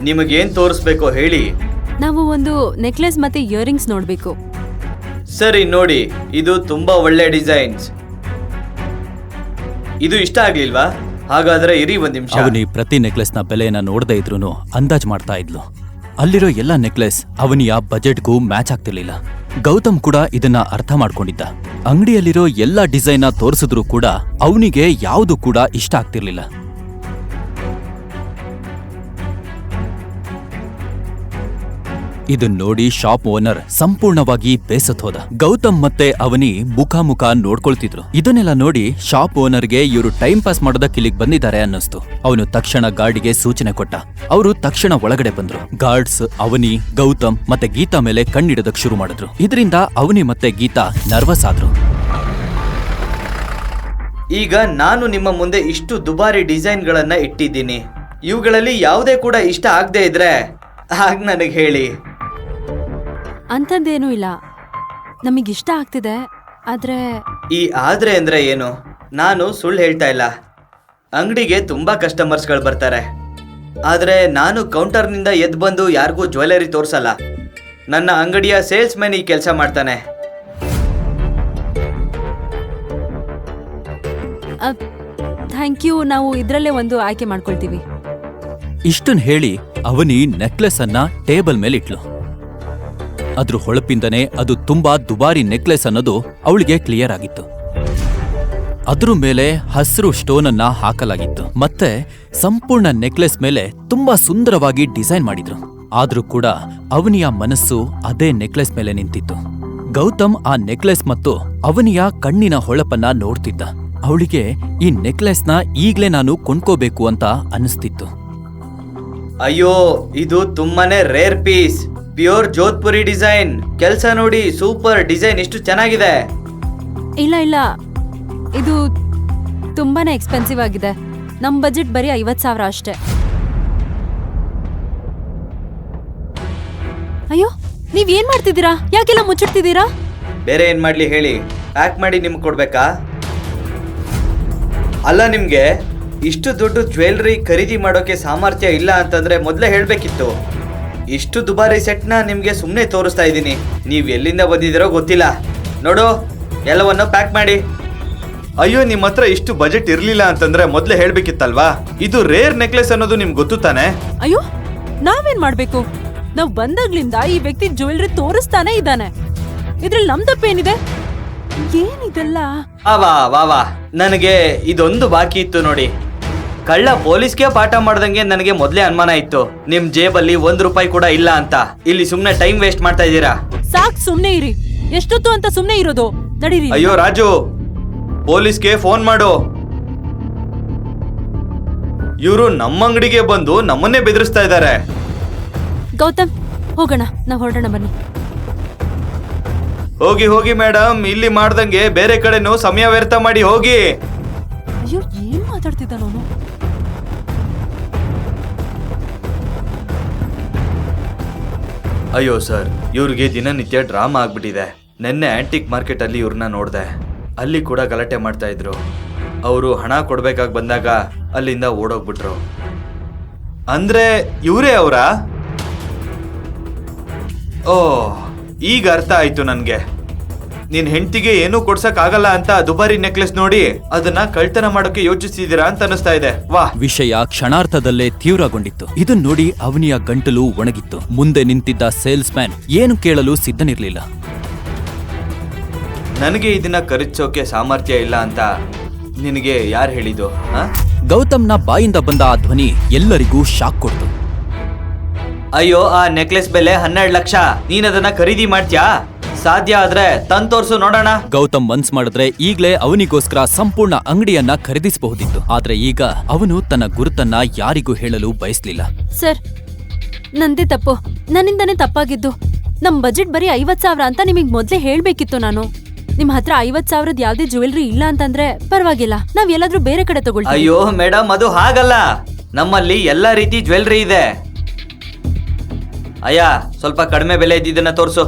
ನಿಮಗೇನ್ ತೋರಿಸ್ಬೇಕೋ ಹೇಳಿ. ನಾವು ಒಂದು ನೆಕ್ಲೆಸ್ ಮತ್ತೆ ಇಯರಿಂಗ್ಸ್ ನೋಡ್ಬೇಕು. ಸರಿ ನೋಡಿ, ಇದು ತುಂಬಾ ಒಳ್ಳೆ ಡಿಸೈನ್ಸ್. ಇದು ಇಷ್ಟ ಆಗ್ಲಿಲ್ವಾ? ಹಾಗಾದ್ರೆ ಇರಿ ಒಂದ್ ನಿಮಿಷ. ಅವನಿ ಪ್ರತಿ ನೆಕ್ಲೆಸ್ನ ಬೆಲೆಯನ್ನ ನೋಡದೇ ಇದ್ರೂ ಅಂದಾಜ್ ಮಾಡ್ತಾ ಇದ್ಲು. ಅಲ್ಲಿರೋ ಎಲ್ಲ ನೆಕ್ಲೆಸ್ ಅವನಿಯ ಬಜೆಟ್ಗೂ ಮ್ಯಾಚ್ ಆಗ್ತಿರ್ಲಿಲ್ಲ. ಗೌತಮ್ ಕೂಡ ಇದನ್ನ ಅರ್ಥ ಮಾಡ್ಕೊಂಡಿದ್ದ. ಅಂಗಡಿಯಲ್ಲಿರೋ ಎಲ್ಲ ಡಿಸೈನ್ನ ತೋರಿಸಿದ್ರು ಕೂಡ ಅವನಿಗೆ ಯಾವುದು ಕೂಡ ಇಷ್ಟ ಆಗ್ತಿರ್ಲಿಲ್ಲ. ಇದನ್ ನೋಡಿ ಶಾಪ್ ಓನರ್ ಸಂಪೂರ್ಣವಾಗಿ ಬೇಸತ್ ಹೋದ. ಗೌತಮ್ ಮತ್ತೆ ಅವನಿ ಮುಖಾಮುಖ ನೋಡ್ಕೊಳ್ತಿದ್ರು. ಇದನ್ನೆಲ್ಲ ನೋಡಿ ಶಾಪ್ ಓನರ್ಗೆ ಇವರು ಟೈಮ್ ಪಾಸ್ ಮಾಡೋದಕ್ಕೆ ಇಲ್ಲಿಗೆ ಬಂದಿದ್ದಾರೆ ಅನ್ನಿಸ್ತು. ಅವನು ತಕ್ಷಣ ಗಾರ್ಡ್ಗೆ ಸೂಚನೆ ಕೊಟ್ಟ. ಅವರು ತಕ್ಷಣ ಒಳಗಡೆ ಬಂದ್ರು. ಗಾರ್ಡ್ಸ್ ಅವನಿ, ಗೌತಮ್ ಮತ್ತೆ ಗೀತಾ ಮೇಲೆ ಕಣ್ಣಿಡೋದಕ್ ಶುರು ಮಾಡಿದ್ರು. ಇದರಿಂದ ಅವನಿ ಮತ್ತೆ ಗೀತಾ ನರ್ವಸ್ ಆದ್ರು. ಈಗ ನಾನು ನಿಮ್ಮ ಮುಂದೆ ಇಷ್ಟು ದುಬಾರಿ ಡಿಸೈನ್ಗಳನ್ನ ಇಟ್ಟಿದ್ದೀನಿ. ಇವುಗಳಲ್ಲಿ ಯಾವುದೇ ಕೂಡ ಇಷ್ಟ ಆಗದೆ ಇದ್ರೆ ಆಗ ನನಗೆ ಹೇಳಿ. ಅಂಥದ್ದೇನೂ ಇಲ್ಲ, ನಮಗಿಷ್ಟ ಆಗ್ತಿದೆ. ಆದ್ರೆ ಈ ಆದ್ರೆ ಅಂದ್ರೆ ಏನು? ನಾನು ಸುಳ್ಳು ಹೇಳ್ತಾ ಇಲ್ಲ. ಅಂಗಡಿಗೆ ತುಂಬಾ ಕಸ್ಟಮರ್ಸ್ಗಳು ಬರ್ತಾರೆ. ಆದ್ರೆ ನಾನು ಕೌಂಟರ್ನಿಂದ ಎದ್ದು ಬಂದು ಯಾರಿಗೂ ಜ್ಯುವೆಲರಿ ತೋರಿಸಲ್ಲ. ನನ್ನ ಅಂಗಡಿಯ ಸೇಲ್ಸ್ ಮ್ಯಾನ್ ಈ ಕೆಲಸ ಮಾಡ್ತಾನೆ. ಥ್ಯಾಂಕ್ ಯು, ನಾವು ಇದರಲ್ಲೇ ಒಂದು ಆಯ್ಕೆ ಮಾಡ್ಕೊಳ್ತೀವಿ. ಇಷ್ಟನ್ ಹೇಳಿ ಅವನಿ ನೆಕ್ಲೆಸ್ ಅನ್ನ ಟೇಬಲ್ ಮೇಲೆ ಇಟ್ಲು. ಅದ್ರ ಹೊಳಪಿಂದನೇ ಅದು ತುಂಬಾ ದುಬಾರಿ ನೆಕ್ಲೆಸ್ ಅನ್ನೋದು ಅವಳಿಗೆ ಕ್ಲಿಯರ್ ಆಗಿತ್ತು. ಅದ್ರ ಮೇಲೆ ಹಸಿರು ಸ್ಟೋನ್ ಅನ್ನ ಹಾಕಲಾಗಿತ್ತು. ಮತ್ತೆ ಸಂಪೂರ್ಣ ನೆಕ್ಲೆಸ್ ಮೇಲೆ ತುಂಬಾ ಸುಂದರವಾಗಿ ಡಿಸೈನ್ ಮಾಡಿದ್ರು. ಆದ್ರೂ ಕೂಡ ಅವನಿಯ ಮನಸ್ಸು ಅದೇ ನೆಕ್ಲೆಸ್ ಮೇಲೆ ನಿಂತಿತ್ತು. ಗೌತಮ್ ಆ ನೆಕ್ಲೆಸ್ ಮತ್ತು ಅವನಿಯ ಕಣ್ಣಿನ ಹೊಳಪನ್ನ ನೋಡ್ತಿದ್ದ. ಅವಳಿಗೆ ಈ ನೆಕ್ಲೆಸ್ನ ಈಗ್ಲೇ ನಾನು ಕೊಂಡ್ಕೋಬೇಕು ಅಂತ ಅನಿಸ್ತಿತ್ತು. ಅಯ್ಯೋ, ಇದು ತುಂಬಾನೇ rare piece. Pure Jodhpuri design. ಕೆಲಸ ನೋಡಿ, ಸೂಪರ್ ಡಿಸೈನ್, ಎಷ್ಟು ಚೆನ್ನಾಗಿದೆ. ಇಲ್ಲ ಇಲ್ಲ, ಇದು ತುಂಬಾನೇ ಎಕ್ಸ್ಪೆನ್ಸಿವ್ ಆಗಿದೆ. ನಮ್ ಬಜೆಟ್ ಬರೀ 50,000 ಅಷ್ಟೇ. ಅಯ್ಯೋ, ನೀವೇನ್ ಮಾಡ್ತಿದ್ದೀರಾ? ಯಾಕೆಲ್ಲ ಮುಚ್ಚಿಡ್ತಿದ್ದೀರಾ? ಬೇರೆ ಏನ್ ಮಾಡ್ಲಿ ಹೇಳಿ? ಪ್ಯಾಕ್ ಮಾಡಿ ನಿಮ್ಗೆ ಕೊಡ್ಬೇಕಾ? ಅಲ್ಲ, ನಿಮ್ಗೆ ಇಷ್ಟು ದೊಡ್ಡ ಜ್ಯುವೆಲ್ರಿ ಖರೀದಿ ಮಾಡೋಕೆ ಸಾಮರ್ಥ್ಯ ಇಲ್ಲ ಅಂತಂದ್ರೆ ಮೊದಲೇ ಹೇಳ್ಬೇಕಿತ್ತು. ಇಷ್ಟು ದುಬಾರಿ ಸೆಟ್ನ ನಿಮ್ಗೆ ಸುಮ್ಮನೆ ತೋರಿಸ್ತಾ ಇದ್ದೀನಿ. ನೀವು ಎಲ್ಲಿಂದ ಬಂದಿದ್ದೀರೋ ಗೊತ್ತಿಲ್ಲ. ನೋಡು, ಎಲ್ಲವನ್ನು ಪ್ಯಾಕ್ ಮಾಡಿ. ಅಯ್ಯೋ, ನಿಮ್ಮ ಹತ್ರ ಇಷ್ಟು ಬಜೆಟ್ ಇರ್ಲಿಲ್ಲ ಅಂತಂದ್ರೆ ಮೊದಲೇ ಹೇಳ್ಬೇಕಿತ್ತಲ್ವಾ? ಇದು ರೇರ್ ನೆಕ್ಲೆಸ್ ಅನ್ನೋದು ನಿಮ್ಗೆ ಗೊತ್ತು ತಾನೆ? ಅಯ್ಯೋ, ನಾವೇನ್ ಮಾಡ್ಬೇಕು? ನಾವ್ ಬಂದಾಗ್ಲಿಂದ ಈ ವ್ಯಕ್ತಿ ಜ್ಯುವೆಲ್ರಿ ತೋರಿಸ್ತಾನೆ ಇದ್ದಾನೆ. ಇದ್ರಲ್ಲಿ ನಮ್ ತಪ್ಪೇನಿದೆ? ಏನಿದೆಲ್ಲ? ವಾ, ನನಗೆ ಇದೊಂದು ಬಾಕಿ ಇತ್ತು ನೋಡಿ. ಕಳ್ಳ ಪೊಲೀಸ್ಗೆ ಪಾಠ ಮಾಡ್ದಂಗೆ ನನಗೆ ಮೊದಲೇ ಅನುಮಾನ ಇತ್ತು. ನಿಮ್ ಜೇಬಲ್ಲಿ ₹1 ಕೂಡ ಇಲ್ಲ ಅಂತ. ಇಲ್ಲಿ ಸುಮ್ನೆ ಟೈಮ್ ವೇಸ್ಟ್ ಮಾಡ್ತಾ ಇದ್ದೀರಾ. ಸಾಕ್, ಸುಮ್ನೆ ಇರಿ. ಎಷ್ಟೊತ್ತು ಅಂತ ಸುಮ್ನೆ ಇರೋದು? ನಡೀರಿ. ಅಯ್ಯೋ ರಾಜು, ಪೊಲೀಸ್ಗೆ ಫೋನ್ ಮಾಡು. ಇವರು ನಮ್ಮ ಅಂಗಡಿಗೆ ಬಂದು ನಮ್ಮನ್ನೇ ಬೆದರಿಸ್ತಾ ಇದ್ದಾರೆ. ಗೌತಮ್, ಹೋಗೋಣ, ನಾವ್ ಹೊರಡೋಣ ಬನ್ನಿ. ಹೋಗಿ ಮೇಡಮ್, ಇಲ್ಲಿ ಮಾಡ್ದಂಗೆ ಬೇರೆ ಕಡೆನೂ ಸಮಯ ವ್ಯರ್ಥ ಮಾಡಿ ಹೋಗಿ. ಅಯ್ಯೋ, ಏನ್ ಮಾತಾಡ್ತಿದ್ದ ನಾನು? ಅಯ್ಯೋ ಸರ್, ಇವ್ರಿಗೆ ದಿನನಿತ್ಯ ಡ್ರಾಮಾ ಆಗ್ಬಿಟ್ಟಿದೆ. ನೆನ್ನೆ ಆಂಟಿಕ್ ಮಾರ್ಕೆಟ್ ಅಲ್ಲಿ ಇವ್ರನ್ನ ನೋಡ್ದೆ. ಅಲ್ಲಿ ಕೂಡ ಗಲಾಟೆ ಮಾಡ್ತಾ ಇದ್ರು. ಅವರು ಹಣ ಕೊಡ್ಬೇಕಾಗಿ ಬಂದಾಗ ಅಲ್ಲಿಂದ ಓಡೋಗ್ಬಿಟ್ರು. ಅಂದ್ರೆ ಇವರೇ ಅವರಾ? ಓ, ಈಗ ಅರ್ಥ ಆಯ್ತು ನನ್ಗೆ. ನಿನ್ ಹೆಂಡತಿಗೆ ಏನೂ ಕೊಡ್ಸಕ್ ಆಗಲ್ಲ ಅಂತ ದುಬಾರಿ ನೆಕ್ಲೆಸ್ ನೋಡಿ ಅದನ್ನ ಕಳ್ತನ ಮಾಡೋಕೆ ಯೋಚಿಸಿದೀರಾ ಅಂತ ಅನಿಸ್ತಾ ಇದೆ. ವಾಹ್! ವಿಷಯ ಕ್ಷಣಾರ್ಧದಲ್ಲೇ ತೀವ್ರಗೊಂಡಿತ್ತು. ಇದನ್ ನೋಡಿ ಅವನಿಯ ಗಂಟಲು ಒಣಗಿತ್ತು. ಮುಂದೆ ನಿಂತಿದ್ದ ಸೇಲ್ಸ್ ಮ್ಯಾನ್ ಏನು ಕೇಳಲು ಸಿದ್ಧನಿರ್ಲಿಲ್ಲ. ನನಗೆ ಇದನ್ನ ಖರೀದಿಸೋಕೆ ಸಾಮರ್ಥ್ಯ ಇಲ್ಲ ಅಂತ ನಿನಗೆ ಯಾರು ಹೇಳಿದ್ದು? ಗೌತಮ್ನ ಬಾಯಿಂದ ಬಂದ ಆ ಧ್ವನಿ ಎಲ್ಲರಿಗೂ ಶಾಕ್ ಕೊಡ್ತು. ಅಯ್ಯೋ, ಆ ನೆಕ್ಲೆಸ್ ಬೆಲೆ 12 ಲಕ್ಷ. ನೀನದನ್ನ ಖರೀದಿ ಮಾಡ್ತೀಯಾ? ಸಾಧ್ಯ ಆದ್ರೆ ತಂದ್ ತೋರ್ಸು ನೋಡೋಣ. ಗೌತಮ್ ಮನ್ಸ್ ಮಾಡಿದ್ರೆ ಈಗ್ಲೇ ಅವನಿಗೋಸ್ಕರ ಸಂಪೂರ್ಣ ಅಂಗಡಿಯನ್ನ ಖರೀದಿಸಬಹುದಿತ್ತು. ಆದ್ರೆ ಈಗ ಅವನು ತನ್ನ ಗುರುತನ್ನ ಯಾರಿಗೂ ಹೇಳಲು ಬಯಸ್ಲಿಲ್ಲ. ಸರ್, ನಂದೇ ತಪ್ಪು. ನನ್ನಿಂದನೇ ತಪ್ಪಾಗಿದ್ದು. ನಮ್ ಬಜೆಟ್ ಬರೀ 50,000 ಅಂತ ನಿಮಗ್ ಮೊದ್ಲೇ ಹೇಳ್ಬೇಕಿತ್ತು ನಾನು. ನಿಮ್ ಹತ್ರ 50,000 ಯಾವ್ದೇ ಜ್ಯುವೆಲ್ರಿ ಇಲ್ಲ ಅಂತಂದ್ರೆ ಪರವಾಗಿಲ್ಲ, ನಾವ್ ಎಲ್ಲಾದ್ರೂ ಬೇರೆ ಕಡೆ ತಗೊಳ್ತೀವಿ. ಅಯ್ಯೋ ಮೇಡಮ್, ಅದು ಹಾಗಲ್ಲ. ನಮ್ಮಲ್ಲಿ ಎಲ್ಲಾ ರೀತಿ ಜ್ಯುವೆಲ್ರಿ ಇದೆ. ಅಯ್ಯ, ಸ್ವಲ್ಪ ಕಡಿಮೆ ಬೆಲೆ ಇದ್ದಿದ್ದನ್ನ ತೋರ್ಸು.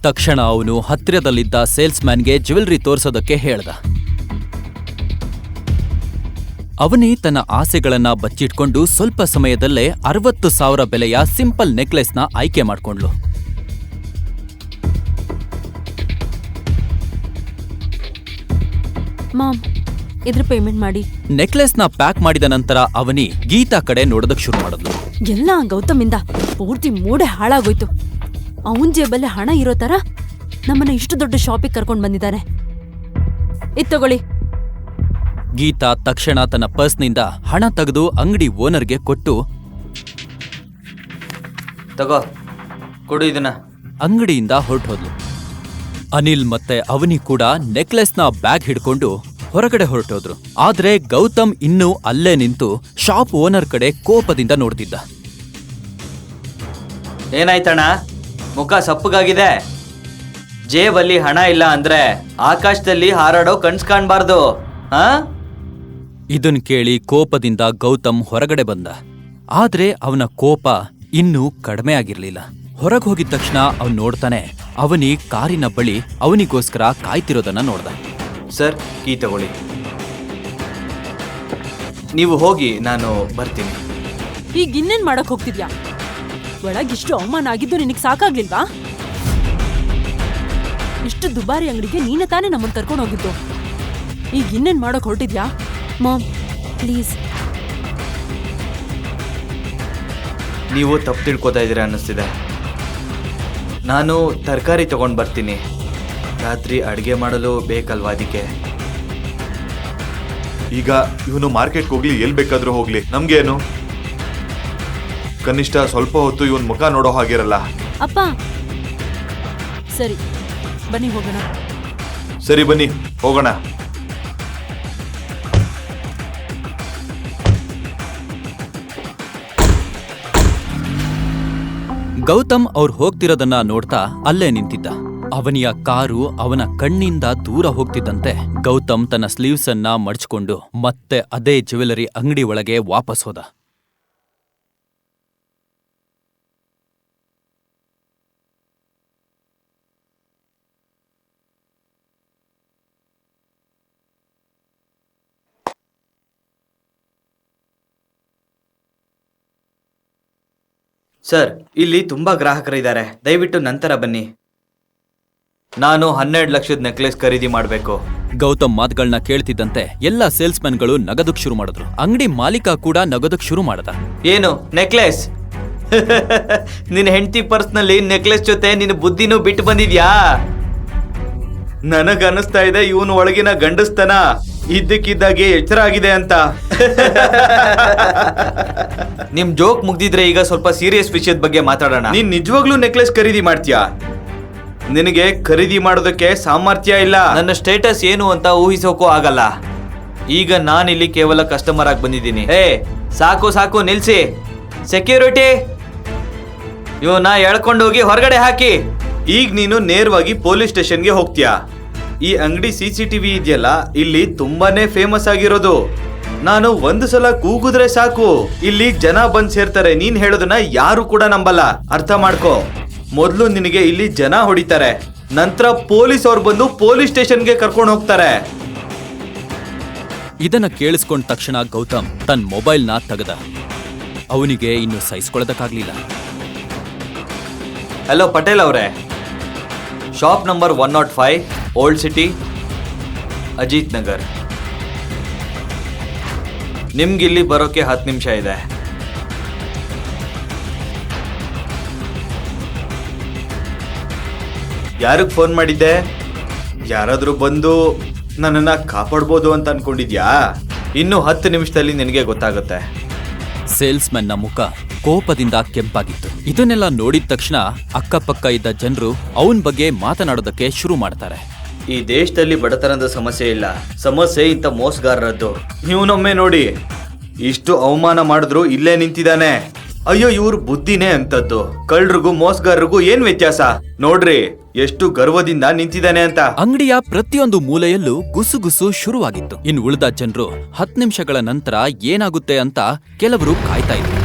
ತಕ್ಷಣ ಅವನು ಹತ್ತಿರದಲ್ಲಿದ್ದ ಸೇಲ್ಸ್ ಮ್ಯಾನ್ಗೆ ಜ್ಯುವೆಲ್ರಿ ತೋರ್ಸೋದಕ್ಕೆ ಹೇಳ್ದ. ಅವನಿ ತನ್ನ ಆಸೆಗಳನ್ನ ಬಚ್ಚಿಟ್ಕೊಂಡು ಸ್ವಲ್ಪ ಸಮಯದಲ್ಲೇ 60,000 ಬೆಲೆಯ ಸಿಂಪಲ್ ನೆಕ್ಲೆಸ್ನ ಆಯ್ಕೆ ಮಾಡ್ಕೊಂಡ್ಲು. ಮಾಮ್, ಇದ್ರ ಪೇಮೆಂಟ್ ಮಾಡಿ. ನೆಕ್ಲೆಸ್ನ ಪ್ಯಾಕ್ ಮಾಡಿದ ನಂತರ ಅವನಿ ಗೀತಾ ಕಡೆ ನೋಡೋದಕ್ ಶುರು ಮಾಡಿದ್ಲು. ಎಲ್ಲ ಗೌತಮಿಂದ ಪೂರ್ತಿ ಮೂಡೆ ಹಾಳಾಗೋಯ್ತು. ಅವನ್ ಜೇಬಲ್ಲಿ ಹಣ ಇರೋ ತರ ನಮ್ಮನ್ನ ಇಷ್ಟು ದೊಡ್ಡ ಶಾಪಿಗೆ ಕರ್ಕೊಂಡ್ ಬಂದಿದ್ದಾನೆ. ಇದ್ ತಗೊಳ್ಳಿ. ಗೀತಾ ತಕ್ಷಣ ತನ್ನ ಪರ್ಸ್ನಿಂದ ಹಣ ತೆಗೆದು ಅಂಗಡಿ ಓನರ್ಗೆ ಕೊಟ್ಟು ತಗೋ, ಕೊಡು ಇದನ್ನ. ಅಂಗಡಿಯಿಂದ ಹೊರಟೋದ್ಲು. ಅನಿಲ್ ಮತ್ತೆ ಅವನಿ ಕೂಡ ನೆಕ್ಲೆಸ್ನ ಬ್ಯಾಗ್ ಹಿಡ್ಕೊಂಡು ಹೊರಗಡೆ ಹೊರಟೋದ್ರು. ಆದ್ರೆ ಗೌತಮ್ ಇನ್ನೂ ಅಲ್ಲೇ ನಿಂತು ಶಾಪ್ ಓನರ್ ಕಡೆ ಕೋಪದಿಂದ ನೋಡ್ತಿದ್ದ. ಏನಾಯ್ತಣ್ಣ, ಮುಖ ಸಪ್ಪಗಾಗಿದೆ? ಜೇಬಲ್ಲಿ ಹಣ ಇಲ್ಲ ಅಂದ್ರೆ ಆಕಾಶದಲ್ಲಿ ಹಾರಾಡೋ ಕನ್ಸ್ ಕಾಣ್ಬಾರ್ದು, ಹಾ? ಇದನ್ ಕೇಳಿ ಕೋಪದಿಂದ ಗೌತಮ್ ಹೊರಗಡೆ ಬಂದ. ಆದ್ರೆ ಅವನ ಕೋಪ ಇನ್ನೂ ಕಡಿಮೆ ಆಗಿರ್ಲಿಲ್ಲ. ಹೊರಗೆ ಹೋಗಿದ ತಕ್ಷಣ ಅವನ್ ನೋಡ್ತಾನೆ ಅವನಿ ಕಾರಿನ ಬಳಿ ಅವನಿಗೋಸ್ಕರ ಕಾಯ್ತಿರೋದನ್ನ ನೋಡ್ದ. ಸರ್, ಕೀ ತಗೊಳ್ಳಿ. ನೀವು ಹೋಗಿ, ನಾನು ಬರ್ತೀನಿ. ಈಗ ಇನ್ನೇನ್ ಮಾಡಕ್ ಹೋಗ್ತಿದ್ಯಾ? ಒಳಗಿಷ್ಟು ಅವಮಾನ ಆಗಿದ್ದು ನಿನಗ್ ಸಾಕಾಗ್ಲಿಲ್ವಾ? ಇಷ್ಟು ದುಬಾರಿ ಅಂಗಡಿಗೆ ನೀನೆ ತಾನೇ ನಮ್ಮನ್ನ ಕರ್ಕೊಂಡು ಹೋಗಿದ್ದು. ಈಗ ಇನ್ನೇನ್ ಮಾಡಕ್ ಹೊರಟಿದ್ಯಾ? Ma'am, please. ನೀವು ತಪ್ಪು ತಿಳ್ಕೊತಾ ಇದ್ದೀರಾ ಅನ್ನಿಸ್ತಿದೆ. ನಾನು ತರಕಾರಿ ತಗೊಂಡು ಬರ್ತೀನಿ. ರಾತ್ರಿ ಅಡುಗೆ ಮಾಡಲು ಬೇಕಲ್ವಾ, ಅದಕ್ಕೆ. ಈಗ ಇವನು ಮಾರ್ಕೆಟ್ಗೆ ಹೋಗ್ಲಿ, ಎಲ್ಲಿ ಬೇಕಾದ್ರೂ ಹೋಗ್ಲಿ, ನಮ್ಗೇನು? ಕನಿಷ್ಠ ಸ್ವಲ್ಪ ಹೊತ್ತು ಇವನ್ ಮುಖ ನೋಡೋ ಹಾಗಿರಲ್ಲ. ಅಪ್ಪ, ಸರಿ ಬನ್ನಿ ಹೋಗೋಣ. ಸರಿ ಬನ್ನಿ ಹೋಗೋಣ. ಗೌತಮ್ ಅವ್ರು ಹೋಗ್ತಿರೋದನ್ನ ನೋಡ್ತಾ ಅಲ್ಲೇ ನಿಂತಿದ್ದ. ಅವನಿಯ ಕಾರು ಅವನ ಕಣ್ಣಿಂದ ದೂರ ಹೋಗ್ತಿದ್ದಂತೆ ಗೌತಮ್ ತನ್ನ ಸ್ಲೀವ್ಸ್ ಅನ್ನ ಮಡ್ಚ್ಕೊಂಡು ಮತ್ತೆ ಅದೇ ಜ್ಯುವೆಲರಿ ಅಂಗಡಿ ಒಳಗೆ ವಾಪಸ್ ಹೋದ. ಸರ್, ಇಲ್ಲಿ ತುಂಬಾ ಗ್ರಾಹಕರಿದ್ದಾರೆ, ದಯವಿಟ್ಟು ನಂತರ ಬನ್ನಿ. ನಾನು 12 ಲಕ್ಷದ ನೆಕ್ಲೆಸ್ ಖರೀದಿ ಮಾಡಬೇಕು. ಗೌತಮ್ ಮಾತುಗಳನ್ನ ಕೇಳ್ತಿದ್ದಂತೆ ಎಲ್ಲಾ ಸೇಲ್ಸ್ಮನ್ಗಳು ನಗದಕ್ ಶುರು ಮಾಡಿದ್ರು. ಅಂಗಡಿ ಮಾಲೀಕ ಕೂಡ ನಗದಕ್ ಶುರು ಮಾಡದ. ಏನು ನೆಕ್ಲೆಸ್? ನಿನ್ನ ಹೆಂಡತಿ ಪರ್ಸ್ನಲ್ಲಿ ನೆಕ್ಲೆಸ್ ಜೊತೆ ನಿನ್ನ ಬುದ್ಧಿನೂ ಬಿಟ್ಟು ಬಂದಿದ್ಯಾ? ನನಗನ್ನಿಸ್ತಾ ಇದೆ ಇವನು ಒಳಗಿನ ಗಂಡಸ್ತನ ಇದ್ದಕ್ಕಿದ್ದಾಗೆ ಎಚ್ಚರ ಆಗಿದೆ ಅಂತ. ನಿಮ್ ಜೋಕ್ ಮುಗ್ದಿದ್ರೆ ಈಗ ಸ್ವಲ್ಪ ಸೀರಿಯಸ್ ವಿಷಯದ ಬಗ್ಗೆ ಮಾತಾಡೋಣ. ನೀನ್ ನಿಜವಾಗ್ಲೂ ನೆಕ್ಲೆಸ್ ಖರೀದಿ ಮಾಡ್ತೀಯಾ? ನಿನಗೆ ಖರೀದಿ ಮಾಡೋದಕ್ಕೆ ಸಾಮರ್ಥ್ಯ ಇಲ್ಲ. ನನ್ನ ಸ್ಟೇಟಸ್ ಏನು ಅಂತ ಊಹಿಸೋಕೂ ಆಗಲ್ಲ. ಈಗ ನಾನಿಲ್ಲಿ ಕೇವಲ ಕಸ್ಟಮರ್ ಆಗಿ ಬಂದಿದ್ದೀನಿ. ಸಾಕು ಸಾಕು, ನಿಲ್ಸಿ. ಸೆಕ್ಯೂರಿಟಿ, ಇವನ್ನ ಎಳ್ಕೊಂಡು ಹೋಗಿ ಹೊರಗಡೆ ಹಾಕಿ. ಈಗ ನೀನು ನೇರವಾಗಿ ಪೊಲೀಸ್ ಸ್ಟೇಷನ್ಗೆ ಹೋಗ್ತೀಯಾ? ಈ ಅಂಗಡಿ CCTV ಇದೆಯಲ್ಲ, ಇಲ್ಲಿ ತುಂಬಾನೇ ಫೇಮಸ್ ಆಗಿರೋದು. ನಾನು ಒಂದು ಸಲ ಕೂಗಿದ್ರೆ ಸಾಕು, ಇಲ್ಲಿ ಜನ ಬಂದ್ ಸೇರ್ತಾರೆ. ನೀನ್ ಹೇಳೋದನ್ನ ಯಾರು ಕೂಡ ನಂಬಲ್ಲ, ಅರ್ಥ ಮಾಡ್ಕೋ. ಮೊದ್ಲು ನಿನಗೆ ಇಲ್ಲಿ ಜನ ಹೊಡಿತಾರೆ, ನಂತರ ಪೊಲೀಸ್ ಅವ್ರು ಬಂದು ಪೊಲೀಸ್ ಸ್ಟೇಷನ್ಗೆ ಕರ್ಕೊಂಡು ಹೋಗ್ತಾರೆ. ಇದನ್ನ ಕೇಳಿಸ್ಕೊಂಡ ತಕ್ಷಣ ಗೌತಮ್ ತನ್ನ ಮೊಬೈಲ್ನ ತೆಗೆದ. ಅವನಿಗೆ ಇನ್ನು ಸಹಿಸ್ಕೊಳ್ಳೋದಕ್ಕಾಗ್ಲಿಲ್ಲ. ಹಲೋ ಪಟೇಲ್ ಅವರೇ, shop number 105 old city, Ajit Nagar. ನಿಮ್ಗಿಲ್ಲಿ ಬರೋಕೆ 10 ನಿಮಿಷ ಇದೆ. ಯಾರಿಗೆ ಫೋನ್ ಮಾಡಿದ್ದೆ? ಯಾರಾದ್ರೂ ಬಂದು ನನ್ನನ್ನ ಕಾಪಾಡ್ಬೋದು ಅಂತ ಅನ್ಕೊಂಡಿದ್ಯಾ? ಇನ್ನು 10 ನಿಮಿಷದಲ್ಲಿ ನಿನಗೆ ಗೊತ್ತಾಗುತ್ತೆ. ಸೇಲ್ಸ್ಮನ್ನ ಮುಖ ಕೋಪದಿಂದ ಕೆಂಪಾಗಿತ್ತು. ಇದನ್ನೆಲ್ಲ ನೋಡಿದ ತಕ್ಷಣ ಅಕ್ಕಪಕ್ಕ ಇದ್ದ ಜನರು ಅವನ್ ಬಗ್ಗೆ ಮಾತನಾಡೋದಕ್ಕೆ ಶುರು ಮಾಡ್ತಾರೆ. ಈ ದೇಶದಲ್ಲಿ ಬಡತನದ ಸಮಸ್ಯೆ ಇಲ್ಲ, ಸಮಸ್ಯೆ ಇಂಥ ಮೋಸಗಾರರದ್ದು. ಇವನೊಮ್ಮೆ ನೋಡಿ, ಇಷ್ಟು ಅವಮಾನ ಮಾಡಿದ್ರು ಇಲ್ಲೇ ನಿಂತಿದ್ದಾನೆ. ಅಯ್ಯೋ, ಇವ್ರ ಬುದ್ಧಿನೇ ಅಂತದ್ದು. ಕಳ್ಳರಿಗೂ ಮೋಸಗಾರರಿಗೂ ಏನ್ ವ್ಯತ್ಯಾಸ ನೋಡ್ರಿ, ಎಷ್ಟು ಗರ್ವದಿಂದ ನಿಂತಿದ್ದಾನೆ ಅಂತ. ಅಂಗಡಿಯ ಪ್ರತಿಯೊಂದು ಮೂಲೆಯಲ್ಲೂ ಗುಸುಗುಸು ಶುರುವಾಗಿತ್ತು. ಇನ್ನು ಉಳಿದ ಜನರು 10 ನಿಮಿಷಗಳ ನಂತರ ಏನಾಗುತ್ತೆ ಅಂತ ಕೆಲವರು ಕಾಯ್ತಾ ಇದ್ರು.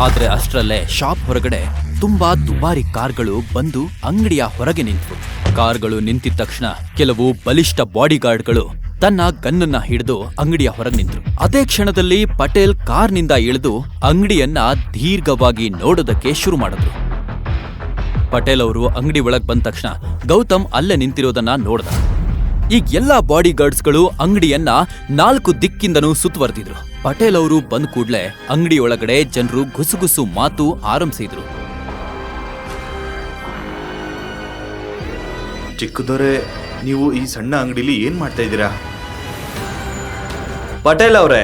ಆದ್ರೆ ಅಷ್ಟರಲ್ಲೇ ಶಾಪ್ ಹೊರಗಡೆ ತುಂಬಾ ದುಬಾರಿ ಕಾರ್ಗಳು ಬಂದು ಅಂಗಡಿಯ ಹೊರಗೆ ನಿಂತು. ಕಾರ್ಗಳು ನಿಂತಿದ ತಕ್ಷಣ ಕೆಲವು ಬಲಿಷ್ಠ ಬಾಡಿಗಾರ್ಡ್ಗಳು ತನ್ನ ಗನ್ನನ್ನ ಹಿಡಿದು ಅಂಗಡಿಯ ಹೊರಗೆ ನಿಂತರು. ಅದೇ ಕ್ಷಣದಲ್ಲಿ ಪಟೇಲ್ ಕಾರ್ನಿಂದ ಇಳಿದು ಅಂಗಡಿಯನ್ನ ದೀರ್ಘವಾಗಿ ನೋಡೋದಕ್ಕೆ ಶುರು ಮಾಡಿದ್ರು. ಪಟೇಲ್ ಅವರು ಅಂಗಡಿ ಒಳಗ್ ಬಂದ ತಕ್ಷಣ ಗೌತಮ್ ಅಲ್ಲೇ ನಿಂತಿರೋದನ್ನ ನೋಡ್ದ. ಈಗ ಎಲ್ಲಾ ಬಾಡಿ ಗಾರ್ಡ್ಸ್ಗಳು ಅಂಗಡಿಯನ್ನ 4 ದಿಕ್ಕಿಂದನೂ ಸುತ್ತುವರೆದಿದ್ರು. ಪಟೇಲ್ ಅವರು ಬಂದ ಕೂಡ್ಲೆ ಅಂಗಡಿ ಒಳಗಡೆ ಜನರು ಗುಸುಗುಸು ಮಾತು ಆರಂಭಿಸಿದ್ರು. ಚಿಕ್ಕದೊರೆ, ನೀವು ಈ ಸಣ್ಣ ಅಂಗಡಿಲಿ ಏನ್ ಮಾಡ್ತಾ ಇದ್ದೀರಾ? ಪಟೇಲ್ ಅವರೇ,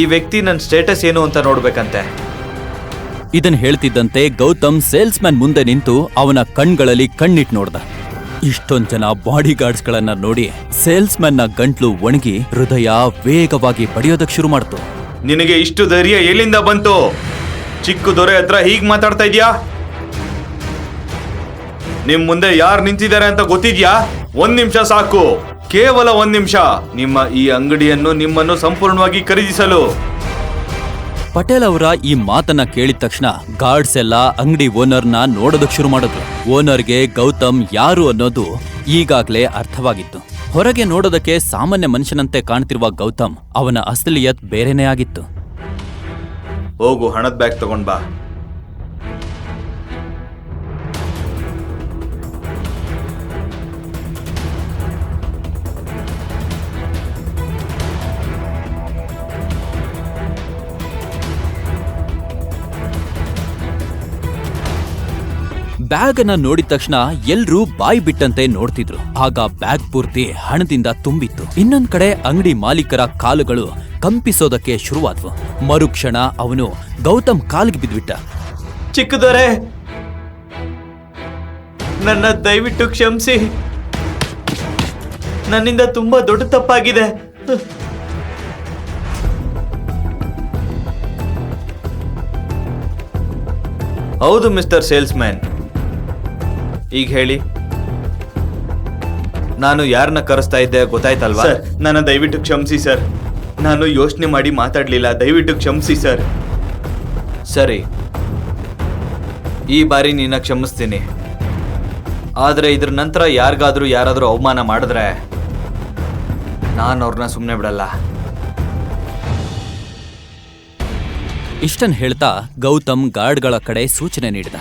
ಈ ವ್ಯಕ್ತಿ ನನ್ನ ಸ್ಟೇಟಸ್ ಏನು ಅಂತ ನೋಡ್ಬೇಕಂತೆ. ಇದನ್ ಹೇಳ್ತಿದ್ದಂತೆ ಗೌತಮ್ ಸೇಲ್ಸ್ ಮ್ಯಾನ್ ಮುಂದೆ ನಿಂತು ಅವನ ಕಣ್ಗಳಲ್ಲಿ ಕಣ್ಣಿಟ್ಟು ನೋಡ್ದ. ಇಷ್ಟೊಂದ್ ಜನ ಬಾಡಿ ಗಾರ್ಡ್ಸ್ಗಳನ್ನ ನೋಡಿ ಸೇಲ್ಸ್ ಮ್ಯಾನ್ನ ಗಂಟ್ಲು ಒಣಗಿ ಹೃದಯ ವೇಗವಾಗಿ ಬಡಿಯೋದಕ್ ಶುರು ಮಾಡ್ತು. ನಿನಗೆ ಇಷ್ಟು ಧೈರ್ಯ ಎಲ್ಲಿಂದ ಬಂತು? ಚಿಕ್ಕ ದೊರೆ ಹತ್ರ ಹೀಗ್ ಮಾತಾಡ್ತಾ ಇದ್ಯಾ? ನಿಮ್ ಮುಂದೆ ಯಾರು ನಿಂತಿದ್ದಾರೆ ಅಂತ ಗೊತ್ತಿದ್ಯಾ? 1 ನಿಮಿಷ ಸಾಕು, ಕೇವಲ 1 ನಿಮಿಷ ನಿಮ್ಮ ಈ ಅಂಗಡಿಯನ್ನು ನಿಮ್ಮನ್ನು ಸಂಪೂರ್ಣವಾಗಿ ಖರೀದಿಸಲು. ಪಟೇಲ್ ಅವರ ಈ ಮಾತನ್ನ ಕೇಳಿದ ತಕ್ಷಣ ಗಾರ್ಡ್ಸ್ ಎಲ್ಲ ಅಂಗಡಿ ಓನರ್ನ ನೋಡೋದಕ್ ಶುರು ಮಾಡಿದ್ರು. ಓನರ್ಗೆ ಗೌತಮ್ ಯಾರು ಅನ್ನೋದು ಈಗಾಗ್ಲೇ ಅರ್ಥವಾಗಿತ್ತು. ಹೊರಗೆ ನೋಡೋದಕ್ಕೆ ಸಾಮಾನ್ಯ ಮನುಷ್ಯನಂತೆ ಕಾಣ್ತಿರುವ ಗೌತಮ್ ಅವನ ಅಸಲಿಯತ್ ಬೇರೆನೇ ಆಗಿತ್ತು. ಹೋಗು, ಹಣದ ಬ್ಯಾಗ್ ತಗೊಂಡ್ ಬಾ. ಬ್ಯಾಗ್ ಅನ್ನ ನೋಡಿದ ತಕ್ಷಣ ಎಲ್ರೂ ಬಾಯಿ ಬಿಟ್ಟಂತೆ ನೋಡ್ತಿದ್ರು. ಆಗ ಬ್ಯಾಗ್ ಪೂರ್ತಿ ಹಣದಿಂದ ತುಂಬಿತ್ತು. ಇನ್ನೊಂದ್ ಕಡೆ ಅಂಗಡಿ ಮಾಲೀಕರ ಕಾಲುಗಳು ಕಂಪಿಸೋದಕ್ಕೆ ಶುರುವಾದ್ವು. ಮರುಕ್ಷಣ ಅವನು ಗೌತಮ್ ಕಾಲಿಗೆ ಬಿದ್ಬಿಟ್ಟ. ಚಿಕ್ಕದೊರೆ, ನನ್ನ ದಯವಿಟ್ಟು ಕ್ಷಮಿಸಿ. ನನ್ನಿಂದ ತುಂಬಾ ದೊಡ್ಡ ತಪ್ಪಾಗಿದೆ. ಹೌದು ಮಿಸ್ಟರ್ ಸೇಲ್ಸ್ ಮ್ಯಾನ್, ಈಗ ಹೇಳಿ, ನಾನು ಯಾರನ್ನ ಕರೆಸ್ತಾ ಇದ್ದೆ ಗೊತ್ತಾಯ್ತಲ್ವಾ? ಸರ್, ನನ್ನ ದಯವಿಟ್ಟು ಕ್ಷಮಿಸಿ ಸರ್. ನಾನು ಯೋಚನೆ ಮಾಡಿ ಮಾತಾಡ್ಲಿಲ್ಲ, ದಯವಿಟ್ಟು ಕ್ಷಮಿಸಿ ಸರ್. ಸರಿ, ಈ ಬಾರಿ ನಿನ್ನ ಕ್ಷಮಿಸ್ತೀನಿ. ಆದ್ರೆ ಇದ್ರ ನಂತರ ಯಾರಿಗಾದ್ರೂ ಅವಮಾನ ಮಾಡಿದ್ರೆ ನಾನು ಅವ್ರನ್ನ ಸುಮ್ಮನೆ ಬಿಡಲ್ಲ. ಇಷ್ಟನ್ ಹೇಳ್ತಾ ಗೌತಮ್ ಗಾರ್ಡ್ಗಳ ಕಡೆ ಸೂಚನೆ ನೀಡಿದ.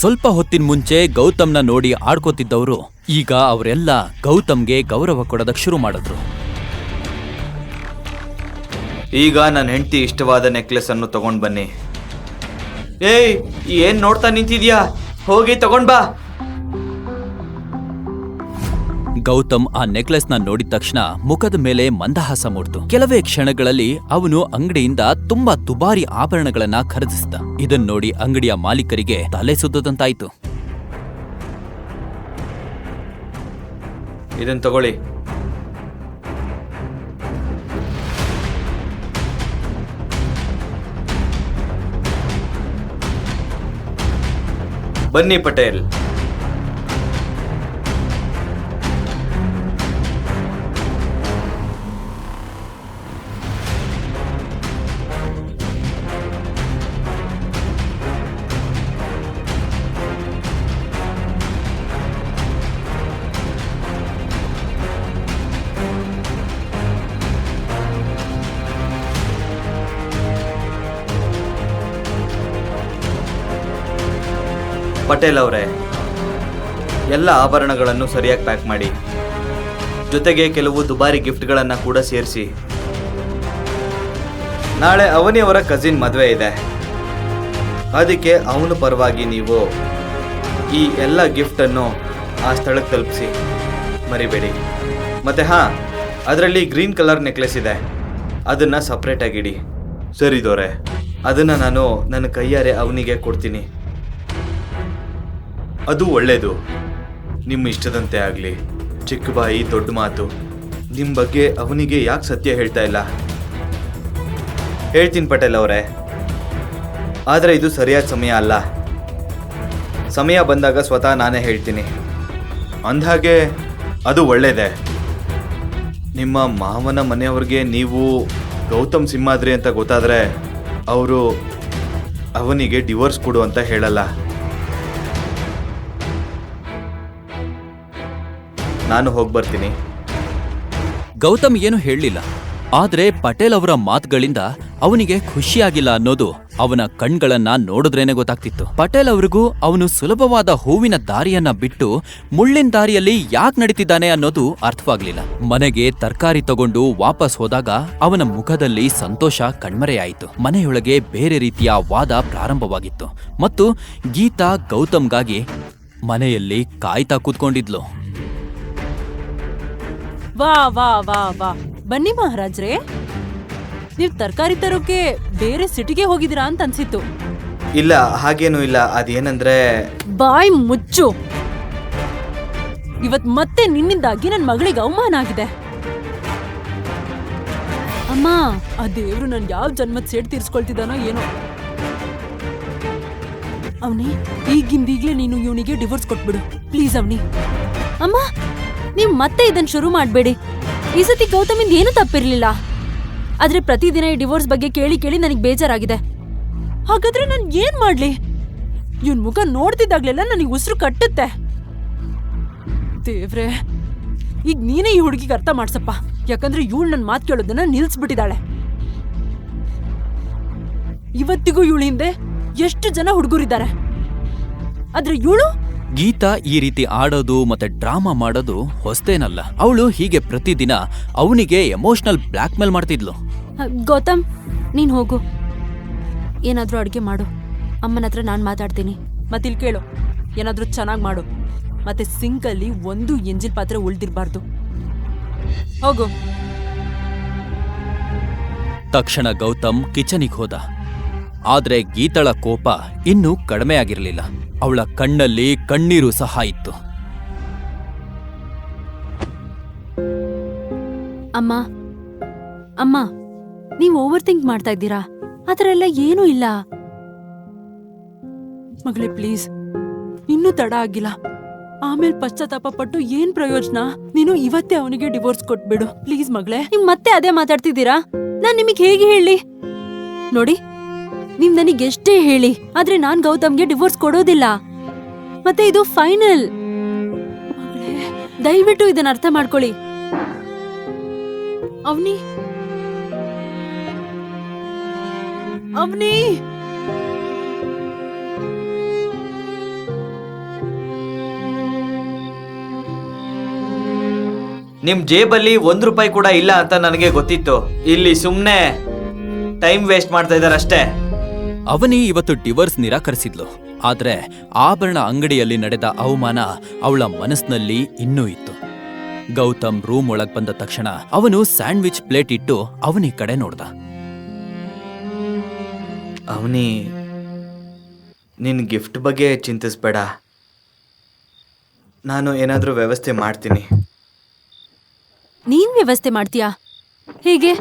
ಸ್ವಲ್ಪ ಹೊತ್ತಿನ ಮುಂಚೆ ಗೌತಮ್ನ ನೋಡಿ ಆಡ್ಕೋತಿದ್ದವರು ಈಗ ಅವರೆಲ್ಲ ಗೌತಮ್ಗೆ ಗೌರವ ಕೊಡೋದಕ್ಕೆ ಶುರು ಮಾಡಿದ್ರು. ಈಗ ನನ್ನ ಹೆಂಡತಿ ಇಷ್ಟವಾದ ನೆಕ್ಲೆಸ್ ಅನ್ನು ತಗೊಂಡ್ ಬನ್ನಿ. ಏಯ್, ಏನ್ ನೋಡ್ತಾ ನಿಂತಿದ್ಯಾ? ಹೋಗಿ ತಗೊಂಡ್ ಬಾ. ಗೌತಮ್ ಆ ನೆಕ್ಲೆಸ್ನ ನೋಡಿದ ತಕ್ಷಣ ಮುಖದ ಮೇಲೆ ಮಂದಹಾಸ ಮೂಡ್ತು. ಕೆಲವೇ ಕ್ಷಣಗಳಲ್ಲಿ ಅವನು ಅಂಗಡಿಯಿಂದ ತುಂಬಾ ದುಬಾರಿ ಆಭರಣಗಳನ್ನ ಖರೀದಿಸಿದ. ಇದನ್ ನೋಡಿ ಅಂಗಡಿಯ ಮಾಲೀಕರಿಗೆ ತಲೆ ಸುತ್ತದಂತಾಯ್ತು. ಇದನ್ ತಗೊಳ್ಳಿ. ಬನ್ನಿ ಪಟೇಲ್. ಪಟೇಲ್ ಅವರೇ, ಎಲ್ಲ ಆಭರಣಗಳನ್ನು ಸರಿಯಾಗಿ ಪ್ಯಾಕ್ ಮಾಡಿ, ಜೊತೆಗೆ ಕೆಲವು ದುಬಾರಿ ಗಿಫ್ಟ್ಗಳನ್ನ ಕೂಡ ಸೇರಿಸಿ. ನಾಳೆ ಅವನಿಯವರ ಕಸಿನ್ ಮದುವೆ ಇದೆ, ಅದಕ್ಕೆ ಅವನ ಪರವಾಗಿ ನೀವು ಈ ಎಲ್ಲ ಗಿಫ್ಟನ್ನು ಆ ಸ್ಥಳಕ್ಕೆ ತಲುಪಿಸಿ, ಮರಿಬೇಡಿ. ಮತ್ತೆ ಅದರಲ್ಲಿ ಗ್ರೀನ್ ಕಲರ್ ನೆಕ್ಲೆಸ್ ಇದೆ, ಅದನ್ನು ಸಪ್ರೇಟಾಗಿಡಿ. ಸರಿ ದೊರೆ. ಅದನ್ನು ನಾನು ನನ್ನ ಕೈಯಾರೆ ಅವನಿಗೆ ಕೊಡ್ತೀನಿ. ಅದು ಒಳ್ಳೇದು. ನಿಮ್ಮ ಇಷ್ಟದಂತೆ ಆಗಲಿ. ಚಿಕ್ಕ ಬಾಯಿ ದೊಡ್ಡ ಮಾತು. ನಿಮ್ಮ ಬಗ್ಗೆ ಅವನಿಗೆ ಯಾಕೆ ಸತ್ಯ ಹೇಳ್ತಾ ಇಲ್ಲ? ಹೇಳ್ತೀನಿ ಪಟೇಲ್ ಅವರೇ, ಆದರೆ ಇದು ಸರಿಯಾದ ಸಮಯ ಅಲ್ಲ. ಸಮಯ ಬಂದಾಗ ಸ್ವತಃ ನಾನೇ ಹೇಳ್ತೀನಿ. ಅಂದಹಾಗೆ ಅದು ಒಳ್ಳೇದೆ. ನಿಮ್ಮ ಮಾವನ ಮನೆಯವ್ರಿಗೆ ನೀವು ಗೌತಮ್ ಸಿಂಹಾದ್ರಿ ಅಂತ ಗೊತ್ತಾದರೆ ಅವರು ಅವನಿಗೆ ಡಿವೋರ್ಸ್ ಕೊಡು ಅಂತ ಹೇಳಲ್ಲ. ನಾನು ಹೋಗಿ ಬರ್ತೀನಿ. ಗೌತಮ್ ಏನು ಹೇಳಲಿಲ್ಲ. ಆದ್ರೆ ಪಟೇಲ್ ಅವರ ಮಾತುಗಳಿಂದ ಅವನಿಗೆ ಖುಷಿಯಾಗಿಲ್ಲ ಅನ್ನೋದು ಅವನ ಕಣ್ಗಳನ್ನ ನೋಡಿದ್ರೇನೆ ಗೊತ್ತಾಗ್ತಿತ್ತು. ಪಟೇಲ್ ಅವ್ರಿಗೂ ಅವನು ಸುಲಭವಾದ ಹೂವಿನ ದಾರಿಯನ್ನ ಬಿಟ್ಟು ಮುಳ್ಳಿನ ದಾರಿಯಲ್ಲಿ ಯಾಕೆ ನಡೀತಿದ್ದಾನೆ ಅನ್ನೋದು ಅರ್ಥವಾಗ್ಲಿಲ್ಲ. ಮನೆಗೆ ತರಕಾರಿ ತಗೊಂಡು ವಾಪಸ್ ಹೋದಾಗ ಅವನ ಮುಖದಲ್ಲಿ ಸಂತೋಷ ಕಣ್ಮರೆಯಾಯಿತು. ಮನೆಯೊಳಗೆ ಬೇರೆ ರೀತಿಯ ವಾದ ಪ್ರಾರಂಭವಾಗಿತ್ತು ಮತ್ತು ಗೀತಾ ಗೌತಮ್ಗಾಗಿ ಮನೆಯಲ್ಲಿ ಕಾಯ್ತಾ ಕೂತ್ಕೊಂಡಿದ್ಲು. ವಾ ವಾ ವಾ ವಾ, ಬನ್ನಿ ಮಹಾರಾಜ್ರೆ, ನೀವ್ ತರಕಾರಿ ತರೋಕೆ ಬೇರೆ ಸಿಟಿಗೆ ಹೋಗಿದ್ದೀರಾ ಅಂತ ಅನ್ಸಿತ್ತು. ಇಲ್ಲ, ಹಾಗೇನೂ ಇಲ್ಲ. ಅದೇನಂದ್ರೆ ಬಾಯ್ ಮುಚ್ಚು. ಇವತ್ ಮತ್ತೆ ನಿನ್ನಿಂದಾಗಿ ನನ್ ಮಗಳಿಗೆ ಅವಮಾನ ಆಗಿದೆ. ಅಮ್ಮ, ಆ ದೇವ್ರು ನನ್ ಯಾವ ಜನ್ಮದ್ ಸೇಡ್ ತೀರ್ಸ್ಕೊಳ್ತಿದ್ದಾನೋ ಏನೋ. ಅವನಿ, ಈಗಿಂದೀಗ್ಲೇ ನೀನು ಇವನಿಗೆ ಡಿವೋರ್ಸ್ ಕೊಟ್ಬಿಡು ಪ್ಲೀಸ್ ಅವನಿ. ಅಮ್ಮ, ನೀವ್ ಮತ್ತೆ ಇದನ್ ಶುರು ಮಾಡ್ಬೇಡಿ. ಈ ಸತಿ ಗೌತಮಿಂದ ಏನು ತಪ್ಪಿರ್ಲಿಲ್ಲ. ಆದ್ರೆ ಪ್ರತಿದಿನ ಈ ಡಿವೋರ್ಸ್ ಬಗ್ಗೆ ಕೇಳಿ ಕೇಳಿ ನನಗ್ ಬೇಜಾರಾಗಿದೆ. ಹಾಗಾದ್ರೆ ನಾನ್ ಏನ್ ಮಾಡ್ಲಿ? ಇವನ್ ಮುಖ ನೋಡ್ತಿದ್ದಾಗ್ಲೆಲ್ಲ ನನಗೆ ಉಸಿರು ಕಟ್ಟುತ್ತೆ. ದೇವ್ರೆ, ಈಗ ನೀನೇ ಈ ಹುಡುಗಿಗೆ ಅರ್ಥ ಮಾಡ್ಸಪ್ಪ. ಯಾಕಂದ್ರೆ ಇವಳು ನನ್ ಮಾತು ಕೇಳೋದನ್ನ ನಿಲ್ಸ್ಬಿಟ್ಟಿದ್ದಾಳೆ. ಇವತ್ತಿಗೂ ಇವಳ ಹಿಂದೆ ಎಷ್ಟು ಜನ ಹುಡುಗರಿದ್ದಾರೆ. ಆದ್ರೆ ಇವಳು ಗೀತಾ ಈ ರೀತಿ ಆಡೋದು ಮತ್ತೆ ಡ್ರಾಮಾ ಮಾಡೋದು ಹೊಸ್ತೇನಲ್ಲ. ಅವಳು ಹೀಗೆ ಪ್ರತಿದಿನ ಅವನಿಗೆ ಎಮೋಷನಲ್ ಬ್ಲ್ಯಾಕ್ ಮೇಲ್ ಮಾಡ್ತಿದ್ಲು. ಗೌತಮ್, ನೀನ್ ಹೋಗು, ಏನಾದ್ರೂ ಅಡ್ಗೆ ಮಾಡು. ಅಮ್ಮನ ಹತ್ರ ನಾನ್ ಮಾತಾಡ್ತೀನಿ. ಮತ್ತಿಲ್ ಕೇಳು, ಏನಾದ್ರೂ ಚೆನ್ನಾಗ್ ಮಾಡು. ಮತ್ತೆ ಸಿಂಕಲ್ಲಿ ಒಂದು ಎಂಜಿಲ್ ಪಾತ್ರೆ ಉಳ್ದಿರ್ಬಾರ್ದು. ಹೋಗು. ತಕ್ಷಣ ಗೌತಮ್ ಕಿಚನಿಗೆ ಹೋದ. ಆದ್ರೆ ಗೀತಳ ಕೋಪ ಇನ್ನೂ ಕಡಿಮೆ ಆಗಿರಲಿಲ್ಲ. ಅವಳ ಕಣ್ಣಲ್ಲಿ ಕಣ್ಣೀರು ಸಹ ಇತ್ತು. ಅಮ್ಮ ಅಮ್ಮ, ನೀವು ಓವರ್ ಥಿಂಕ್ ಮಾಡ್ತಾ ಇದ್ದೀರಾ. ಆತರ ಎಲ್ಲ ಏನೂ ಇಲ್ಲ. ಮಗಳೇ ಪ್ಲೀಸ್, ಇನ್ನೂ ತಡ ಆಗಿಲ್ಲ. ಆಮೇಲೆ ಪಶ್ಚಾತ್ತಾಪ ಪಟ್ಟು ಏನ್ ಪ್ರಯೋಜನ? ನೀನು ಇವತ್ತೇ ಅವನಿಗೆ ಡಿವೋರ್ಸ್ ಕೊಟ್ಬಿಡು ಪ್ಲೀಸ್ ಮಗಳೇ. ನೀವ್ ಮತ್ತೆ ಅದೇ ಮಾತಾಡ್ತಿದ್ದೀರಾ. ನಾನ್ ನಿಮಗ್ ಹೇಗೆ ಹೇಳಿ? ನೋಡಿ, ನೀವ್ ನನಗೆ ಎಷ್ಟೇ ಹೇಳಿ, ಆದ್ರೆ ನಾನ್ ಗೌತಮ್ಗೆ ಡಿವೋರ್ಸ್ ಕೊಡೋದಿಲ್ಲ. ಮತ್ತೆ ಇದು ಫೈನಲ್. ಮಗಳೇ, ದಯವಿಟ್ಟು ಇದನ್ನ ಅರ್ಥ ಮಾಡ್ಕೊಳ್ಳಿ. ಅವನಿ ಅವನಿ ನಿಮ್ ಜೇಬಲ್ಲಿ ₹1 ಕೂಡ ಇಲ್ಲ ಅಂತ ನನಗೆ ಗೊತ್ತಿತ್ತು. ಇಲ್ಲಿ ಸುಮ್ನೆ ಟೈಮ್ ವೇಸ್ಟ್ ಮಾಡ್ತಾ ಇದಾರಷ್ಟೇ. ಅವನಿ ಇವತ್ತು ಡಿವೋರ್ಸ್ ನಿರಾಕರಿಸಿದ್ಲು. ಆದ್ರೆ ಆಭರಣ ಅಂಗಡಿಯಲ್ಲಿ ನಡೆದ ಅವಮಾನ ಅವಳ ಮನಸ್ಸಿನಲ್ಲಿ ಇನ್ನೂ ಇತ್ತು. ಗೌತಮ್ ರೂಮ್ ಒಳಗ್ ಬಂದ ತಕ್ಷಣ ಅವನು ಸ್ಯಾಂಡ್ವಿಚ್ ಪ್ಲೇಟ್ ಇಟ್ಟು ಅವನಿ ಕಡೆ ನೋಡ್ದ. ಅವನಿ, ನಿನ್ ಗಿಫ್ಟ್ ಬಗ್ಗೆ ಚಿಂತಿಸ್ಬೇಡ. ನಾನು ಏನಾದ್ರೂ ವ್ಯವಸ್ಥೆ ಮಾಡ್ತೀನಿ. ನೀನ್ ವ್ಯವಸ್ಥೆ ಮಾಡ್ತೀಯಾ? ಹೇಗೆ?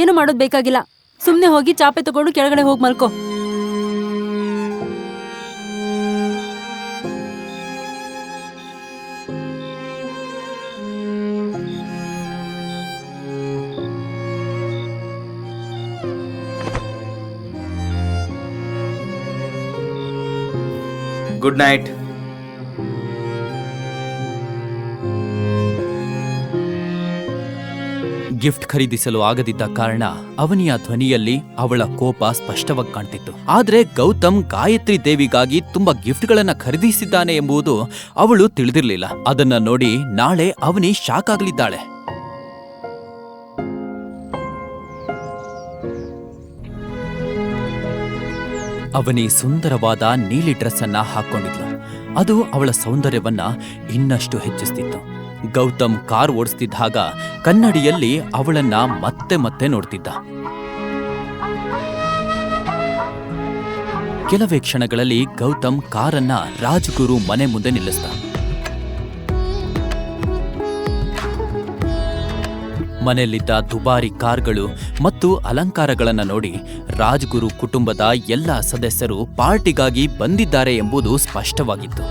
ಏನು ಮಾಡೋದ್ ಬೇಕಾಗಿಲ್ಲ. ಸುಮ್ನೆ ಹೋಗಿ ಚಾಪೆ ತಗೊಂಡು ಕೆಳಗಡೆ ಹೋಗಿ ಮಲ್ಕೋ. Good night. ಗಿಫ್ಟ್ ಖರೀದಿಸಲು ಆಗದಿದ್ದ ಕಾರಣ ಅವನಿಯ ಧ್ವನಿಯಲ್ಲಿ ಅವಳ ಕೋಪ ಸ್ಪಷ್ಟವಾಗಿ ಕಾಣ್ತಿತ್ತು. ಆದ್ರೆ ಗೌತಮ್ ಗಾಯತ್ರಿ ದೇವಿಗಾಗಿ ತುಂಬಾ ಗಿಫ್ಟ್ಗಳನ್ನ ಖರೀದಿಸಿದ್ದಾನೆ ಎಂಬುದು ಅವಳು ತಿಳಿದಿರ್ಲಿಲ್ಲ. ಅದನ್ನ ನೋಡಿ ನಾಳೆ ಅವನಿ ಶಾಕ್ ಆಗ್ಲಿದ್ದಾಳೆ. ಅವನಿ ಸುಂದರವಾದ ನೀಲಿ ಡ್ರೆಸ್ ಅನ್ನ ಹಾಕೊಂಡಿದ್ಲು. ಅದು ಅವಳ ಸೌಂದರ್ಯವನ್ನ ಇನ್ನಷ್ಟು ಹೆಚ್ಚಿಸ್ತಿತ್ತು. ಗೌತಮ್ ಕಾರ್ ಓಡಿಸ್ತಿದ್ದಾಗ ಕನ್ನಡಿಯಲ್ಲಿ ಅವಳನ್ನ ಮತ್ತೆ ಮತ್ತೆ ನೋಡ್ತಿದ್ದ. ಕೆಲವೇ ಕ್ಷಣಗಳಲ್ಲಿ ಗೌತಮ್ ಕಾರನ್ನ ರಾಜ್ಗುರು ಮನೆ ಮುಂದೆ ನಿಲ್ಲಿಸಿದ. ಮನೆಯಲ್ಲಿದ್ದ ದುಬಾರಿ ಕಾರ್ಗಳು ಮತ್ತು ಅಲಂಕಾರಗಳನ್ನ ನೋಡಿ ರಾಜ್ಗುರು ಕುಟುಂಬದ ಎಲ್ಲ ಸದಸ್ಯರು ಪಾರ್ಟಿಗಾಗಿ ಬಂದಿದ್ದಾರೆ ಎಂಬುದು ಸ್ಪಷ್ಟವಾಗಿತ್ತು.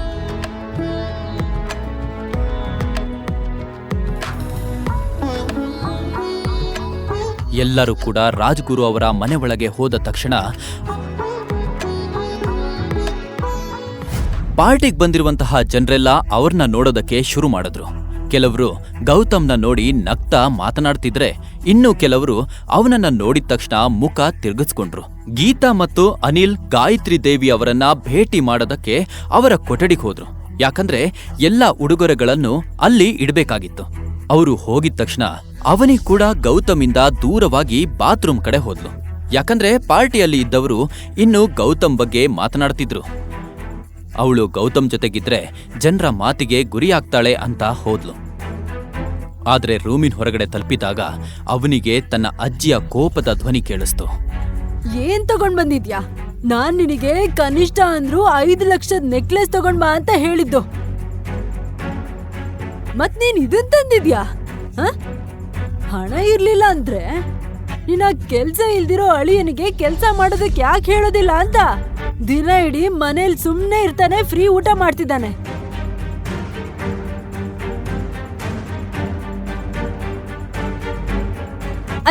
ಎಲ್ಲರೂ ಕೂಡ ರಾಜ್ಗುರು ಅವರ ಮನೆ ಒಳಗೆ ಹೋದ ತಕ್ಷಣ ಪಾರ್ಟಿಗೆ ಬಂದಿರುವಂತಹ ಜನರೆಲ್ಲ ಅವ್ರನ್ನ ನೋಡೋದಕ್ಕೆ ಶುರು ಮಾಡಿದ್ರು. ಕೆಲವರು ಗೌತಮ್ನ ನೋಡಿ ನಗ್ತಾ ಮಾತನಾಡ್ತಿದ್ರೆ ಇನ್ನು ಕೆಲವರು ಅವನನ್ನ ನೋಡಿದ ತಕ್ಷಣ ಮುಖ ತಿರುಗಿಸ್ಕೊಂಡ್ರು. ಗೀತಾ ಮತ್ತು ಅನಿಲ್ ಗಾಯತ್ರಿ ದೇವಿ ಅವರನ್ನ ಭೇಟಿ ಮಾಡೋದಕ್ಕೆ ಅವರ ಕೊಠಡಿಗೆ ಹೋದ್ರು. ಯಾಕಂದ್ರೆ ಎಲ್ಲಾ ಉಡುಗೊರೆಗಳನ್ನು ಅಲ್ಲಿ ಇಡಬೇಕಾಗಿತ್ತು. ಅವರು ಹೋಗಿದ ತಕ್ಷಣ ಅವನಿ ಕೂಡ ಗೌತಮಿಂದ ದೂರವಾಗಿ ಬಾತ್ರೂಮ್ ಕಡೆ ಹೋದ್ಲು. ಯಾಕಂದ್ರೆ ಪಾರ್ಟಿಯಲ್ಲಿ ಇದ್ದವರು ಇನ್ನು ಗೌತಮ್ ಬಗ್ಗೆ ಮಾತನಾಡ್ತಿದ್ರು. ಅವಳು ಗೌತಮ್ ಜೊತೆಗಿದ್ರೆ ಜನರ ಮಾತಿಗೆ ಗುರಿಯಾಗ್ತಾಳೆ ಅಂತ ಹೋದ್ಲು. ಆದ್ರೆ ರೂಮಿನ ಹೊರಗಡೆ ತಲುಪಿದಾಗ ಅವನಿಗೆ ತನ್ನ ಅಜ್ಜಿಯ ಕೋಪದ ಧ್ವನಿ ಕೇಳಿಸ್ತು. ಏನ್ ತಗೊಂಡ್ ಬಂದಿದ್ಯಾ? ನಾನ್ ನಿನಗೆ ಕನಿಷ್ಠ ಅಂದ್ರೂ 5 ಲಕ್ಷದ ನೆಕ್ಲೆಸ್ ತಗೊಂಡ್ ಬಾ ಅಂತ ಹೇಳಿದ್ದು. ಮತ್ ನೀನ್ ಇದನ್ ತಂದಿದ್ಯಾ? ಹಣ ಇರ್ಲಿಲ್ಲ ಅಂದ್ರೆ ನಿನ್ನ ಕೆಲ್ಸ ಇಲ್ದಿರೋ ಅಳಿಯನಿಗೆ ಕೆಲ್ಸ ಮಾಡೋದಕ್ಕೆ ಯಾಕೆ ಹೇಳೋದಿಲ್ಲ ಅಂತ. ದಿನ ಇಡೀ ಮನೇಲಿ ಸುಮ್ನೆ ಇರ್ತಾನೆ, ಫ್ರೀ ಊಟ ಮಾಡ್ತಿದ್ದಾನೆ.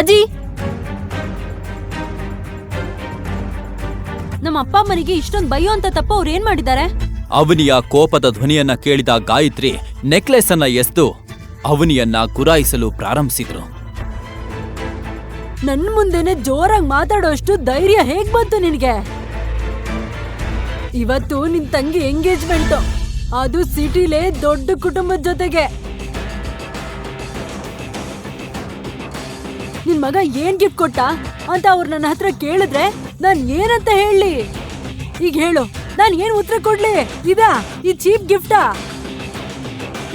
ಅಜ್ಜಿ, ನಮ್ಮ ಅಪ್ಪ ಅಮ್ಮನಿಗೆ ಇಷ್ಟೊಂದು ಬೈಯೋ ಅಂತ ತಪ್ಪ ಅವ್ರು ಏನ್ ಮಾಡಿದ್ದಾರೆ? ಅವನಿಯ ಕೋಪದ ಧ್ವನಿಯನ್ನ ಕೇಳಿದ ಗಾಯತ್ರಿ ನೆಕ್ಲೆಸ್ ಅನ್ನ ಎಸ್ದು ಅವನಿಯನ್ನ ಗುರಾಯಿಸಲು ಪ್ರಾರಂಭಿಸಿದ್ರು. ನನ್ ಮುಂದೆನೆ ಜೋರಾಗಿ ಮಾತಾಡೋಷ್ಟು ಧೈರ್ಯ ಹೇಗ್ ಬಂತು ನಿನಗೆ? ಇವತ್ತು ನಿನ್ ತಂಗಿ ಎಂಗೇಜ್ಮೆಂಟ್, ಅದು ಸಿಟಿಲೇ ದೊಡ್ಡ ಕುಟುಂಬದ ಜೊತೆಗೆ. ನಿನ್ ಮಗ ಏನ್ ಗಿಫ್ಟ್ ಕೊಟ್ಟ ಅಂತ ಅವ್ರು ನನ್ನ ಹತ್ರ ಕೇಳಿದ್ರೆ ನಾನ್ ಏನಂತ ಹೇಳಿ? ಈಗ ಹೇಳು, ನಾನ್ ಏನ್ ಉತ್ತರ ಕೊಡ್ಲಿ? ಈ ಚೀಪ್ ಗಿಫ್ಟಾ?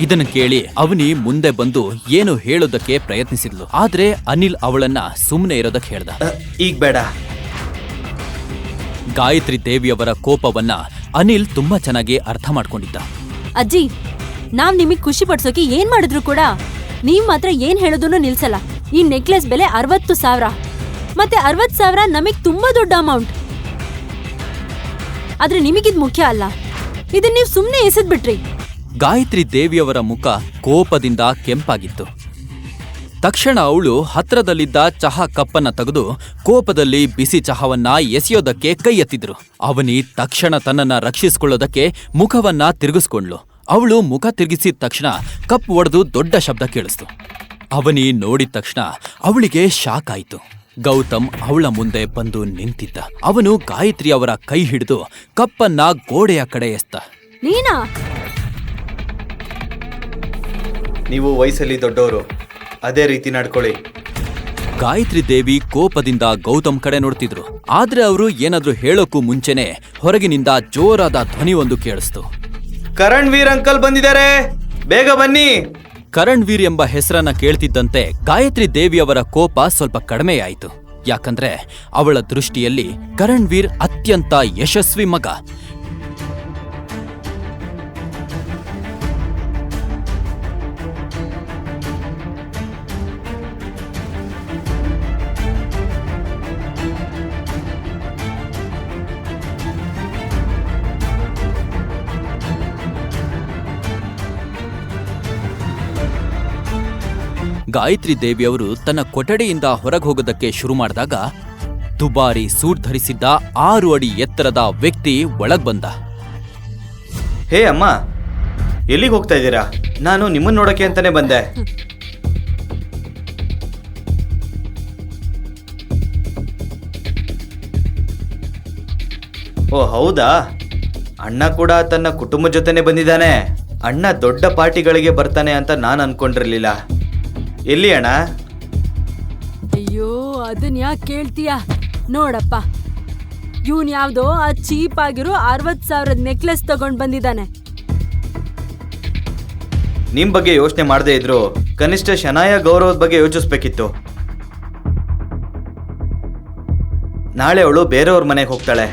ಇದನ್ನ ಕೇಳಿ ಅವನಿ ಮುಂದೆ ಬಂದು ಏನು ಹೇಳೋದಕ್ಕೆ ಪ್ರಯತ್ನಿಸಿದ್ಲು. ಆದ್ರೆ ಅನಿಲ್ ಅವಳನ್ನ ಸುಮ್ಮನೆ ಇರೋದಕ್ಕೆ ಹೇಳ್ದ. ಈಗ ಬೇಡ. ಗಾಯತ್ರಿ ದೇವಿಯವರ ಕೋಪವನ್ನ ಅನಿಲ್ ತುಂಬಾ ಚೆನ್ನಾಗಿ ಅರ್ಥ ಮಾಡ್ಕೊಂಡಿದ್ದ. ಅಜ್ಜಿ, ನಾವ್ ನಿಮಗ್ ಖುಷಿ ಪಡ್ಸೋಕೆ ಏನ್ ಮಾಡಿದ್ರು ಕೂಡ ನೀವ್ ಮಾತ್ರ ಏನ್ ಹೇಳೋದನ್ನು ನಿಲ್ಸಲ್ಲ. ಈ ನೆಕ್ಲೆಸ್ ಬೆಲೆ 60,000. ಮತ್ತೆ 60,000 ನಮಗ್ ತುಂಬಾ ದೊಡ್ಡ ಅಮೌಂಟ್. ಆದ್ರೆ ನಿಮಗಿದ್ ಮುಖ್ಯ ಅಲ್ಲ. ಇದನ್ನ ನೀವ್ ಸುಮ್ನೆ ಎಸೆದ್ಬಿಟ್ರಿ. ಗಾಯತ್ರಿ ದೇವಿಯವರ ಮುಖ ಕೋಪದಿಂದ ಕೆಂಪಾಗಿತ್ತು. ತಕ್ಷಣ ಅವಳು ಹತ್ರದಲ್ಲಿದ್ದ ಚಹಾ ಕಪ್ಪನ್ನ ತೆಗೆದು ಕೋಪದಲ್ಲಿ ಬಿಸಿ ಚಹಾವನ್ನ ಎಸೆಯೋದಕ್ಕೆ ಕೈ ಎತ್ತಿದ್ರು. ಅವನಿ ತಕ್ಷಣ ತನ್ನನ್ನ ರಕ್ಷಿಸಿಕೊಳ್ಳೋದಕ್ಕೆ ಮುಖವನ್ನ ತಿರುಗಿಸ್ಕೊಂಡ್ಲು. ಅವಳು ಮುಖ ತಿರುಗಿಸಿದ ತಕ್ಷಣ ಕಪ್ ಒಡೆದು ದೊಡ್ಡ ಶಬ್ದ ಕೇಳಿಸ್ತು. ಅವನಿ ನೋಡಿದ ತಕ್ಷಣ ಅವಳಿಗೆ ಶಾಕ್ ಆಯ್ತು. ಗೌತಮ್ ಅವಳ ಮುಂದೆ ಬಂದು ನಿಂತಿದ್ದ. ಅವನು ಗಾಯತ್ರಿ ಅವರ ಕೈ ಹಿಡಿದು ಕಪ್ಪನ್ನ ಗೋಡೆಯ ಕಡೆ ಎಸ್ತ. ನೀನಾ? ನೀವು ವಯಸ್ಸಲ್ಲಿ ದೊಡ್ಡವರು, ಅದೇ ರೀತಿ ನಡ್ಕೊಳ್ಳಿ. ಗಾಯತ್ರಿ ದೇವಿ ಕೋಪದಿಂದ ಗೌತಮ್ ಕಡೆ ನೋಡ್ತಿದ್ರು. ಆದ್ರೆ ಅವರು ಏನಾದ್ರೂ ಹೇಳೋಕ್ಕೂ ಮುಂಚೆನೆ ಹೊರಗಿನಿಂದ ಜೋರಾದ ಧ್ವನಿ ಒಂದು ಕೇಳಿಸ್ತು. ಕರಣ್ ವೀರ್ ಅಂಕಲ್ ಬಂದಿದ್ದಾರೆ, ಬೇಗ ಬನ್ನಿ. ಕರಣ್ ವೀರ್ ಎಂಬ ಹೆಸರನ್ನ ಕೇಳ್ತಿದ್ದಂತೆ ಗಾಯತ್ರಿ ದೇವಿಯವರ ಕೋಪ ಸ್ವಲ್ಪ ಕಡಿಮೆಯಾಯಿತು. ಯಾಕಂದ್ರೆ ಅವಳ ದೃಷ್ಟಿಯಲ್ಲಿ ಕರಣ್ ವೀರ್ ಅತ್ಯಂತ ಯಶಸ್ವಿ ಮಗ. ಗಾಯತ್ರಿ ದೇವಿಯವರು ತನ್ನ ಕೊಠಡಿಯಿಂದ ಹೊರಗೆ ಹೋಗೋದಕ್ಕೆ ಶುರು ಮಾಡಿದಾಗ ದುಬಾರಿ ಸೂಟ್ ಧರಿಸಿದ್ದ 6 ಅಡಿ ಎತ್ತರದ ವ್ಯಕ್ತಿ ಒಳಗ್ ಬಂದ. ಹೇ ಅಮ್ಮ, ಎಲ್ಲಿಗೆ ಹೋಗ್ತಾ ಇದ್ದೀರಾ? ನಾನು ನಿಮ್ಮನ್ನ ನೋಡಕ್ಕೆ ಅಂತಾನೆ ಬಂದೆ. ಓ ಹೌದಾ? ಅಣ್ಣ ಕೂಡ ತನ್ನ ಕುಟುಂಬ ಜೊತೆನೆ ಬಂದಿದ್ದಾನೆ. ಅಣ್ಣ ದೊಡ್ಡ ಪಾರ್ಟಿಗಳಿಗೆ ಬರ್ತಾನೆ ಅಂತ ನಾನು ಅನ್ಕೊಂಡಿರ್ಲಿಲ್ಲ. ಎಲ್ಲಿ ಅಣ್ಣ? ಅಯ್ಯೋ, ಅದನ್ ಯಾಕೆ ಕೇಳ್ತೀಯ? ನೋಡಪ್ಪ, ಇವನ್ ಯಾವ್ದೋ ಆ ಚೀಪ್ ಆಗಿರೋ 60,000 ನೆಕ್ಲೆಸ್ ತಗೊಂಡ್ ಬಂದಿದ್ದಾನೆ. ನಿಮ್ ಬಗ್ಗೆ ಯೋಚನೆ ಮಾಡದೇ ಇದ್ರು ಕನಿಷ್ಠ ಶನಾಯ ಗೌರವದ ಬಗ್ಗೆ ಯೋಚಿಸ್ಬೇಕಿತ್ತು. ನಾಳೆ ಅವಳು ಬೇರೆಯವ್ರ ಮನೆಗೆ ಹೋಗ್ತಾಳೆ.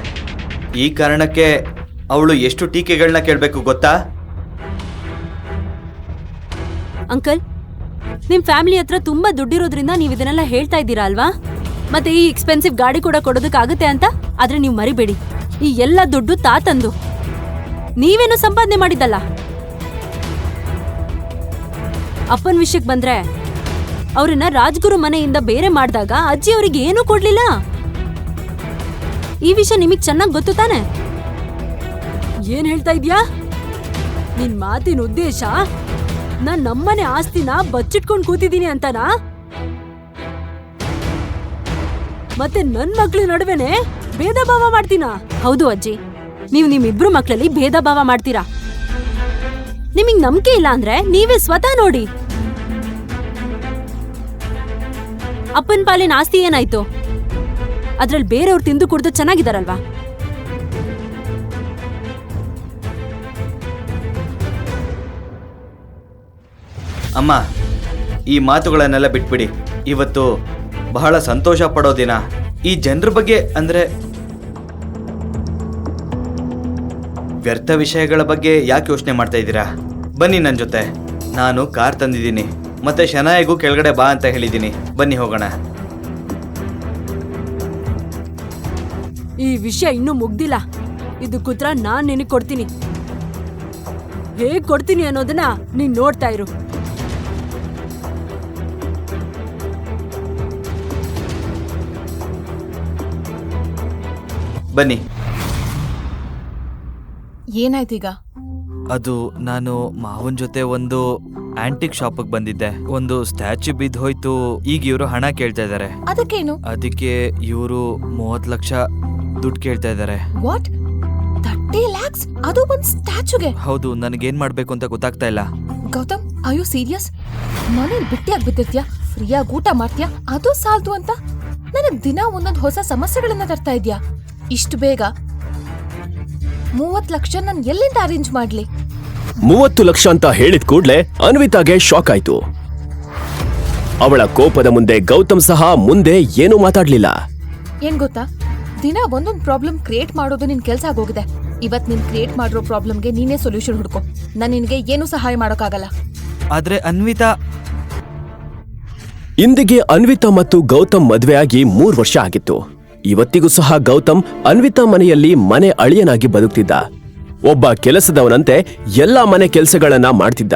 ಈ ಕಾರಣಕ್ಕೆ ಅವಳು ಎಷ್ಟು ಟೀಕೆಗಳನ್ನ ಕೇಳಬೇಕು ಗೊತ್ತಾ? ಅಂಕಲ್, ನಿಮ್ ಫ್ಯಾಮಿಲಿ ಹತ್ರ ತುಂಬಾ ದುಡ್ಡಿರೋದ್ರಿಂದ ನೀವ್ ಇದನ್ನೆಲ್ಲ ಹೇಳ್ತಾ ಇದ್ದೀರಾ ಅಲ್ವಾ? ಮತ್ತೆ ಈ ಎಕ್ಸ್ಪೆನ್ಸಿವ್ ಗಾಡಿ ಕೂಡ ಕೊಡೋದಕ್ಕಾಗತ್ತೆ ಅಂತ. ಆದ್ರೆ ನೀವು ಮರಿಬೇಡಿ, ಈ ಎಲ್ಲ ದುಡ್ಡು ತಾತಂದು. ನೀವೇನು ಸಂಪಾದನೆ ಮಾಡಿದ್ದಲ್ಲ. ಅಪ್ಪನ ವಿಷಯಕ್ಕೆ ಬಂದ್ರೆ, ಅವ್ರನ್ನ ರಾಜ್ಗುರು ಮನೆಯಿಂದ ಬೇರೆ ಮಾಡಿದಾಗ ಅಜ್ಜಿ ಅವ್ರಿಗೆ ಏನೂ ಕೊಡ್ಲಿಲ್ಲ. ಈ ವಿಷಯ ನಿಮಗ್ ಚೆನ್ನಾಗ್ ಗೊತ್ತು ತಾನೆ? ಏನ್ ಹೇಳ್ತಾ ಇದ್ಯಾ? ನಿನ್ ಮಾತಿನ ಉದ್ದೇಶ ನಾನ್ ನಮ್ಮನೆ ಆಸ್ತಿನ ಬಚ್ಚಿಟ್ಕೊಂಡ್ ಕೂತಿದೀನಿ ಅಂತನಾ? ಮತ್ತೆ ನನ್ ಮಕ್ಳ ನಡುವೆನೆ ಭೇದ ಭಾವ ಮಾಡ್ತೀನಾ? ಹೌದು ಅಜ್ಜಿ, ನೀವು ನಿಮ್ಮಿಬ್ರು ಮಕ್ಳಲ್ಲಿ ಭೇದ ಭಾವ ಮಾಡ್ತೀರಾ. ನಿಮಗ್ ನಂಬಿಕೆ ಇಲ್ಲ ಅಂದ್ರೆ ನೀವೇ ಸ್ವತಃ ನೋಡಿ. ಅಪ್ಪನ್ ಪಾಲಿನ ಆಸ್ತಿ ಏನಾಯ್ತು? ಅದ್ರಲ್ಲಿ ಬೇರೆಯವ್ರು ತಿಂದು ಕುಡ್ದು ಚೆನ್ನಾಗಿದಾರಲ್ವಾ? ಅಮ್ಮ, ಈ ಮಾತುಗಳನ್ನೆಲ್ಲ ಬಿಟ್ಬಿಡಿ. ಇವತ್ತು ಬಹಳ ಸಂತೋಷ ಪಡೋ ದಿನ. ಈ ಜನರ ಬಗ್ಗೆ ಅಂದ್ರೆ ವ್ಯರ್ಥ ವಿಷಯಗಳ ಬಗ್ಗೆ ಯಾಕೆ ಯೋಚನೆ ಮಾಡ್ತಾ ಇದ್ದೀರಾ? ಬನ್ನಿ ನನ್ನ ಜೊತೆ. ನಾನು ಕಾರ್ ತಂದಿದ್ದೀನಿ, ಮತ್ತೆ ಶನಾಯಿಗೂ ಕೆಳಗಡೆ ಬಾ ಅಂತ ಹೇಳಿದ್ದೀನಿ. ಬನ್ನಿ ಹೋಗೋಣ. ಈ ವಿಷಯ ಇನ್ನೂ ಮುಗ್ದಿಲ್ಲ. ಇದು ಕುತ್ರ ನಾನ್ ನಿನಗ್ ಕೊಡ್ತೀನಿ. ಹೇಗ್ ಕೊಡ್ತೀನಿ ಅನ್ನೋದನ್ನ ನೀನ್ ನೋಡ್ತಾ ಇರು. ಬನ್ನಿ. ಏನಾಯ್ತೀಗ? ಅದು ನಾನು ಮಾವನ್ ಜೊತೆ ಒಂದು ಆಂಟಿಕ್ ಶಾಪಿಗೆ ಬಂದಿದ್ದೆ. ಒಂದು ಸ್ಟ್ಯಾಚ್ಯೂ ಬಿದ್ದು ಹೋಯ್ತು. ಈಗ ಇವರು ಹಣ ಕೇಳ್ತಾ ಇದ್ದಾರೆ. ಅದಕ್ಕೇನು? ಅದಕ್ಕೆ ಇವರು 30 ಲಕ್ಷ ದುಡ್ಡು ಕೇಳ್ತಾ ಇದ್ದಾರೆ. ವಾಟ್? 30 lakhs? ಅದು ಒಂದ್ ಸ್ಟ್ಯಾಚ್ಯೂಗೆ? ಹೌದು, ನನಗೇನ್ ಮಾಡ್ಬೇಕು ಅಂತ ಗೊತ್ತಾಗ್ತಾ ಇಲ್ಲ. Gautam, are you serious? ಮನೇಲಿ ಬಿಟ್ಟಿಯಾಗಿ ಬಿದ್ದಿರ್ತೀಯ, ಫ್ರೀಯಾಗಿ ಊಟ ಮಾಡ್ತೀಯ, ಅದು ಸಾಲ್ದು ಅಂತ ನನಗ್ ದಿನ ಒಂದೊಂದ್ ಹೊಸ ಸಮಸ್ಯೆಗಳನ್ನ ತರ್ತಾ ಇದ್ಯಾ. ಇಷ್ಟು ಬೇಗ 30 ಲಕ್ಷ ನಾನು ಎಲ್ಲಿಂದ ಅರೇಂಜ್ ಮಾಡ್ಲಿ? 30 ಲಕ್ಷ ಅಂತ ಹೇಳಿದ ಕೂಡ್ಲೆ ಅನ್ವಿತಾಗೆ ಶಾಕ್ ಆಯ್ತು. ಅವಳ ಕೋಪದ ಮುಂದೆ ಗೌತಮ್ ಸಹ ಮುಂದೆ ಏನೂ ಮಾತಾಡ್ಲಿಲ್ಲ. ಏನ್ ಗೊತ್ತಾ, ದಿನ ಒಂದೊಂದ್ ಪ್ರಾಬ್ಲಮ್ ಕ್ರಿಯೇಟ್ ಮಾಡೋದು ನಿನ್ ಕೆಲ್ಸ ಆಗೋಗಿದೆ. ಇವತ್ ನೀನ್ ಕ್ರಿಯೇಟ್ ಮಾಡಿರೋ ಪ್ರಾಬ್ಲಮ್ಗೆ ನೀನೇ ಸೊಲ್ಯೂಷನ್ ಹುಡ್ಕೋ. ನಾನು ನಿನ್ಗೆ ಏನೂ ಸಹಾಯ ಮಾಡೋಕ್ಕಾಗಲ್ಲ. ಆದ್ರೆ ಅನ್ವಿತಾ ಇಂದಿಗೆ ಅನ್ವಿತಾ ಮತ್ತು ಗೌತಮ್ ಮದ್ವೆ ಆಗಿ 3 ವರ್ಷ ಆಗಿತ್ತು. ಇವತ್ತಿಗೂ ಸಹ ಗೌತಮ್ ಅನ್ವಿತಾ ಮನೆಯಲ್ಲಿ ಮನೆ ಅಳಿಯನಾಗಿ ಬದುಕ್ತಿದ್ದ. ಒಬ್ಬ ಕೆಲಸದವನಂತೆ ಎಲ್ಲಾ ಮನೆ ಕೆಲಸಗಳನ್ನ ಮಾಡ್ತಿದ್ದ.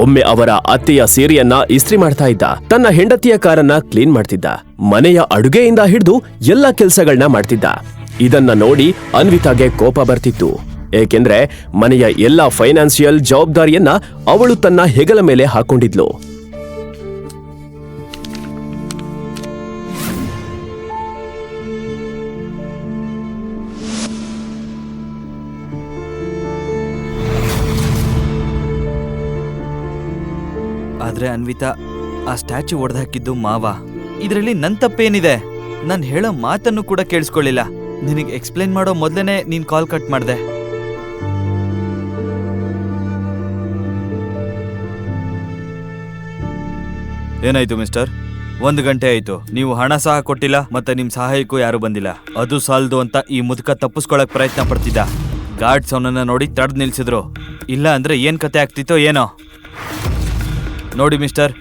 ಒಮ್ಮೆ ಅವರ ಅತ್ತೆಯ ಸೀರೆಯನ್ನ ಇಸ್ತ್ರಿ ಮಾಡ್ತಾ ಇದ್ದ. ತನ್ನ ಹೆಂಡತಿಯ ಕಾರನ್ನ ಕ್ಲೀನ್ ಮಾಡ್ತಿದ್ದ. ಮನೆಯ ಅಡುಗೆಯಿಂದ ಹಿಡಿದು ಎಲ್ಲಾ ಕೆಲಸಗಳನ್ನ ಮಾಡ್ತಿದ್ದ. ಇದನ್ನ ನೋಡಿ ಅನ್ವಿತಾಗೆ ಕೋಪ ಬರ್ತಿತ್ತು. ಏಕೆಂದ್ರೆ ಮನೆಯ ಎಲ್ಲಾ ಫೈನಾನ್ಸಿಯಲ್ ಜವಾಬ್ದಾರಿಯನ್ನ ಅವಳು ತನ್ನ ಹೆಗಲ ಮೇಲೆ ಹಾಕೊಂಡಿದ್ಲು. ಆದ್ರೆ ಅನ್ವಿತಾ, ಆ ಸ್ಟ್ಯಾಚ್ಯೂ ಒಡೆದು ಹಾಕಿದ್ದು ಮಾವ. ಇದರಲ್ಲಿ ನನ್ ತಪ್ಪೇನಿದೆ? ನಾನು ಹೇಳೋ ಮಾತನ್ನು ಕೂಡ ಕೇಳಿಸ್ಕೊಳ್ಳಿಲ್ಲ. ನಿನಗೆ ಎಕ್ಸ್ಪ್ಲೇನ್ ಮಾಡೋ ಮೊದಲೇನೆ ನೀನ್ ಕಾಲ್ ಕಟ್ ಮಾಡ್ದೆ. ಏನಾಯ್ತು ಮಿಸ್ಟರ್? 1 ಗಂಟೆ ಆಯ್ತು, ನೀವು ಹಣ ಸಹ ಕೊಟ್ಟಿಲ್ಲ, ಮತ್ತೆ ನಿಮ್ ಸಹಾಯಕ್ಕೂ ಯಾರು ಬಂದಿಲ್ಲ. ಅದು ಸಾಲದು ಅಂತ ಈ ಮುದುಕ ತಪ್ಪಿಸ್ಕೊಳಕ್ ಪ್ರಯತ್ನ ಪಡ್ತಿದ್ದ. ಗಾರ್ಡ್ಸ್ ಅವನನ್ನ ನೋಡಿ ತಡೆದು ನಿಲ್ಸಿದ್ರು. ಇಲ್ಲ ಅಂದ್ರೆ ಏನ್ ಕತೆ ಆಗ್ತಿತ್ತೋ ಏನೋ. ನೋಡಿ ಮಿಸ್ಟರ್,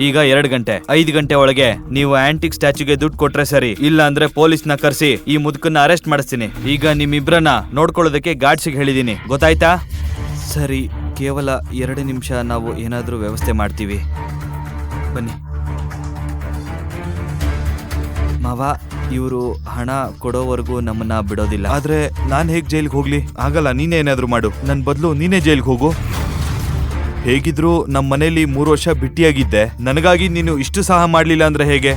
ಈಗ 2 ಗಂಟೆ, 5 ಗಂಟೆ ಒಳಗೆ ನೀವು ಆಂಟಿಕ್ ಸ್ಟ್ಯಾಚ್ಯೂಗೆ ದುಡ್ಡು ಕೊಟ್ರೆ ಸರಿ. ಇಲ್ಲ ಅಂದ್ರೆ ಪೊಲೀಸ್ನ ಕರೆಸಿ ಈ ಮುದುಕನ್ನ ಅರೆಸ್ಟ್ ಮಾಡಿಸ್ತೀನಿ. ಈಗ ನಿಮ್ಮಿಬ್ರನ್ನ ನೋಡ್ಕೊಳ್ಳೋದಕ್ಕೆ ಗಾರ್ಡ್ಸಿಗೆ ಹೇಳಿದೀನಿ, ಗೊತ್ತಾಯ್ತಾ? ಸರಿ, ಕೇವಲ 2 ನಿಮಿಷ, ನಾವು ಏನಾದ್ರೂ ವ್ಯವಸ್ಥೆ ಮಾಡ್ತೀವಿ. ಬನ್ನಿ ಮಾವ. ಇವರು ಹಣ ಕೊಡೋವರೆಗೂ ನಮ್ಮನ್ನ ಬಿಡೋದಿಲ್ಲ. ಆದ್ರೆ ನಾನ್ ಹೇಗ್ ಜೈಲ್ಗೆ ಹೋಗ್ಲಿ? ಆಗಲ್ಲ, ನೀನೇ ಏನಾದ್ರೂ ಮಾಡು. ನನ್ ಬದಲು ನೀನೇ ಜೈಲ್ಗೆ ಹೋಗು. ಹೇಗಿದ್ರು ನಮ್ಮ ಮನೇಲಿ 3 ವರ್ಷ ಬಿಟ್ಟಿಯಾಗಿದ್ದೆ. ನನಗಾಗಿ ನೀನು ಇಷ್ಟು ಸಹ ಮಾಡ್ಲಿಲ್ಲ ಅಂದ್ರೆ ಹೇಗೆ?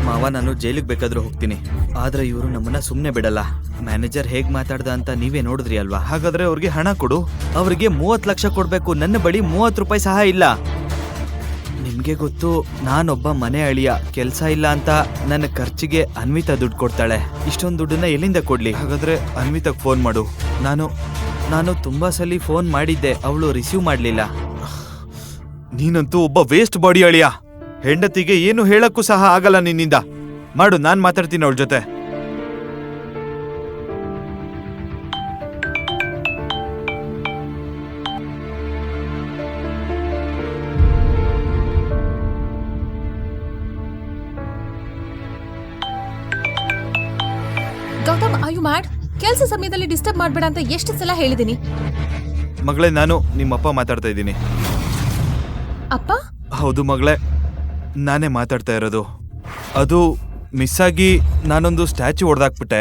ಮಾವ, ನಾನು ಜೈಲಿಗೆ ಬೇಕಾದ್ರೂ ಹೋಗ್ತೀನಿ, ಆದ್ರೆ ಇವರು ನಮ್ಮನ್ನ ಸುಮ್ಮನೆ ಬಿಡಲ್ಲ. ಮ್ಯಾನೇಜರ್ ಹೇಗ್ ಮಾತಾಡ್ದ ಅಂತ ನೀವೇ ನೋಡಿದ್ರಿ ಅಲ್ವಾ? ಹಾಗಾದ್ರೆ ಅವ್ರಿಗೆ ಹಣ ಕೊಡು. ಅವ್ರಿಗೆ 30 ಲಕ್ಷ ಕೊಡ್ಬೇಕು. ನನ್ನ ಬಳಿ 30 ರೂಪಾಯಿ ಸಹ ಇಲ್ಲ. ನಿಮ್ಗೆ ಗೊತ್ತು, ನಾನೊಬ್ಬ ಮನೆ ಅಳಿಯ. ಕೆಲ್ಸ ಇಲ್ಲ ಅಂತ ನನ್ನ ಖರ್ಚಿಗೆ ಅನ್ವಿತಾ ದುಡ್ಡು ಕೊಡ್ತಾಳೆ. ಇಷ್ಟೊಂದು ದುಡ್ಡನ್ನ ಎಲ್ಲಿಂದ ಕೊಡ್ಲಿ? ಹಾಗಾದ್ರೆ ಅನ್ವಿತಾಗ್ ಫೋನ್ ಮಾಡು. ನಾನು ತುಂಬಾ ಸಲ ಫೋನ್ ಮಾಡಿದ್ದೆ, ಅವಳು ರಿಸೀವ್ ಮಾಡ್ಲಿಲ್ಲ. ನೀನಂತೂ ಒಬ್ಬ ವೇಸ್ಟ್ ಬಾಡಿ ಅಳಿಯ. ಹೆಂಡತಿಗೆ ಏನು ಹೇಳಕ್ಕೂ ಸಹ ಆಗಲ್ಲ ನಿನ್ನಿಂದ. ಮಾಡು, ನಾನ್ ಮಾತಾಡ್ತೀನಿ ಅವಳ ಜೊತೆ. Gautam, are you mad? ಕೆಲಸ ಸಮಯದಲ್ಲಿ ಡಿಸ್ಟರ್ಬ್ ಮಾಡ್ಬೇಡ ಅಂತ ಎಷ್ಟು ಸಲ ಹೇಳಿದೀನಿ. ಮಗಳೇ, ನಾನು ನಿಮ್ಮಪ್ಪ ಮಾತಾಡ್ತಾ ಇದ್ದೀನಿ. ಅಪ್ಪ? ಹೌದು ಮಗಳೇ, ನಾನೇ ಮಾತಾಡ್ತಾ ಇರೋದು. ಅದು ಮಿಸ್ ಆಗಿ ನಾನೊಂದು ಸ್ಟ್ಯಾಚ್ಯೂ ಹೊಡೆದಾಕ್ಬಿಟ್ಟೆ.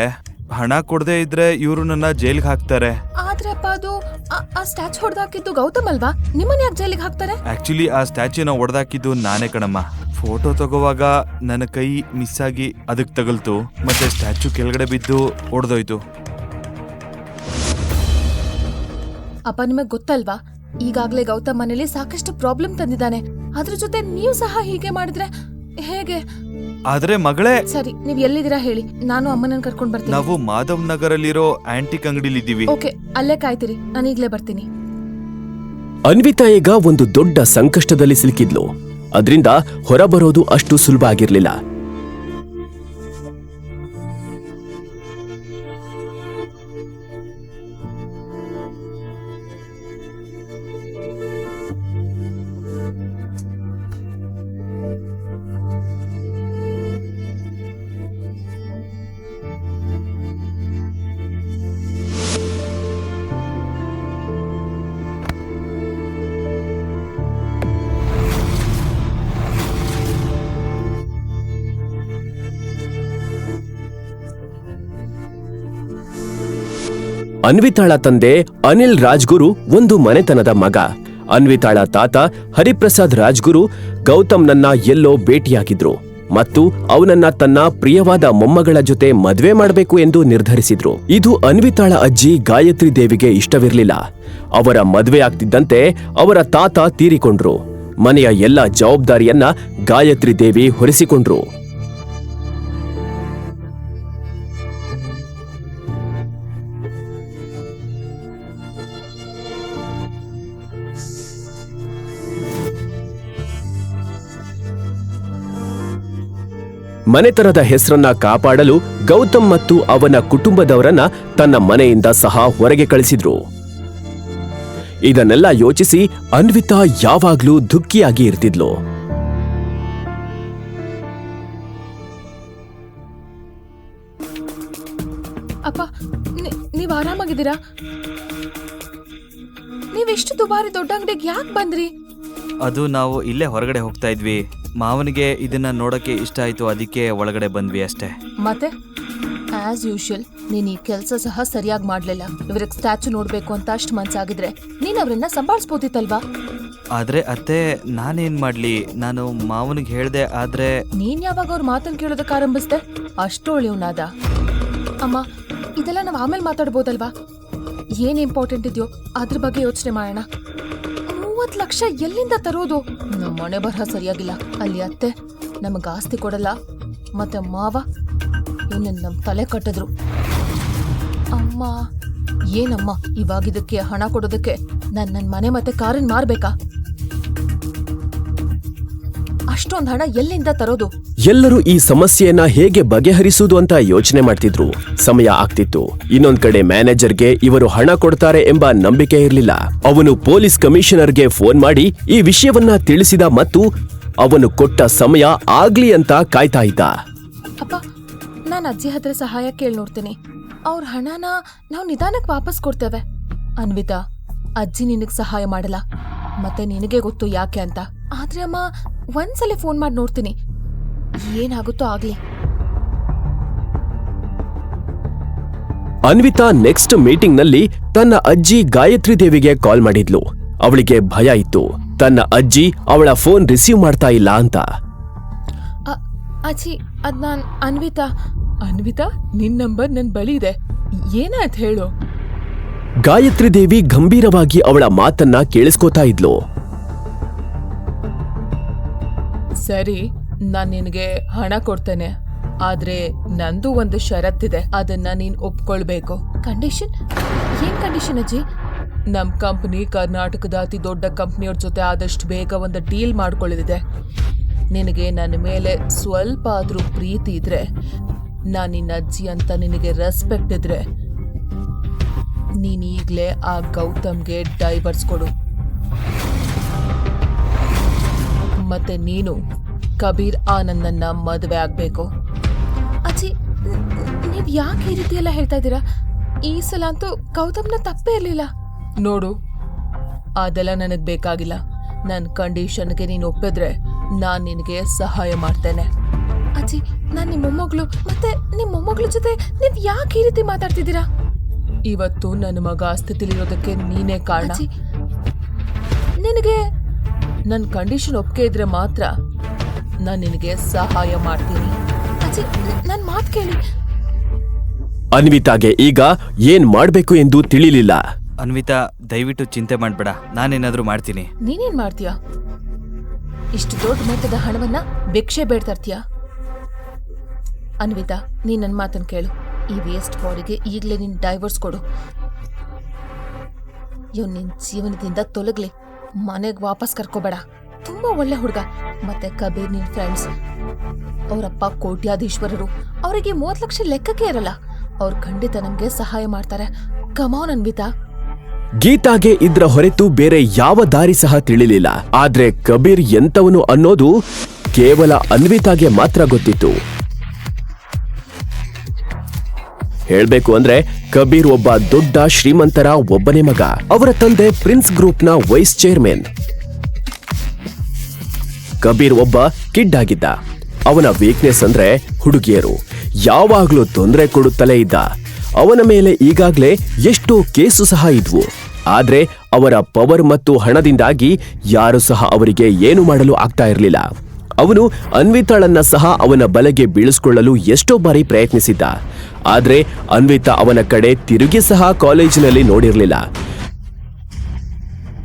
ಹಣ ಕೊಡದೆ ಇದ್ರೆ ಇವರು ನನ್ನ ಜೈಲ್ಗೆ ಹಾಕ್ತಾರೆ. ಆದ್ರೆ ಅಪ್ಪ, ಅದು ಆ ಸ್ಟ್ಯಾಚು ಹೊಡೆದಾಕಿದ್ದು ಗೌತಮ್ ಅಲ್ವಾ? ನಿಮ್ಮನ್ನ ಯಾಕೆ ಜೈಲಿಗೆ ಹಾಕ್ತಾರೆ? ಆಕ್ಚುಲಿ ಆ ಸ್ಟ್ಯಾಚ್ಯೂನ ಹೊಡೆದಾಕಿದ್ದು ನಾನೇ ಕಣಮ್ಮ. ಫೋಟೋ ತಗೋವಾಗ ನನ್ನ ಕೈ ಮಿಸ್ ಆಗಿ ಅದಕ್ಕೆ ತಗಲ್ತು, ಮತ್ತೆ ಸ್ಟ್ಯಾಚ್ಯೂ ಕೆಳಗಡೆ ಬಿದ್ದು ಒಡೆದೋಯ್ತು. ಅಪ್ಪ ನಿಮಗ್ ಗೊತ್ತಲ್ವಾ, ಈಗಾಗ್ಲೇ ಗೌತಮ್ ಮನೇಲಿ ಸಾಕಷ್ಟು ಪ್ರಾಬ್ಲಮ್ ತಂದಿದ್ದಾನೆ. ಅದ್ರ ಜೊತೆ ನೀವು ಸಹ ಹೀಗೆ ಮಾಡಿದ್ರೆ ಹೇಗೆ? ಆದ್ರೆ ಮಗಳೇ, ಸರಿ, ನೀವ್ ಎಲ್ಲಿದ್ದೀರಾ ಹೇಳಿ, ನಾನು ಅಮ್ಮನನ್ನ ಕರ್ಕೊಂಡ್ ಬರ್ತೀನಿ. ನಾವು ಮಾಧವ್ ನಗರಲ್ಲಿರೋ ಆಂಟಿಕ್ ಅಂಗಡಿಲಿದ್ದೀವಿ. ಓಕೆ, ಅಲ್ಲೇ ಕಾಯ್ತೀರಿ, ನಾನು ಈಗ್ಲೇ ಬರ್ತೀನಿ. ಅನ್ವಿತಾ ಈಗ ಒಂದು ದೊಡ್ಡ ಸಂಕಷ್ಟದಲ್ಲಿ ಸಿಲುಕಿದ್ಲು. ಅದ್ರಿಂದ ಹೊರಬರೋದು ಅಷ್ಟು ಸುಲಭ ಆಗಿರ್ಲಿಲ್ಲ. ಅನ್ವಿತಾಳ ತಂದೆ ಅನಿಲ್ ರಾಜ್ಗುರು ಒಂದು ಮನೆತನದ ಮಗ. ಅನ್ವಿತಾಳ ತಾತ ಹರಿಪ್ರಸಾದ್ ರಾಜ್ಗುರು ಗೌತಮ್ನನ್ನ ಎಲ್ಲೋ ಭೇಟಿಯಾಗಿದ್ರು ಮತ್ತು ಅವನನ್ನ ತನ್ನ ಪ್ರಿಯವಾದ ಮೊಮ್ಮಗಳ ಜೊತೆ ಮದ್ವೆ ಮಾಡಬೇಕು ಎಂದು ನಿರ್ಧರಿಸಿದ್ರು. ಇದು ಅನ್ವಿತಾಳ ಅಜ್ಜಿ ಗಾಯತ್ರಿ ದೇವಿಗೆ ಇಷ್ಟವಿರಲಿಲ್ಲ. ಅವರ ಮದ್ವೆ ಆಗ್ತಿದ್ದಂತೆ ಅವರ ತಾತ ತೀರಿಕೊಂಡ್ರು. ಮನೆಯ ಎಲ್ಲ ಜವಾಬ್ದಾರಿಯನ್ನ ಗಾಯತ್ರಿ ದೇವಿ ಹೊರಿಸಿಕೊಂಡ್ರು. ಮನೆತನದ ಹೆಸರನ್ನ ಕಾಪಾಡಲು ಗೌತಮ್ ಮತ್ತು ಅವನ ಕುಟುಂಬದವರನ್ನ ತನ್ನ ಮನೆಯಿಂದ ಸಹ ಹೊರಗೆ ಕಳಿಸಿದ್ರು. ಇದನ್ನೆಲ್ಲ ಯೋಚಿಸಿ ಅನ್ವಿತಾ ಯಾವಾಗ್ಲೂ ದುಃಖಿಯಾಗಿ ಇರ್ತಿದ್ಲು. ಅಪ್ಪ, ನೀವ್ ಆರಾಮಾಗಿದ್ದೀರಾ? ನೀವೆಷ್ಟು ದುಬಾರಿ ದೊಡ್ಡ ಅಂಗಡಿಗೆ ಯಾಕೆ ಬಂದ್ರಿ? ಅದು ನಾವು ಇಲ್ಲೇ ಹೊರಗಡೆ ಹೋಗ್ತಾ ಇದ್ವಿ. ಮಾವನಿಗೆ ಇದನ್ನ ನೋಡಕ್ಕೆ ಇಷ್ಟ ಆಯ್ತು, ಅದಕ್ಕೆ ಒಳಗಡೆ ಬಂದ್ವಿ ಅಷ್ಟೇ. ಮತ್ತೆ ಆಸ್ ಯೂಶುವಲ್ ನೀನ್ ಈ ಕೆಲಸ ಸಹ ಸರಿಯಾಗಿ ಮಾಡ್ಲಿಲ್ಲ. ಇವ್ರಿಗೆ ಸ್ಟ್ಯಾಚು ನೋಡ್ಬೇಕು ಅಂತ ಅಷ್ಟು ಮನ್ಸಾಗಿದ್ರೆ ನೀನ್ ಅವ್ರನ್ನ ಸಂಭಾಳಿಸ್ಬೋದಿತ್ತಲ್ವಾ? ಆದ್ರೆ ಅತ್ತೆ, ನಾನೇನ್ ಮಾಡ್ಲಿ? ನಾನು ಮಾವನಿಗೆ ಹೇಳ್ದೆ, ಆದ್ರೆ ನೀನ್ ಯಾವಾಗ ಅವ್ರ ಮಾತನ್ನ ಕೇಳೋದಕ್ಕೆ ಆರಂಭಿಸ್ದೆ? ಅಷ್ಟು ಒಳ್ಳೆಯವನಾದ. ಅಮ್ಮ, ಇದೆಲ್ಲ ನಾವ್ ಆಮೇಲೆ ಮಾತಾಡ್ಬೋದಲ್ವಾ? ಏನ್ ಇಂಪಾರ್ಟೆಂಟ್ ಇದೆಯೋ ಅದ್ರ ಬಗ್ಗೆ ಯೋಚನೆ ಮಾಡೋಣ. 30 ಲಕ್ಷ ಎಲ್ಲಿಂದ ತರೋದು? ನಮ್ಮ ಮನೆ ಬರಹ ಸರಿಯಾಗಿಲ್ಲ. ಅಲ್ಲಿ ಅತ್ತೆ ನಮಗ ಆಸ್ತಿ ಕೊಡಲ್ಲ, ಮತ್ತೆ ಮಾವ ಇನ್ನು ನಮ್ ತಲೆ ಕಟ್ಟಿದ್ರು. ಅಮ್ಮ, ಏನಮ್ಮ ಇವಾಗಿದಕ್ಕೆ ಹಣ ಕೊಡೋದಕ್ಕೆ ನನ್ನ ಮನೆ ಮತ್ತೆ ಕಾರನ್ ಮಾರ್ಬೇಕಾ? ಅಷ್ಟೊಂದು ಹಣ ಎಲ್ಲಿಂದ ತರೋದು? ಎಲ್ಲರೂ ಈ ಸಮಸ್ಯೆಯನ್ನ ಹೇಗೆ ಬಗೆಹರಿಸುವುದು ಅಂತ ಯೋಚನೆ ಮಾಡ್ತಿದ್ರು. ಸಮಯ ಆಗ್ತಿತ್ತು. ಇನ್ನೊಂದ್ ಕಡೆ ಮ್ಯಾನೇಜರ್ಗೆ ಇವರು ಹಣ ಕೊಡ್ತಾರೆ ಎಂಬ ನಂಬಿಕೆ ಇರಲಿಲ್ಲ. ಅವನು ಪೊಲೀಸ್ ಕಮಿಷನರ್ಗೆ ಫೋನ್ ಮಾಡಿ ಈ ವಿಷಯವನ್ನ ತಿಳಿಸಿದ ಮತ್ತು ಅವನು ಕೊಟ್ಟ ಸಮಯ ಆಗ್ಲಿ ಅಂತ ಕಾಯ್ತಾ ಇದ್ದ. ಅಪ್ಪ, ನಾನು ಅಜ್ಜಿ ಹತ್ರ ಸಹಾಯ ಕೇಳಿ ನೋಡ್ತೀನಿ. ಅವ್ರ ಹಣನ ನಾವು ನಿಧಾನಕ್ಕೆ ವಾಪಸ್ ಕೊಡ್ತೇವೆ. ಅನ್ವಿತಾ, ಅಜ್ಜಿ ನಿನಗ್ ಸಹಾಯ ಮಾಡಲ್ಲ, ಮತ್ತೆ ನಿನಗೆ ಗೊತ್ತು ಯಾಕೆ ಅಂತ. ಆದ್ರೆ ಅಮ್ಮ, ಒಂದ್ಸಲ ಫೋನ್ ಮಾಡಿ ನೋಡ್ತೀನಿ, ಏನಾಗುತ್ತೋ ಆಗ್ಲಿ. ಅನ್ವಿತಾ ನೆಕ್ಸ್ಟ್ ಮೀಟಿಂಗ್ ನಲ್ಲಿ ತನ್ನ ಅಜ್ಜಿ ಗಾಯತ್ರಿ ದೇವಿಗೆ ಕಾಲ್ ಮಾಡಿದ್ಲು. ಅವಳಿಗೆ ಭಯ ಇತ್ತು, ತನ್ನ ಅಜ್ಜಿ ಅವಳ ಫೋನ್ ರಿಸೀವ್ ಮಾಡ್ತಾ ಇಲ್ಲ ಅಂತ. ಅಜ್ಜಿ, ಅದ್ ನಾನ್ ಅನ್ವಿತಾ. ಅನ್ವಿತಾ, ನಿನ್ ನಂಬರ್ ನನ್ ಬಳಿ ಇದೆ, ಏನಾಯ್ತು ಹೇಳು? ಗಾಯತ್ರಿ ದೇವಿ ಗಂಭೀರವಾಗಿ ಅವಳ ಮಾತನ್ನ ಕೇಳಿಸ್ಕೋತಾ ಇದ್ಲು. ಸರಿ, ನಾನ್ ನಿನಗೆ ಹಣ ಕೊಡ್ತೇನೆ, ಆದ್ರೆ ನಂದು ಒಂದು ಷರತ್ತಿದೆ, ಅದನ್ನ ನೀನ್ ಒಪ್ಕೊಳ್ಬೇಕು. ಕಂಡೀಷನ್? ಏನ್ ಕಂಡೀಷನ್ ಅಜ್ಜಿ? ನಮ್ ಕಂಪನಿ ಕರ್ನಾಟಕದ ಅತಿ ದೊಡ್ಡ ಕಂಪ್ನಿಯವ್ರ ಜೊತೆ ಆದಷ್ಟು ಬೇಗ ಒಂದು ಡೀಲ್ ಮಾಡ್ಕೊಳ್ಳಿದೆ. ನಿನಗೆ ನನ್ನ ಮೇಲೆ ಸ್ವಲ್ಪ ಆದ್ರೂ ಪ್ರೀತಿ ಇದ್ರೆ, ನಾನ್ ನಿನ್ನ ಅಜ್ಜಿ ಅಂತ ನಿನಗೆ ರೆಸ್ಪೆಕ್ಟ್ ಇದ್ರೆ, ನೀನ್ ಈಗ್ಲೇ ಆ ಗೌತಮ್ಗೆ ಡೈವರ್ಸ್ ಕೊಡು. ಮತ್ತೆ ನೀನು ಕಬೀರ್ ಆನಂದನ್ನ ಮದುವೆ ಆಗ್ಬೇಕು. ಅಜ್ಜಿ, ನೀವ್ ಯಾಕೆ ಈ ರೀತಿ ಎಲ್ಲ ಹೇಳ್ತಾ ಇದ್ದೀರಾ? ಈ ಸಲ ಅಂತೂ ಗೌತಮ್ನ ತಪ್ಪೇ ಇರ್ಲಿಲ್ಲ. ನೋಡು, ಅದೆಲ್ಲ ನನಗ್ ಬೇಕಾಗಿಲ್ಲ. ನನ್ ಕಂಡೀಷನ್ಗೆ ನೀನ್ ಒಪ್ಪಿದ್ರೆ ನಾನ್ ನಿನಗೆ ಸಹಾಯ ಮಾಡ್ತೇನೆ. ಅಜ್ಜಿ, ನಾನ್ ನಿಮ್ಮ ಮೊಮ್ಮಗಳು, ಮತ್ತೆ ನಿಮ್ಮ ಮೊಮ್ಮಗಳ ಜೊತೆ ನೀವ್ ಯಾಕೆ ಈ ರೀತಿ ಮಾತಾಡ್ತಿದ್ದೀರಾ? ಇವತ್ತು ನನ್ನ ಮಗ ಸ್ಥಿತಿಲಿರೋದಕ್ಕೆ ನೀನೇ ಕಾರಣ. ನಿನಗೆ ನನ್ನ ಕಂಡೀಷನ್ ಒಪ್ಪಿಗೆ ಇದ್ರೆ ಮಾತ್ರ ನಾನು ನಿನಗೆ ಸಹಾಯ ಮಾಡ್ತೀನಿ. ಅಜ್ಜಿ, ನನ್ನ ಮಾತು ಕೇಳಿ. ಅನ್ವಿತಾಗೆ ಈಗ ಏನ್ ಮಾಡ್ಬೇಕು ಎಂದು ತಿಳಿಲಿಲ್ಲ. ಅನ್ವಿತಾ, ದಯವಿಟ್ಟು ಚಿಂತೆ ಮಾಡ್ಬೇಡ, ನಾನೇನಾದ್ರೂ ಮಾಡ್ತೀನಿ. ನೀನೇನ್ ಮಾಡ್ತೀಯಾ? ಇಷ್ಟು ದೊಡ್ಡ ಮೊತ್ತದ ಹಣವನ್ನ ಭಿಕ್ಷೆ ಬೇಡ್ತಾ ಇರ್ತೀಯಾ? ಅನ್ವಿತಾ, ನೀನ್ ನನ್ನ ಮಾತನ್ನು ಕೇಳು. ಈ ವೇಸ್ಟ್ ಬಾಡಿಗೆ ಈಗಲೇ ನೀನ್ ಡೈವರ್ಸ್ ಕೊಡು. ಇವ್ ನಿನ್ ಜೀವನದಿಂದ ತೊಲಗ್ಲಿ, ಮನೆಗೆ ವಾಪಸ್ ಕರ್ಕೋಬೇಡ. ತುಂಬಾ ಒಳ್ಳೆ ಹುಡುಗ. ಮತ್ತೆ ಕಬೀರ್ ನಿನ್ ಫ್ರೆಂಡ್ಸ್, ಅವರಪ್ಪ ಕೋಟ್ಯಾಧೀಶ್ವರರು. ಅವರಿಗೆ 30 ಲಕ್ಷ ಲೆಕ್ಕಕ್ಕೆ ಇರಲ್ಲ. ಅವ್ರು ಖಂಡಿತ ನಮ್ಗೆ ಸಹಾಯ ಮಾಡ್ತಾರೆ. ಕಮಾನ್ ಅನ್ವಿತಾ. ಗೀತಾಗೆ ಇದ್ರ ಹೊರತು ಬೇರೆ ಯಾವ ದಾರಿ ಸಹ ತಿಳಿಲಿಲ್ಲ. ಆದ್ರೆ ಕಬೀರ್ ಎಂತವನು ಅನ್ನೋದು ಕೇವಲ ಅನ್ವಿತಾಗೆ ಮಾತ್ರ ಗೊತ್ತಿತ್ತು. ಹೇಳ್ಬೇಕು ಅಂದ್ರೆ ಕಬೀರ್ ಒಬ್ಬ ದೊಡ್ಡ ಶ್ರೀಮಂತರ ಒಬ್ಬನೇ ಮಗ. ಅವರ ತಂದೆ ಪ್ರಿನ್ಸ್ ಗ್ರೂಪ್ನ ವೈಸ್ ಚೇರ್ಮನ್. ಕಬೀರ್ ಒಬ್ಬ ಕಿಡ್ ಆಗಿದ್ದ. ಅವನ ವೀಕ್ನೆಸ್ ಅಂದ್ರೆ ಹುಡುಗಿಯರು. ಯಾವಾಗ್ಲೂ ತೊಂದರೆ ಕೊಡುತ್ತಲೇ ಇದ್ದ. ಅವನ ಮೇಲೆ ಈಗಾಗ್ಲೇ ಎಷ್ಟೋ ಕೇಸು ಸಹ ಇದ್ವು. ಆದ್ರೆ ಅವರ ಪವರ್ ಮತ್ತು ಹಣದಿಂದಾಗಿ ಯಾರು ಸಹ ಅವರಿಗೆ ಏನು ಮಾಡಲು ಆಗ್ತಾ ಇರಲಿಲ್ಲ. ಅವನು ಅನ್ವಿತಾಳನ್ನ ಸಹ ಅವನ ಬಲೆಗೆ ಬೀಳಿಸಿಕೊಳ್ಳಲು ಎಷ್ಟೋ ಬಾರಿ ಪ್ರಯತ್ನಿಸಿದ್ದ. ಆದ್ರೆ ಅನ್ವಿತಾ ಅವನ ಕಡೆ ತಿರುಗಿ ಸಹ ಕಾಲೇಜಿನಲ್ಲಿ ನೋಡಿರ್ಲಿಲ್ಲ.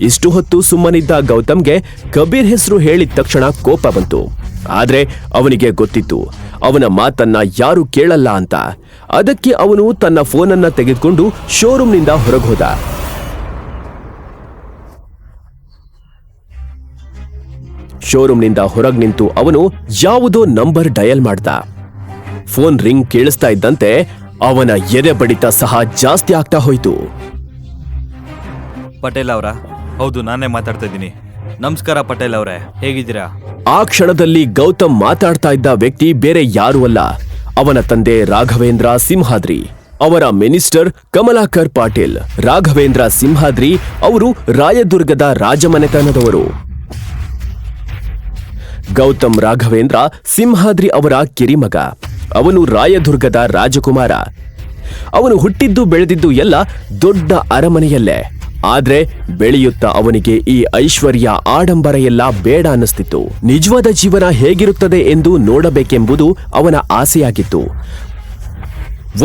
ಇಷ್ಟು ಹೊತ್ತು ಸುಮ್ಮನಿದ್ದ ಗೌತಮ್ಗೆ ಕಬೀರ್ ಹೆಸರು ಹೇಳಿದ ತಕ್ಷಣ ಕೋಪ ಬಂತು. ಆದ್ರೆ ಅವನಿಗೆ ಗೊತ್ತಿತ್ತು ಅವನ ಮಾತನ್ನ ಯಾರು ಕೇಳಲ್ಲ ಅಂತ. ಅದಕ್ಕೆ ಅವನು ತನ್ನ ಫೋನನ್ನ ತೆಗೆದುಕೊಂಡು ಶೋರೂಮ್ನಿಂದ ಹೊರಗೋದ. ಶೋರೂಮ್ನಿಂದ ಹೊರಗ್ ನಿಂತು ಅವನು ಯಾವುದೋ ನಂಬರ್ ಡಯಲ್ ಮಾಡ್ದ. ಫೋನ್ ರಿಂಗ್ ಕೇಳಿಸ್ತಾ ಇದ್ದಂತೆ ಅವನ ಎದೆ ಬಡಿತ ಸಹ ಜಾಸ್ತಿ ಆಗ್ತಾ ಹೋಯ್ತು. ಪಟೇಲ್ ಅವರ? ಹೌದು, ನಾನೇ ಮಾತಾಡ್ತಾ ಇದ್ದೀನಿ. ನಮಸ್ಕಾರ ಪಟೇಲ್ ಅವರೇ, ಹೇಗಿದ್ದೀರಾ? ಆ ಕ್ಷಣದಲ್ಲಿ ಗೌತಮ್ ಮಾತಾಡ್ತಾ ಇದ್ದ ವ್ಯಕ್ತಿ ಬೇರೆ ಯಾರೂ ಅಲ್ಲ, ಅವನ ತಂದೆ ರಾಘವೇಂದ್ರ ಸಿಂಹಾದ್ರಿ. ಅವರ ಮಿನಿಸ್ಟರ್ ಕಮಲಾಕರ್ ಪಾಟೀಲ್. ರಾಘವೇಂದ್ರ ಸಿಂಹಾದ್ರಿ ಅವರು ರಾಯದುರ್ಗದ ರಾಜಮನೆತನದವರು. ಗೌತಮ್ ರಾಘವೇಂದ್ರ ಸಿಂಹಾದ್ರಿ ಅವರ ಕಿರಿಮಗ. ಅವನು ರಾಯದುರ್ಗದ ರಾಜಕುಮಾರ. ಅವನು ಹುಟ್ಟಿದ್ದು ಬೆಳೆದಿದ್ದು ಎಲ್ಲ ದೊಡ್ಡ ಅರಮನೆಯಲ್ಲೇ. ಆದ್ರೆ ಬೆಳೆಯುತ್ತಾ ಅವನಿಗೆ ಈ ಐಶ್ವರ್ಯ ಆಡಂಬರ ಎಲ್ಲ ಬೇಡ ಅನ್ನಿಸ್ತಿತ್ತು. ನಿಜವಾದ ಜೀವನ ಹೇಗಿರುತ್ತದೆ ಎಂದು ನೋಡಬೇಕೆಂಬುದು ಅವನ ಆಸೆಯಾಗಿತ್ತು.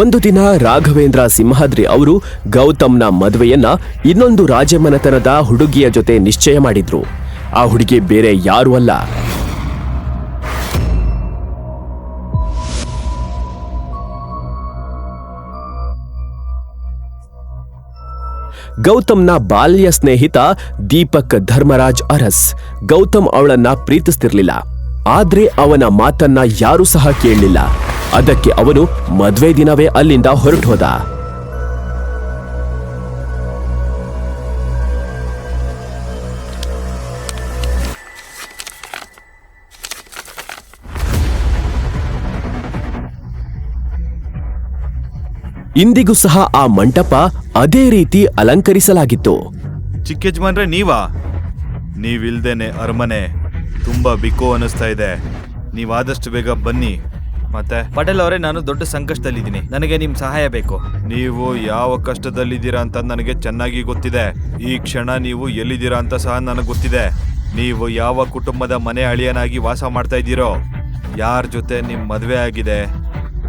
ಒಂದು ದಿನ ರಾಘವೇಂದ್ರ ಸಿಂಹಾದ್ರಿ ಅವರು ಗೌತಮ್ನ ಮದುವೆಯನ್ನ ಇನ್ನೊಂದು ರಾಜಮನೆತನದ ಹುಡುಗಿಯ ಜೊತೆ ನಿಶ್ಚಯ ಮಾಡಿದ್ರು. ಆ ಹುಡುಗಿ ಬೇರೆ ಯಾರೂ ಅಲ್ಲ, ಗೌತಮ್ನ ಬಾಲ್ಯ ಸ್ನೇಹಿತ ದೀಪಕ್ ಧರ್ಮರಾಜ್ ಅರಸ್. ಗೌತಮ್ ಅವಳನ್ನ ಪ್ರೀತಿಸ್ತಿರ್ಲಿಲ್ಲ. ಆದ್ರೆ ಅವನ ಮಾತನ್ನ ಯಾರೂ ಸಹ ಕೇಳಲಿಲ್ಲ. ಅದಕ್ಕೆ ಅವನು ಮದ್ವೆ ದಿನವೇ ಅಲ್ಲಿಂದ ಹೊರಟು ಹೋದ. ಇಂದಿಗೂ ಸಹ ಆ ಮಂಟಪ ಅದೇ ರೀತಿ ಅಲಂಕರಿಸಲಾಗಿತ್ತು. ಚಿಕ್ಕ ಯಜಮಾನ್ರೆ, ನೀವಾ? ನೀವಿಲ್ದೇನೆ ಅರಮನೆ ತುಂಬಾ ಬಿಕೋ ಅನಿಸ್ತಾ ಇದೆ. ನೀವಾದಷ್ಟು ಬೇಗ ಬನ್ನಿ. ಮತ್ತೆ ಪಟೇಲ್ ಅವರೇ, ನಾನು ದೊಡ್ಡ ಸಂಕಷ್ಟದಲ್ಲಿದ್ದೀನಿ, ನನಗೆ ನಿಮ್ ಸಹಾಯ ಬೇಕು. ನೀವು ಯಾವ ಕಷ್ಟದಲ್ಲಿದ್ದೀರಾ ಅಂತ ನನಗೆ ಚೆನ್ನಾಗಿ ಗೊತ್ತಿದೆ. ಈ ಕ್ಷಣ ನೀವು ಎಲ್ಲಿದ್ದೀರಾ ಅಂತ ಸಹ ನನಗೆ ಗೊತ್ತಿದೆ. ನೀವು ಯಾವ ಕುಟುಂಬದ ಮನೆ ಅಳಿಯನಾಗಿ ವಾಸ ಮಾಡ್ತಾ ಇದ್ದೀರೋ, ಯಾರ ಜೊತೆ ನಿಮ್ ಮದುವೆ ಆಗಿದೆ,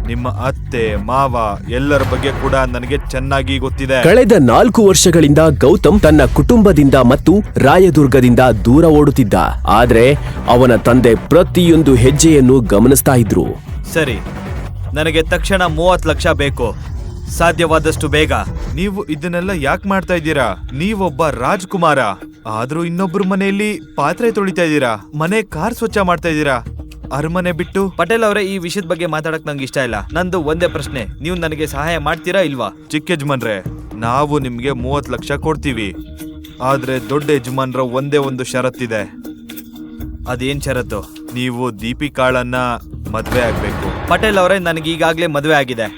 ನಿಮ್ಮ ಅತ್ತೆ ಮಾವ ಎಲ್ಲರ ಬಗ್ಗೆ ಕೂಡ ನನಗೆ ಚೆನ್ನಾಗಿ ಗೊತ್ತಿದೆ. ಕಳೆದ 4 ವರ್ಷಗಳಿಂದ ಗೌತಮ್ ತನ್ನ ಕುಟುಂಬದಿಂದ ಮತ್ತು ರಾಯದುರ್ಗದಿಂದ ದೂರ ಓಡುತ್ತಿದ್ದ. ಆದ್ರೆ ಅವನ ತಂದೆ ಪ್ರತಿಯೊಂದು ಹೆಜ್ಜೆಯನ್ನು ಗಮನಿಸ್ತಾ ಇದ್ರು. ಸರಿ, ನನಗೆ ತಕ್ಷಣ 30 ಲಕ್ಷ ಬೇಕು, ಸಾಧ್ಯವಾದಷ್ಟು ಬೇಗ. ನೀವು ಇದನ್ನೆಲ್ಲ ಯಾಕೆ ಮಾಡ್ತಾ ಇದ್ದೀರಾ? ನೀವೊಬ್ಬ ರಾಜ್ಕುಮಾರ, ಆದ್ರೂ ಇನ್ನೊಬ್ರು ಮನೆಯಲ್ಲಿ ಪಾತ್ರೆ ತೊಳಿತಾ ಇದ್ದೀರಾ, ಮನೆ ಕಾರ್ ಸ್ವಚ್ಛ ಮಾಡ್ತಾ ಇದ್ದೀರಾ, ಅರಮನೆ ಬಿಟ್ಟು. ಪಟೇಲ್ ಅವರೇ, ಈ ವಿಷಯದ ಬಗ್ಗೆ ಮಾತಾಡಕ್ ನಂಗೆ ಇಷ್ಟ ಇಲ್ಲ. ನಂದು ಒಂದೇ ಪ್ರಶ್ನೆ, ನೀವು ನನಗೆ ಸಹಾಯ ಮಾಡ್ತೀರಾ ಇಲ್ವಾ? ಚಿಕ್ಕ ಯಜಮಾನ್ರೆ, ನಾವು ನಿಮ್ಗೆ 30 ಲಕ್ಷ ಕೊಡ್ತೀವಿ. ಆದ್ರೆ ದೊಡ್ಡ ಯಜಮಾನ್ರ ಒಂದೇ ಒಂದು ಷರತ್ತಿದೆ. ಅದೇನ್ ಷರತ್ತು? ನೀವು ದೀಪಿಕಾಳನ್ನ ಮದ್ವೆ ಆಗ್ಬೇಕು. ಪಟೇಲ್ ಅವರೇ, ನನಗೆ ಈಗಾಗ್ಲೇ ಮದುವೆ ಆಗಿದೆ.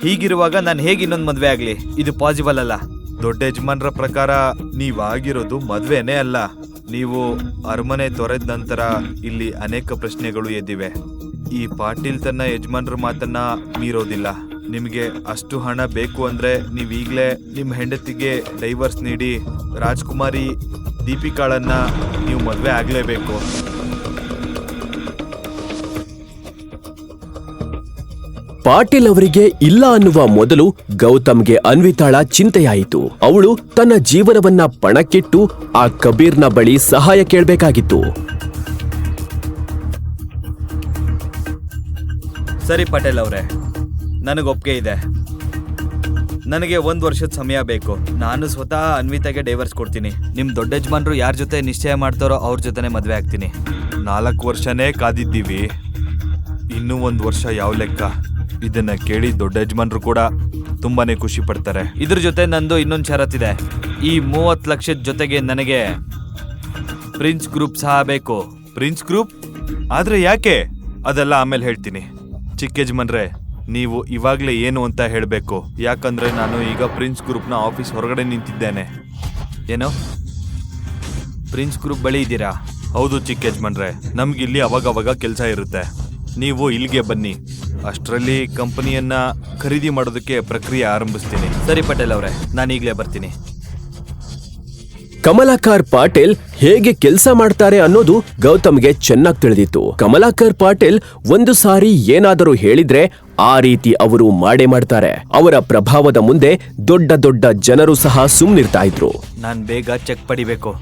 ಹೀಗಿರುವಾಗ ನಾನು ಹೇಗೆ ಇನ್ನೊಂದು ಮದುವೆ ಆಗ್ಲಿ? ಇದು ಪಾಸಿಬಲ್ ಅಲ್ಲ. ದೊಡ್ಡ ಯಜಮಾನ್ರ ಪ್ರಕಾರ ನೀವಾಗಿರೋದು ಮದ್ವೆನೇ ಅಲ್ಲ. ನೀವು ಅರಮನೆ ತೊರೆದ ನಂತರ ಇಲ್ಲಿ ಅನೇಕ ಪ್ರಶ್ನೆಗಳು ಎದ್ದಿವೆ. ಈ ಪಾಟೀಲ್ ತನ್ನ ಯಜಮಾನ್ರ ಮಾತನ್ನ ಮೀರೋದಿಲ್ಲ. ನಿಮಗೆ ಅಷ್ಟು ಹಣ ಬೇಕು ಅಂದ್ರೆ ನೀವೀಗಲೇ ನಿಮ್ಮ ಹೆಂಡತಿಗೆ ಡೈವರ್ಸ್ ನೀಡಿ ರಾಜ್ಕುಮಾರಿ ದೀಪಿಕಾಳನ್ನ ನೀವು ಮದುವೆ ಆಗಲೇಬೇಕು. ಪಾಟೀಲ್ ಅವರಿಗೆ ಇಲ್ಲ ಅನ್ನುವ ಮೊದಲು ಗೌತಮ್ಗೆ ಅನ್ವಿತಾಳ ಚಿಂತೆಯಾಯಿತು. ಅವಳು ತನ್ನ ಜೀವನವನ್ನ ಪಣಕ್ಕಿಟ್ಟು ಆ ಕಬೀರ್ನ ಬಳಿ ಸಹಾಯ ಕೇಳಬೇಕಾಗಿತ್ತು. ಸರಿ ಪಟೇಲ್ ಅವರೇ, ನನಗೆ ಒಪ್ಪಿಗೆ ಇದೆ. ನನಗೆ 1 ವರ್ಷದ ಸಮಯ ಬೇಕು. ನಾನು ಸ್ವತಃ ಅನ್ವಿತಾಗೆ ಡೈವರ್ಸ್ ಕೊಡ್ತೀನಿ. ನಿಮ್ಮ ದೊಡ್ಡ ಯಜಮಾನ್ರು ಯಾರ ಜೊತೆ ನಿಶ್ಚಯ ಮಾಡ್ತಾರೋ ಅವ್ರ ಜೊತೆನೆ ಮದುವೆ ಆಗ್ತೀನಿ. 4 ವರ್ಷನೇ ಕಾದಿದ್ದೀವಿ, ಇನ್ನೂ 1 ವರ್ಷ ಯಾವ ಲೆಕ್ಕ? ಇದನ್ನ ಕೇಳಿ ದೊಡ್ಡ ಯಜಮಾನ್ರು ಕೂಡ ತುಂಬಾನೇ ಖುಷಿ ಪಡ್ತಾರೆ. ಇದ್ರ ಜೊತೆ ನಂದು ಇನ್ನೊಂದು ಷರತ್ತಿದೆ. ಈ 30 ಲಕ್ಷದ ಜೊತೆಗೆ ನನಗೆ ಪ್ರಿನ್ಸ್ ಗ್ರೂಪ್ ಸಹ ಬೇಕು. Prince group? ಆದ್ರೆ ಯಾಕೆ? ಅದೆಲ್ಲ ಆಮೇಲೆ ಹೇಳ್ತೀನಿ. ಚಿಕ್ಕ ಯಜಮಾನ್ರೆ, ನೀವು ಇವಾಗಲೇ ಏನು ಅಂತ ಹೇಳಬೇಕು. ಯಾಕಂದ್ರೆ ನಾನು ಈಗ ಪ್ರಿನ್ಸ್ ಗ್ರೂಪ್ನ ಆಫೀಸ್ ಹೊರಗಡೆ ನಿಂತಿದ್ದೇನೆ. ಏನೋ ಪ್ರಿನ್ಸ್ ಗ್ರೂಪ್ ಬಳಿ ಇದ್ದೀರಾ? ಹೌದು ಚಿಕ್ಕ ಯಜಮಾನ್ರೆ, ನಮ್ಗಿಲ್ಲಿ ಅವಾಗವಾಗ ಕೆಲಸ ಇರುತ್ತೆ. ನೀವು ಇಲ್ಲಿಗೆ ಬನ್ನಿ, ಅಷ್ಟರಲ್ಲಿ ಕಂಪನಿಯನ್ನ ಖರೀದಿ ಮಾಡೋದಕ್ಕೆ ಪ್ರಕ್ರಿಯೆ ಆರಂಭಿಸ್ತೀನಿ. ಸರಿ ಪಟೇಲ್ ಅವರೇ, ನಾನು ಈಗಲೇ ಬರ್ತೀನಿ. ಕಮಲಾಕರ್ ಪಾಟೀಲ್ ಹೇಗೆ ಕೆಲಸ ಮಾಡ್ತಾರೆ ಅನ್ನೋದು ಗೌತಮ್ಗೆ ಚೆನ್ನಾಗಿ ತಿಳಿದಿತ್ತು. ಕಮಲಾಕರ್ ಪಾಟೀಲ್ ಒಂದು ಸಾರಿ ಏನಾದರೂ ಹೇಳಿದ್ರೆ ಆ ರೀತಿ ಅವರು ಮಾಡೇ ಮಾಡ್ತಾರೆ. ಅವರ ಪ್ರಭಾವದ ಮುಂದೆ ದೊಡ್ಡ ದೊಡ್ಡ ಜನರು ಸಹ ಸುಮ್ನಿರ್ತಾ ಇದ್ರು. ನಾನು ಬೇಗ ಚೆಕ್ ಪಡಿಬೇಕು.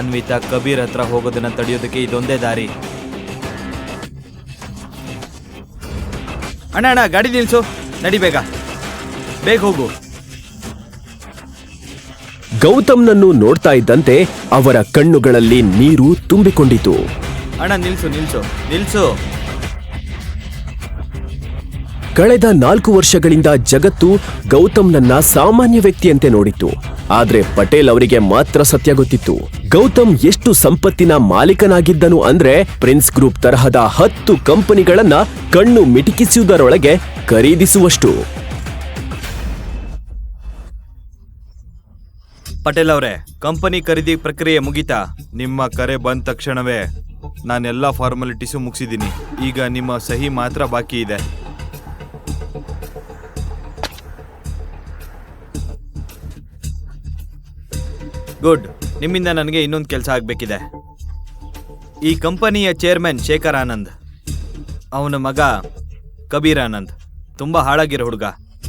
ಅನ್ವಿತಾ ಕಬೀರ್ ಹತ್ರ ಹೋಗೋದನ್ನ ತಡೆಯೋದಕ್ಕೆ ಇದೊಂದೇ ದಾರಿ. ಅಣ್ಣ ಗಾಡಿ ನಿಲ್ಸು, ನಡಿ ಬೇಗ ಹೋಗು. ಗೌತಮ್ನನ್ನು ನೋಡ್ತಾ ಇದ್ದಂತೆ ಅವರ ಕಣ್ಣುಗಳಲ್ಲಿ ನೀರು ತುಂಬಿಕೊಂಡಿತು. ಅಣ್ಣ ನಿಲ್ಸು. ಕಳೆದ 4 ವರ್ಷಗಳಿಂದ ಜಗತ್ತು ಗೌತಮ್ನನ್ನ ಸಾಮಾನ್ಯ ವ್ಯಕ್ತಿಯಂತೆ ನೋಡಿತ್ತು. ಆದ್ರೆ ಪಟೇಲ್ ಅವರಿಗೆ ಮಾತ್ರ ಸತ್ಯ ಗೊತ್ತಿತ್ತು. ಗೌತಮ್ ಎಷ್ಟು ಸಂಪತ್ತಿನ ಮಾಲೀಕನಾಗಿದ್ದನು ಅಂದ್ರೆ ಪ್ರಿನ್ಸ್ ಗ್ರೂಪ್ ತರಹದ 10 ಕಂಪನಿಗಳನ್ನ ಕಣ್ಣು ಮಿಟಿಕಿಸುವುದರೊಳಗೆ ಖರೀದಿಸುವಷ್ಟು. ಪಟೇಲ್ ಅವರೇ, ಕಂಪನಿ ಖರೀದಿ ಪ್ರಕ್ರಿಯೆ ಮುಗಿತಾ? ನಿಮ್ಮ ಕರೆ ಬಂದ ತಕ್ಷಣವೇ ನಾನೆಲ್ಲ ಫಾರ್ಮಾಲಿಟೀಸು ಮುಗಿಸಿದ್ದೀನಿ. ಈಗ ನಿಮ್ಮ ಸಹಿ ಮಾತ್ರ ಬಾಕಿ ಇದೆ. ಗುಡ್. ನಿಮ್ಮಿಂದ ನನಗೆ ಇನ್ನೊಂದು ಕೆಲಸ ಆಗಬೇಕಿದೆ. ಈ ಕಂಪನಿಯ ಚೇರ್ಮನ್ ಶೇಖರ್ ಆನಂದ್, ಅವನ ಮಗ ಕಬೀರ್ ಆನಂದ್ ತುಂಬ ಹಾಳಾಗಿರೋ ಹುಡುಗ.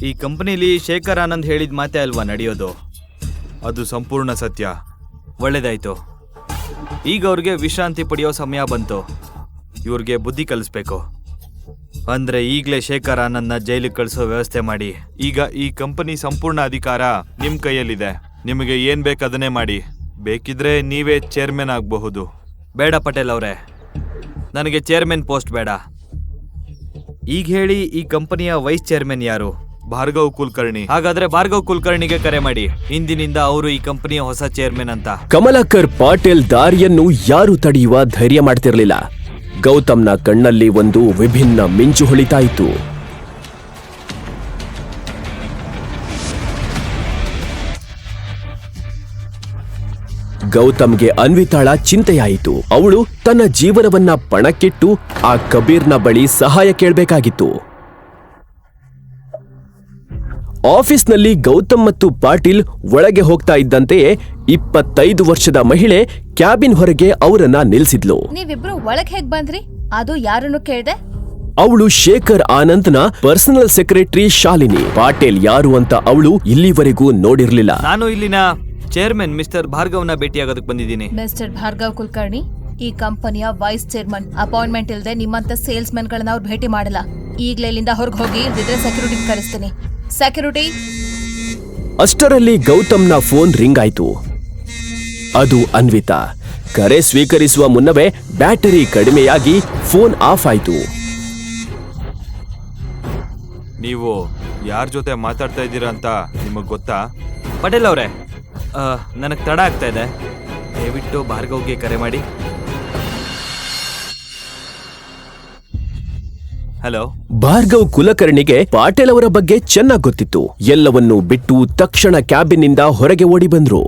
ಈ ಕಂಪನಿಲಿ ಶೇಖರ್ ಆನಂದ್ ಹೇಳಿದ ಮಾತೇ ಅಲ್ವಾ ನಡೆಯೋದು? ಅದು ಸಂಪೂರ್ಣ ಸತ್ಯ. ಒಳ್ಳೇದಾಯ್ತು. ಈಗ ಅವ್ರಿಗೆ ವಿಶ್ರಾಂತಿ ಪಡೆಯೋ ಸಮಯ ಬಂತು. ಇವ್ರಿಗೆ ಬುದ್ಧಿ ಕಲಿಸ್ಬೇಕು. ಅಂದ್ರೆ ಈಗಲೇ ಶೇಖರ್ ಆನಂದ್ನ ಜೈಲಿಗೆ ಕಳಿಸೋ ವ್ಯವಸ್ಥೆ ಮಾಡಿ. ಈಗ ಈ ಕಂಪನಿ ಸಂಪೂರ್ಣ ಅಧಿಕಾರ ನಿಮ್ ಕೈಯಲ್ಲಿದೆ. ನಿಮಗೆ ಏನ್ ಬೇಕದನ್ನೇ ಮಾಡಿ. ಬೇಕಿದ್ರೆ ನೀವೇ ಚೇರ್ಮನ್ ಆಗಬಹುದು. ಬೇಡ ಪಟೇಲ್ ಅವರೇ, ನನಗೆ ಚೇರ್ಮನ್ ಪೋಸ್ಟ್ ಬೇಡ. ಈಗ ಹೇಳಿ, ಈ ಕಂಪನಿಯ ವೈಸ್ ಚೇರ್ಮನ್ ಯಾರು? ಭಾರ್ಗವ್ ಕುಲಕರ್ಣಿ. ಹಾಗಾದ್ರೆ ಭಾರ್ಗವ್ ಕುಲಕರ್ಣಿಗೆ ಕರೆ ಮಾಡಿ. ಇಂದಿನಿಂದ ಅವರು ಈ ಕಂಪನಿಯ ಹೊಸ ಚೇರ್ಮನ್ ಅಂತ. ಕಮಲಾಕರ್ ಪಾಟೀಲ್ ದಾರಿಯನ್ನು ಯಾರು ತಡೆಯುವ ಧೈರ್ಯ ಮಾಡ್ತಿರ್ಲಿಲ್ಲ. ಗೌತಮ್ನ ಕಣ್ಣಲ್ಲಿ ಒಂದು ವಿಭಿನ್ನ ಮಿಂಚು ಹೊಳಿತಾ ಇತ್ತು. ಗೌತಮ್ಗೆ ಅನ್ವಿತಾಳ ಚಿಂತೆಯಾಯಿತು. ಅವಳು ತನ್ನ ಜೀವನವನ್ನ ಪಣಕ್ಕಿಟ್ಟು ಆ ಕಬೀರ್ನ ಬಳಿ ಸಹಾಯ ಕೇಳಬೇಕಾಗಿತ್ತು. ಆಫೀಸ್ನಲ್ಲಿ ಗೌತಮ್ ಮತ್ತು ಪಾಟೀಲ್ ಒಳಗೆ ಹೋಗ್ತಾ ಇದ್ದಂತೆಯೇ 25 ವರ್ಷದ ಮಹಿಳೆ ಕ್ಯಾಬಿನ್ ಹೊರಗೆ ಅವರನ್ನ ನಿಲ್ಸಿದ್ಲು. ನೀವಿಬ್ರು ಒಳಗ್ ಹೇಗ್ ಬಂದ್ರಿ? ಅದು ಯಾರನ್ನು ಕೇಳ್ದೆ? ಅವಳು ಶೇಖರ್ ಆನಂದ್ನ ಪರ್ಸನಲ್ ಸೆಕ್ರೆಟರಿ ಶಾಲಿನಿ. ಪಾಟೀಲ್ ಯಾರು ಅಂತ ಅವಳು ಇಲ್ಲಿವರೆಗೂ ನೋಡಿರ್ಲಿಲ್ಲ. ನಾನು ಇಲ್ಲಿನ ಚೇರ್ಮನ್ ಮಿಸ್ಟರ್ ಭಾರ್ಗವ್ನ ಭೇಟಿಯಾಗೋದಕ್ಕೆ ಬಂದಿದ್ದೀನಿ. ಮಿಸ್ಟರ್ ಭಾರ್ಗವ್ ಕುಲಕರ್ಣಿ, ಈ ಕಂಪನಿಯ ವೈಸ್ ಚೇರ್ಮನ್. ಅಪಾಯಿಂಟ್ಮೆಂಟ್ ಇಲ್ಲದೆ ನಿಮ್ಮಂತ ಸೇಲ್ಸ್ ಮೆನ್ ಗಳನ್ನ ಅವ್ರು ಭೇಟಿ ಮಾಡಲ್ಲ. ಈಗ್ಲೇ ಇಲ್ಲಿಂದ ಹೊರಗೆ ಹೋಗಿ, ಇಲ್ದಿದ್ರೆ ಸೆಕ್ಯೂರಿಟಿ ಕರೆಸ್ತೀನಿ. ಸೆಕ್ಯೂರಿಟಿ. ಅಷ್ಟರಲ್ಲಿ ಗೌತಮ್ನ ಫೋನ್ ರಿಂಗ್ ಆಯ್ತು. ಅದು ಅನ್ವಿತಾ. ಕರೆ ಸ್ವೀಕರಿಸುವ ಮುನ್ನವೇ ಬ್ಯಾಟರಿ ಕಡಿಮೆಯಾಗಿ ಫೋನ್ ಆಫ್ ಆಯ್ತು. ನೀವು ಯಾರ ಜೊತೆ ಮಾತಾಡ್ತಾ ಇದ್ದೀರಾ ಅಂತ ನಿಮಗ್ ಗೊತ್ತಾ? ಪಟೇಲ್ ಅವರೇ, ನನಗೆ ತಡ ಆಗ್ತಾ ಇದೆ. ದಯವಿಟ್ಟು ಭಾರ್ಗವ್ಗೆ ಕರೆ ಮಾಡಿ. ಹಲೋ. ಭಾರ್ಗವ್ ಕುಲಕರ್ಣಿಗೆ ಪಾಟೀಲ್ ಅವರ ಬಗ್ಗೆ ಚೆನ್ನಾಗಿ ಗೊತ್ತಿತ್ತು. ಎಲ್ಲವನ್ನೂ ಬಿಟ್ಟು ತಕ್ಷಣ ಕ್ಯಾಬಿನ್ನಿಂದ ಹೊರಗೆ ಓಡಿ ಬಂದ್ರು.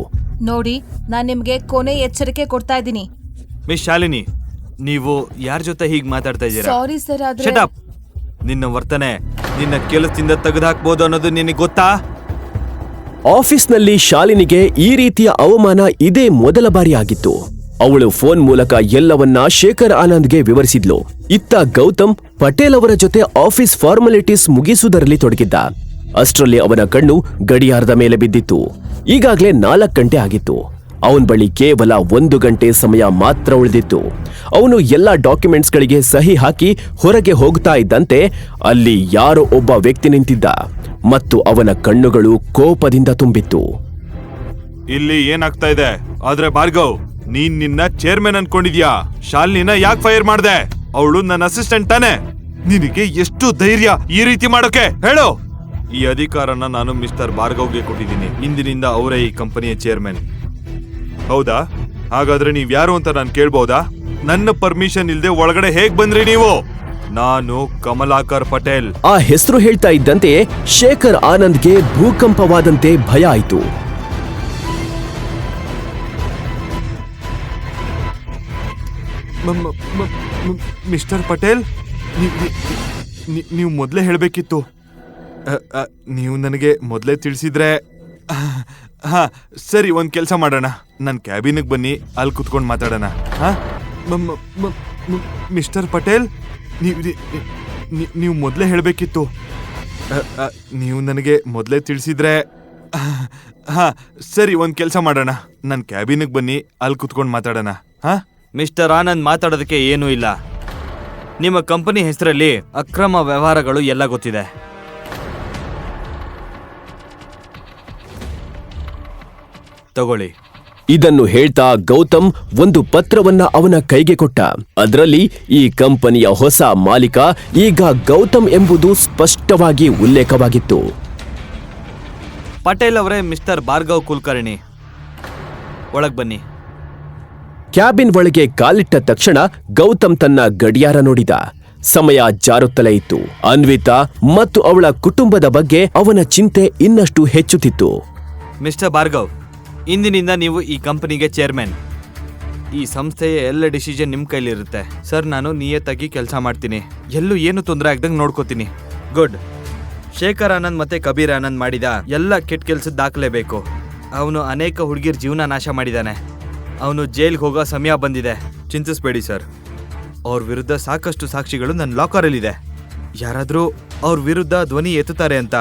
ನೋಡಿ, ನಾನ್ ನಿಮ್ಗೆ ಕೊನೆ ಎಚ್ಚರಿಕೆ ಕೊಡ್ತಾ ಇದ್ದೀನಿ. ಮಿಸ್ ಶಾಲಿನಿ, ನೀವು ಯಾರ ಜೊತೆ ಹೀಗೆ ಮಾತಾಡ್ತಾ ಇದ್ದೀರಾ? ಸಾರಿ ಸರ್, ಆದ್ರೆ ಶಟ್ ಅಪ್. ನಿನ್ನ ವರ್ತನೆ ನಿನ್ನ ಕೆಲಸದಿಂದ ತೆಗೆದುಹಾಕ್ಬೋದು ಅನ್ನೋದು ನಿನಗೆ ಗೊತ್ತಾ? ಆಫೀಸ್ನಲ್ಲಿ ಶಾಲಿನಿಗೆ ಈ ರೀತಿಯ ಅವಮಾನ ಇದೇ ಮೊದಲ ಬಾರಿ ಆಗಿತ್ತು. ಅವಳು ಫೋನ್ ಮೂಲಕ ಎಲ್ಲವನ್ನ ಶೇಖರ್ ಆನಂದ್ಗೆ ವಿವರಿಸಿದ್ಲು. ಇತ್ತ ಗೌತಮ್ ಪಟೇಲ್ ಅವರ ಜೊತೆ ಆಫೀಸ್ ಫಾರ್ಮಾಲಿಟೀಸ್ ಮುಗಿಸುವುದರಲ್ಲಿ ತೊಡಗಿದ್ದ. ಅಷ್ಟರಲ್ಲಿ ಅವನ ಕಣ್ಣು ಗಡಿಯಾರದ ಮೇಲೆ ಬಿದ್ದಿತ್ತು. ಈಗಾಗಲೇ 4 ಗಂಟೆ ಆಗಿತ್ತು. ಅವನ ಬಳಿ ಕೇವಲ 1 ಗಂಟೆ ಸಮಯ ಮಾತ್ರ ಉಳಿದಿತ್ತು. ಅವನು ಎಲ್ಲಾ ಡಾಕ್ಯುಮೆಂಟ್ಸ್ಗಳಿಗೆ ಸಹಿ ಹಾಕಿ ಹೊರಗೆ ಹೋಗ್ತಾ ಇದ್ದಂತೆ ಅಲ್ಲಿ ಯಾರೋ ಒಬ್ಬ ವ್ಯಕ್ತಿ ನಿಂತಿದ್ದ ಮತ್ತು ಅವನ ಕಣ್ಣುಗಳು ಕೋಪದಿಂದ ತುಂಬಿತ್ತು. ಇಲ್ಲಿ ಏನಾಗ್ತಾ ಇದೆ? ಆದ್ರೆ ಭಾರ್ಗವ್, ನೀನ್ ನಿನ್ನ ಚೇರ್ಮನ್ ಅನ್ಕೊಂಡಿದ್ಯಾ? ಶಾಲಿನಿನ ಯಾಕೆ ಫೈರ್ ಮಾಡ್ದೆ? ಅವಳು ನನ್ನ ಅಸಿಸ್ಟೆಂಟ್ ತಾನೆ. ನಿನಗೆ ಎಷ್ಟು ಧೈರ್ಯ ಈ ರೀತಿ ಮಾಡೋಕೆ? ಹೇಳು. ಈ ಅಧಿಕಾರನ ನಾನು ಮಿಸ್ಟರ್ ಭಾರ್ಗವ್ಗೆ ಕೊಟ್ಟಿದ್ದೀನಿ. ಇಂದಿನಿಂದ ಅವರೇ ಈ ಕಂಪನಿಯ ಚೇರ್ಮನ್. ಹೌದಾ? ಹಾಗಾದ್ರೆ ನೀವ್ ಯಾರು ಅಂತ ನಾನು ಕೇಳ್ಬಹುದಾ? ನನ್ನ ಪರ್ಮಿಷನ್ ಇಲ್ದೆ ಒಳಗಡೆ ಹೇಗ್ ಬಂದ್ರಿ ನೀವು? ನಾನು ಕಮಲಾಕರ್ ಪಟೇಲ್. ಆ ಹೆಸರು ಹೇಳ್ತಾ ಇದ್ದಂತೆ ಶೇಖರ್ ಆನಂದ್ಗೆ ಭೂಕಂಪವಾದಂತೆ ಭಯ ಆಯಿತು. ಮಿಸ್ಟರ್ ಪಟೇಲ್, ನೀವು ಮೊದಲೇ ಹೇಳಬೇಕಿತ್ತು. ನೀವು ನನಗೆ ಮೊದಲೇ ತಿಳಿಸಿದ್ರೆ. ಹಾ ಸರಿ, ಒಂದ್ ಕೆಲಸ ಮಾಡೋಣ. ನನ್ನ ಕ್ಯಾಬಿನ್ಗೆ ಬನ್ನಿ, ಅಲ್ಲಿ ಕುತ್ಕೊಂಡು ಮಾತಾಡೋಣ. ಹಾ ಮಿಸ್ಟರ್ ಪಟೇಲ್, ನೀವು ಮೊದಲೇ ಹೇಳಬೇಕಿತ್ತು. ನೀವು ನನಗೆ ಮೊದಲೇ ತಿಳಿಸಿದ್ರೆ. ಹಾ ಸರಿ, ಒಂದ್ ಕೆಲಸ ಮಾಡೋಣ. ನನ್ನ ಕ್ಯಾಬಿನ್ಗೆ ಬನ್ನಿ, ಅಲ್ಲಿ ಕುತ್ಕೊಂಡು ಮಾತಾಡೋಣ. ಹಾ ಮಿಸ್ಟರ್ ಆನಂದ್, ಮಾತಾಡೋದಕ್ಕೆ ಏನೂ ಇಲ್ಲ. ನಿಮ್ಮ ಕಂಪನಿ ಹೆಸರಲ್ಲಿ ಅಕ್ರಮ ವ್ಯವಹಾರಗಳು ಎಲ್ಲ ಗೊತ್ತಿದೆ. ತಗೊಳ್ಳಿ. ಇದನ್ನು ಹೇಳ್ತಾ ಗೌತಮ್ ಒಂದು ಪತ್ರವನ್ನ ಅವನ ಕೈಗೆ ಕೊಟ್ಟ. ಅದರಲ್ಲಿ ಈ ಕಂಪನಿಯ ಹೊಸ ಮಾಲೀಕ ಈಗ ಗೌತಮ್ ಎಂಬುದು ಸ್ಪಷ್ಟವಾಗಿ ಉಲ್ಲೇಖವಾಗಿತ್ತು. ಪಟೇಲ್ ಅವರೇ, ಮಿಸ್ಟರ್ ಭಾರ್ಗವ್ ಕುಲಕರ್ಣಿ, ಒಳಗ್ ಬನ್ನಿ. ಕ್ಯಾಬಿನ್ ಒಳಗೆ ಕಾಲಿಟ್ಟ ತಕ್ಷಣ ಗೌತಮ್ ತನ್ನ ಗಡಿಯಾರ ನೋಡಿದ. ಸಮಯ ಜಾರುತ್ತಲೇ ಇತ್ತು. ಅನ್ವಿತಾ ಮತ್ತು ಅವಳ ಕುಟುಂಬದ ಬಗ್ಗೆ ಅವನ ಚಿಂತೆ ಇನ್ನಷ್ಟು ಹೆಚ್ಚುತ್ತಿತ್ತು. ಮಿಸ್ಟರ್ ಭಾರ್ಗವ್, ಇಂದಿನಿಂದ ನೀವು ಈ ಕಂಪನಿಗೆ ಚೇರ್ಮನ್. ಈ ಸಂಸ್ಥೆಯ ಎಲ್ಲ ಡಿಸಿಷನ್ ನಿಮ್ಮ ಕೈಲಿರುತ್ತೆ. ಸರ್, ನಾನು ನಿಯತ್ತಾಗಿ ಕೆಲಸ ಮಾಡ್ತೀನಿ. ಎಲ್ಲೂ ಏನು ತೊಂದರೆ ಆಗ್ದಂಗೆ ನೋಡ್ಕೋತೀನಿ. ಗುಡ್. ಶೇಖರ್ ಆನಂದ್ ಮತ್ತೆ ಕಬೀರ್ ಆನಂದ್ ಮಾಡಿದ ಎಲ್ಲ ಕೆಟ್ಟ ಕೆಲಸದ ದಾಖಲೆ ಬೇಕು. ಅವನು ಅನೇಕ ಹುಡುಗಿರ ಜೀವನ ನಾಶ ಮಾಡಿದ್ದಾನೆ. ಅವನು ಜೈಲ್ಗೆ ಹೋಗೋ ಸಮಯ ಬಂದಿದೆ. ಚಿಂತಿಸಬೇಡಿ ಸರ್, ಅವ್ರ ವಿರುದ್ಧ ಸಾಕಷ್ಟು ಸಾಕ್ಷಿಗಳು ನನ್ನ ಲಾಕರಲ್ಲಿದೆ. ಯಾರಾದರೂ ಅವ್ರ ವಿರುದ್ಧ ಧ್ವನಿ ಎತ್ತುತ್ತಾರೆ ಅಂತ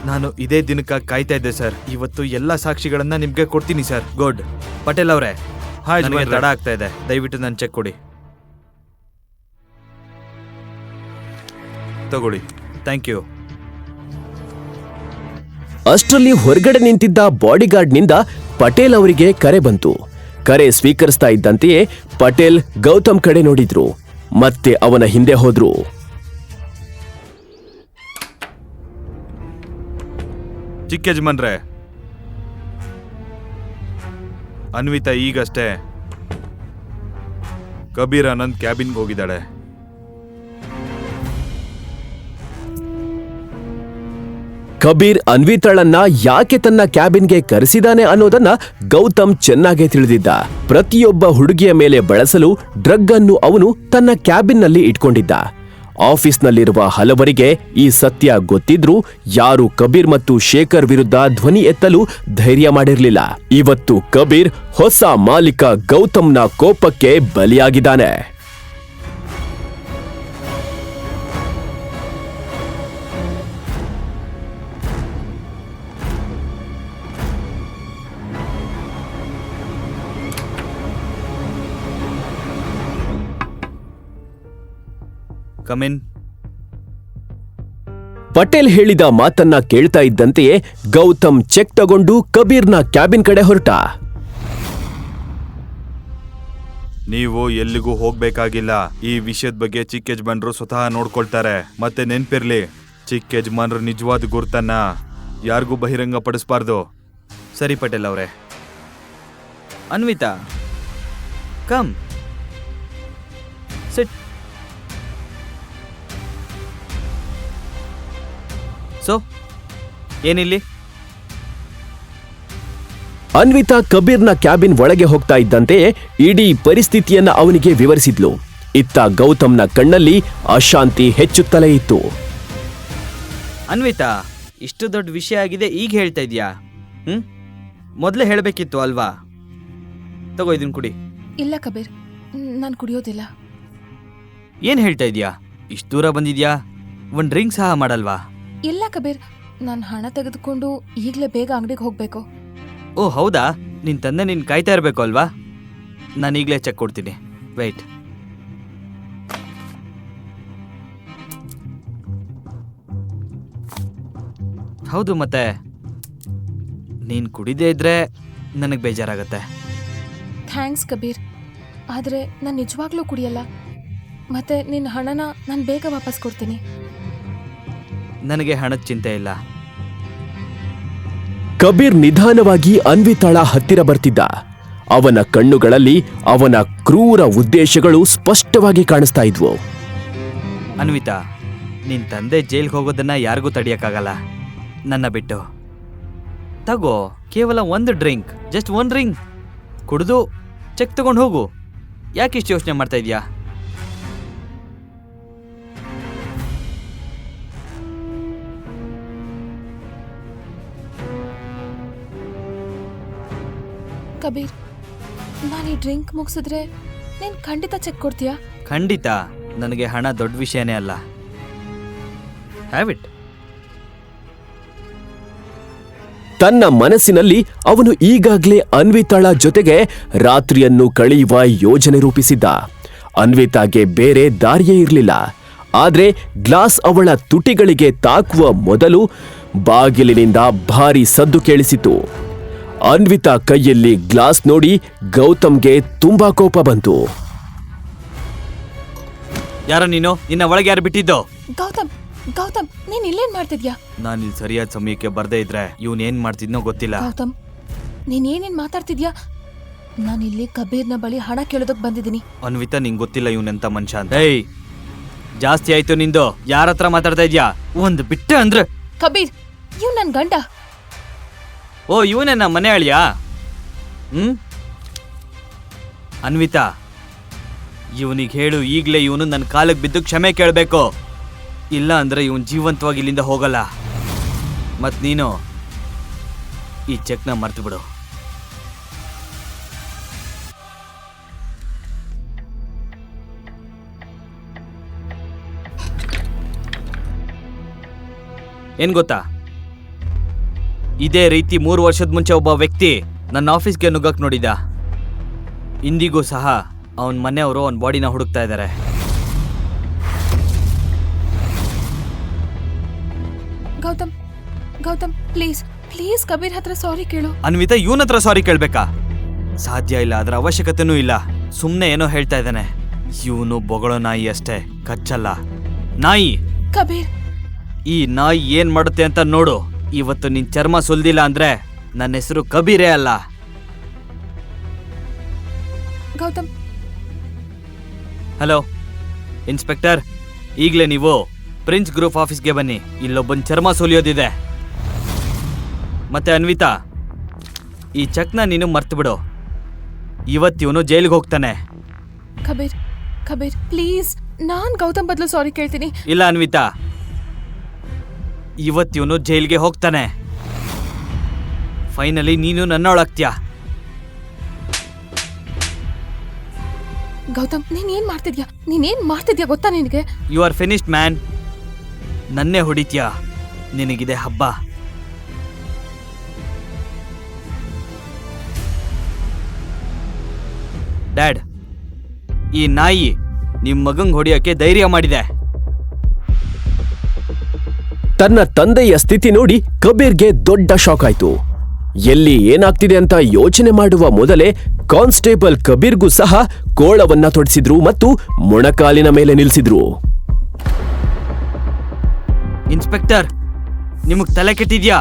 ನಾನು ಇದೇ ದಿನಕ್ಕೆ ಕಾಯ್ತಾ ಇದ್ದೆ ಸರ್. ಇವತ್ತು ಎಲ್ಲ ಸಾಕ್ಷಿಗಳನ್ನ ನಿಮ್ಗೆ ಕೊಡ್ತೀನಿ ಸರ್. ಗುಡ್. ಪಟೇಲ್ ಅವರೇ, ನನಗೆ ತಡ ಆಗ್ತಾ ಇದೆ, ದಯವಿಟ್ಟು ನನ್ನ ಚೆಕ್ ಕೊಡಿ. ತಗೊಳ್ಳಿ. Thank you. ಅಷ್ಟರಲ್ಲಿ ಹೊರಗಡೆ ನಿಂತಿದ್ದ ಬಾಡಿಗಾರ್ಡ್ನಿಂದ ಪಟೇಲ್ ಅವರಿಗೆ ಕರೆ ಬಂತು. ಕರೆ ಸ್ವೀಕರಿಸ್ತಾ ಇದ್ದಂತೆಯೇ ಪಟೇಲ್ ಗೌತಮ್ ಕಡೆ ನೋಡಿದ್ರು, ಮತ್ತೆ ಅವನ ಹಿಂದೆ ಹೋದ್ರು. ಚಿಕ್ಕ ಯಜಮಾನ್ರೆ, ಅನ್ವಿತಾ ಈಗಷ್ಟೇ ಕಬೀರ್ ಆನಂದ್ ಕ್ಯಾಬಿನ್ಗೆ ಹೋಗಿದ್ದಾಳೆ. ಕಬೀರ್ ಅನ್ವಿತಾಳನ್ನ ಯಾಕೆ ತನ್ನ ಕ್ಯಾಬಿನ್ಗೆ ಕರೆಸಿದಾನೆ ಅನ್ನೋದನ್ನ ಗೌತಮ್ ಚೆನ್ನಾಗೇ ತಿಳಿದಿದ್ದ. ಪ್ರತಿಯೊಬ್ಬ ಹುಡುಗಿಯ ಮೇಲೆ ಬಳಸಲು ಡ್ರಗ್ ಅನ್ನು ಅವನು ತನ್ನ ಕ್ಯಾಬಿನ್ನಲ್ಲಿ ಇಟ್ಕೊಂಡಿದ್ದ. ಆಫೀಸ್ನಲ್ಲಿರುವ ಹಲವರಿಗೆ ಈ ಸತ್ಯ ಗೊತ್ತಿದ್ರೂ ಯಾರು ಕಬೀರ್ ಮತ್ತು ಶೇಖರ್ ವಿರುದ್ಧ ಧ್ವನಿ ಎತ್ತಲು ಧೈರ್ಯ ಮಾಡಿರಲಿಲ್ಲ. ಇವತ್ತು ಕಬೀರ್ ಹೊಸ ಮಾಲೀಕ ಗೌತಮ್ನ ಕೋಪಕ್ಕೆ ಬಲಿಯಾಗಿದ್ದಾನೆ. ಕಮಿನ್. ಪಟೇಲ್ ಹೇಳಿದ ಮಾತನ್ನ ಕೇಳ್ತಾ ಇದ್ದಂತೆಯೇ ಗೌತಮ್ ಚೆಕ್ ತಗೊಂಡು ಕಬೀರ್ನ ಕ್ಯಾಬಿನ್ ಕಡೆ ಹೊರಟ. ನೀವು ಎಲ್ಲಿಗೂ ಹೋಗ್ಬೇಕಾಗಿಲ್ಲ. ಈ ವಿಷಯದ ಬಗ್ಗೆ ಚಿಕ್ಕ ಯಜಮಾನ್ರು ಸ್ವತಃ ನೋಡ್ಕೊಳ್ತಾರೆ. ಮತ್ತೆ ನೆನ್ಪಿರ್ಲಿ, ಚಿಕ್ಕ ಯಜಮಾನ್ರು ನಿಜವಾದ ಗುರ್ತನ್ನ ಯಾರಿಗೂ ಬಹಿರಂಗ ಪಡಿಸ್ಬಾರ್ದು. ಸರಿ ಪಟೇಲ್ ಅವರೇ. Anvita, come sit. ಸೊ ಏನಿಲ್ಲಿ? ಅನ್ವಿತಾ ಕಬೀರ್ನ ಕ್ಯಾಬಿನ್ ಒಳಗೆ ಹೋಗ್ತಾ ಇದ್ದಂತೆ ಇಡೀ ಪರಿಸ್ಥಿತಿಯನ್ನ ಅವನಿಗೆ ವಿವರಿಸಿದ್ಲು. ಇತ್ತ ಗೌತಮ್ನ ಕಣ್ಣಲ್ಲಿ ಅಶಾಂತಿ ಹೆಚ್ಚುತ್ತಲೇ ಇತ್ತು. ಅನ್ವಿತಾ, ಇಷ್ಟು ದೊಡ್ಡ ವಿಷಯ ಆಗಿದೆ ಈಗ ಹೇಳ್ತಾ ಇದೀಯಾ? ಮೊದಲೇ ಹೇಳಬೇಕಿತ್ತು ಅಲ್ವಾ? ತಗೋ ಇದನ್ ಕುಡಿ. ಇಲ್ಲ ಕಬೀರ್, ನಾನು ಕುಡಿಯೋದಿಲ್ಲ. ಏನ್ ಹೇಳ್ತಾ ಇದೀಯಾ? ಇಷ್ಟು ದೂರ ಬಂದಿದ್ಯಾ, ಒಂದ್ ಡ್ರಿಂಕ್ ಸಹ ಮಾಡಲ್ವಾ? ಇಲ್ಲ ಕಬೀರ್, ನಾನು ಹಣ ತೆಗೆದುಕೊಂಡು ಈಗಲೇ ಬೇಗ ಅಂಗಡಿಗೆ ಹೋಗ್ಬೇಕು. ಓ ಹೌದಾ? ನಿನ್ ತಂದೆ ನಿನ್ ಕಾಯ್ತಾ ಇರಬೇಕು ಅಲ್ವಾ? ನಾನು ಈಗಲೇ ಚೆಕ್ ಕೊಡ್ತೀನಿ, ವೆಯ್ಟ್. ಹೌದು, ಮತ್ತೆ ನೀನ್ ಕುಡಿದೇ ಇದ್ರೆ ನನಗೆ ಬೇಜಾರಾಗತ್ತೆ. ಥ್ಯಾಂಕ್ಸ್ ಕಬೀರ್, ಆದರೆ ನಾನು ನಿಜವಾಗ್ಲೂ ಕುಡಿಯಲ್ಲ. ಮತ್ತೆ ನಿನ್ನ ಹಣನ ನಾನು ಬೇಗ ವಾಪಸ್ ಕೊಡ್ತೀನಿ. ನನಗೆ ಹಣದ ಚಿಂತೆ ಇಲ್ಲ. ಕಬೀರ್ ನಿಧಾನವಾಗಿ ಅನ್ವಿತಾಳ ಹತ್ತಿರ ಬರ್ತಿದ್ದ. ಅವನ ಕಣ್ಣುಗಳಲ್ಲಿ ಅವನ ಕ್ರೂರ ಉದ್ದೇಶಗಳು ಸ್ಪಷ್ಟವಾಗಿ ಕಾಣಿಸ್ತಾ ಇದ್ವು. ಅನ್ವಿತಾ, ನಿನ್ ತಂದೆ ಜೈಲ್ಗೆ ಹೋಗೋದನ್ನ ಯಾರಿಗೂ ತಡಿಯಕ್ಕಾಗಲ್ಲ, ನನ್ನ ಬಿಟ್ಟು. ತಗೋ, ಕೇವಲ ಒಂದು ಡ್ರಿಂಕ್, ಜಸ್ಟ್ ಒನ್ ಡ್ರಿಂಕ್ ಕುಡಿದು ಚೆಕ್ ತಗೊಂಡು ಹೋಗು. ಯಾಕೆ ಇಷ್ಟು ಯೋಚನೆ ಮಾಡ್ತಾ ಇದೀಯಾ? ಕಬೀರ್, ನಾನು ಈ ಡ್ರಿಂಕ್ ಮುಗಿಸಿದ್ರೆ ನೀನು ಖಂಡಿತ ಚೆಕ್ ಕೊಡ್ತೀಯಾ? ಖಂಡಿತ. ನನಗೆ ಹಣ ದೊಡ್ಡ ವಿಷಯನೇ ಅಲ್ಲ. Have it. ತನ್ನ ಮನಸ್ಸಿನಲ್ಲಿ ಅವನು ಈಗಾಗಲೇ ಅನ್ವಿತಾಳ ಜೊತೆಗೆ ರಾತ್ರಿಯನ್ನು ಕಳೆಯುವ ಯೋಜನೆ ರೂಪಿಸಿದ್ದ. ಅನ್ವಿತಾಗೆ ಬೇರೆ ದಾರಿಯೇ ಇರಲಿಲ್ಲ. ಆದ್ರೆ ಗ್ಲಾಸ್ ಅವಳ ತುಟಿಗಳಿಗೆ ತಾಕುವ ಮೊದಲು ಬಾಗಿಲಿನಿಂದ ಭಾರಿ ಸದ್ದು ಕೇಳಿಸಿತು. ಅನ್ವಿತಾ ಕೈಯಲ್ಲಿ ಗ್ಲಾಸ್ ನೋಡಿ ಗೌತಮ್ಗೆ ತುಂಬಾ ಕೋಪ ಬಂತು. ಯಾರೋ ನೀನು? ನಿನ್ನ ಒಳಗೆ ಯಾರು ಬಿಟ್ಟಿದ್ದೋ? ಗೌತಮ್, ಗೌತಮ್, ನೀನ್ ಇಲ್ಲೇನ್ ಮಾಡ್ತಿದ್ಯಾ? ನಾನು ಇಲ್ಲಿ ಸರಿಯಾದ ಸಮಯಕ್ಕೆ ಬರ್ದೇ ಇದ್ರೆ ಇವನ್ ಏನ್ ಮಾಡ್ತಿದ್ನೋ ಗೊತ್ತಿಲ್ಲ. ಗೌತಮ್, ನೀನ್ ಏನೇನ್ ಮಾತಾಡ್ತಿದ್ಯಾ? ನಾನು ಇಲ್ಲಿ ಕಬೀರ್ನ ಬಳಿ ಹಣ ಕೇಳೋದಕ್ ಬಂದಿದ್ದೀನಿ. ಅನ್ವಿತಾ, ನಿಂಗೆ ಗೊತ್ತಿಲ್ಲ ಇವನೆಂತ ಮನುಷ್ಯ ಅಂತ. ಏಯ್, ಜಾಸ್ತಿ ಆಯ್ತು ನಿಂದು. ಯಾರ ಹತ್ರ ಮಾತಾಡ್ತಾ ಇದ್ಯಾ? ಒಂದು ಬಿಟ್ಟೆ ಅಂದ್ರೆ. ಕಬೀರ್, ಇವ್ ನನ್ ಗಂಡ. ಓ, ಇವನೇ ನಮ್ಮ ಮನೆ ಅಳಿಯಾ? ಅನ್ವಿತಾ, ಇವನಿಗೆ ಹೇಳು ಈಗಲೇ ಇವನು ನನ್ನ ಕಾಲಕ್ಕೆ ಬಿದ್ದು ಕ್ಷಮೆ ಕೇಳಬೇಕು. ಇಲ್ಲ ಅಂದ್ರೆ ಇವನ್ ಜೀವಂತವಾಗಿ ಇಲ್ಲಿಂದ ಹೋಗಲ್ಲ. ಮತ್ ನೀನು ಈ ಚೆಕ್ನ ಮರ್ತು ಬಿಡು. ಏನ್ ಗೊತ್ತಾ, ಇದೇ ರೀತಿ 3 ವರ್ಷದ ಮುಂಚೆ ಒಬ್ಬ ವ್ಯಕ್ತಿ ನನ್ನ ಆಫೀಸ್ಗೆ ನುಗ್ಗಕ್ ನೋಡಿದ. ಇಂದಿಗೂ ಸಹ ಅವನ ಮನೆಯವರು ಅವನ ಬಾಡಿನ ಹುಡುಕ್ತಾ ಇದ್ದಾರೆ. ಗೌತಮ್, ಗೌತಮ್, ಪ್ಲೀಸ್ ಪ್ಲೀಸ್ ಕಬೀರ್ ಹತ್ರ ಸಾರಿ ಕೇಳು. ಅನ್ವಿತಾ, ಇವನ ಹತ್ರ ಸಾರಿ ಕೇಳ್ಬೇಕಾ? ಸಾಧ್ಯ ಇಲ್ಲ, ಅದರ ಅವಶ್ಯಕತೆನೂ ಇಲ್ಲ. ಸುಮ್ಮನೆ ಏನೋ ಹೇಳ್ತಾ ಇದ್ದಾನೆ. ಇವನು ಬೊಗಳೋ ನಾಯಿ ಅಷ್ಟೇ, ಕಚ್ಚಲ್ಲ. ನಾಯಿ. ಕಬೀರ್, ಈ ನಾಯಿ ಏನ್ ಮಾಡುತ್ತೆ ಅಂತ ನೋಡು. ಇವತ್ತು ನಿನ್ ಚರ್ಮ ಸುಲ್ದಿಲ್ಲ ಅಂದ್ರೆ ನನ್ನ ಹೆಸರು ಕಬೀರೇ ಅಲ್ಲ. ಗೌತಮ್. ಹಲೋ ಇನ್ಸ್ಪೆಕ್ಟರ್, ಈಗಲೇ ನೀವು ಪ್ರಿನ್ಸ್ ಗ್ರೂಪ್ ಆಫೀಸ್ಗೆ ಬನ್ನಿ. ಇಲ್ಲೊಬ್ಬನ್ ಚರ್ಮ ಸುಲಿಯೋದಿದೆ. ಮತ್ತೆ ಅನ್ವಿತಾ, ಈ ಚೆಕ್ನ ನೀನು ಮರ್ತು ಬಿಡು. ಇವತ್ತಿವನು ಜೈಲಿಗೆ ಹೋಗ್ತಾನೆ. ಕಬೀರ್, ಕಬೀರ್, ಪ್ಲೀಸ್, ನಾನ್ ಗೌತಮ್ ಬದಲು ಸಾರಿ ಕೇಳ್ತೀನಿ. ಇಲ್ಲ ಅನ್ವಿತಾ, ಇವತ್ತಿವನು ಜೈಲಿಗೆ ಹೋಗ್ತಾನೆ. ಫೈನಲಿ ನೀನು ನನ್ನೊಳಗ್ತೀಯ. ಗೌತಮ್, ನೀನೇನ್ ಮಾಡ್ತಿದ್ಯಾ ಗೊತ್ತಾ ನಿನಗೆ? You are finished man. ನನ್ನೇ ಹೊಡಿತೀಯ. ನಿನಗಿದೆ ಹಬ್ಬ. ಡ್ಯಾಡ್, ಈ ನಾಯಿ ನಿಮ್ ಮಗಂಗ್ ಹೊಡಿಯೋಕೆ ಧೈರ್ಯ ಮಾಡಿದೆ. ತನ್ನ ತಂದೆಯ ಸ್ಥಿತಿ ನೋಡಿ ಕಬೀರ್ಗೆ ದೊಡ್ಡ ಶಾಕ್ ಆಯ್ತು. ಎಲ್ಲಿ ಏನಾಗ್ತಿದೆ ಅಂತ ಯೋಚನೆ ಮಾಡುವ ಮೊದಲೇ ಕಾನ್ಸ್ಟೇಬಲ್ ಕಬೀರ್ಗೂ ಸಹ ಕೋಳವನ್ನ ತೊಡಿಸಿದ್ರು ಮತ್ತು ಮೊಣಕಾಲಿನ ಮೇಲೆ ನಿಲ್ಲಿಸಿದ್ರು. ಇನ್ಸ್ಪೆಕ್ಟರ್, ನಿಮಗ್ ತಲೆ ಕೆಟ್ಟಿದ್ಯಾ?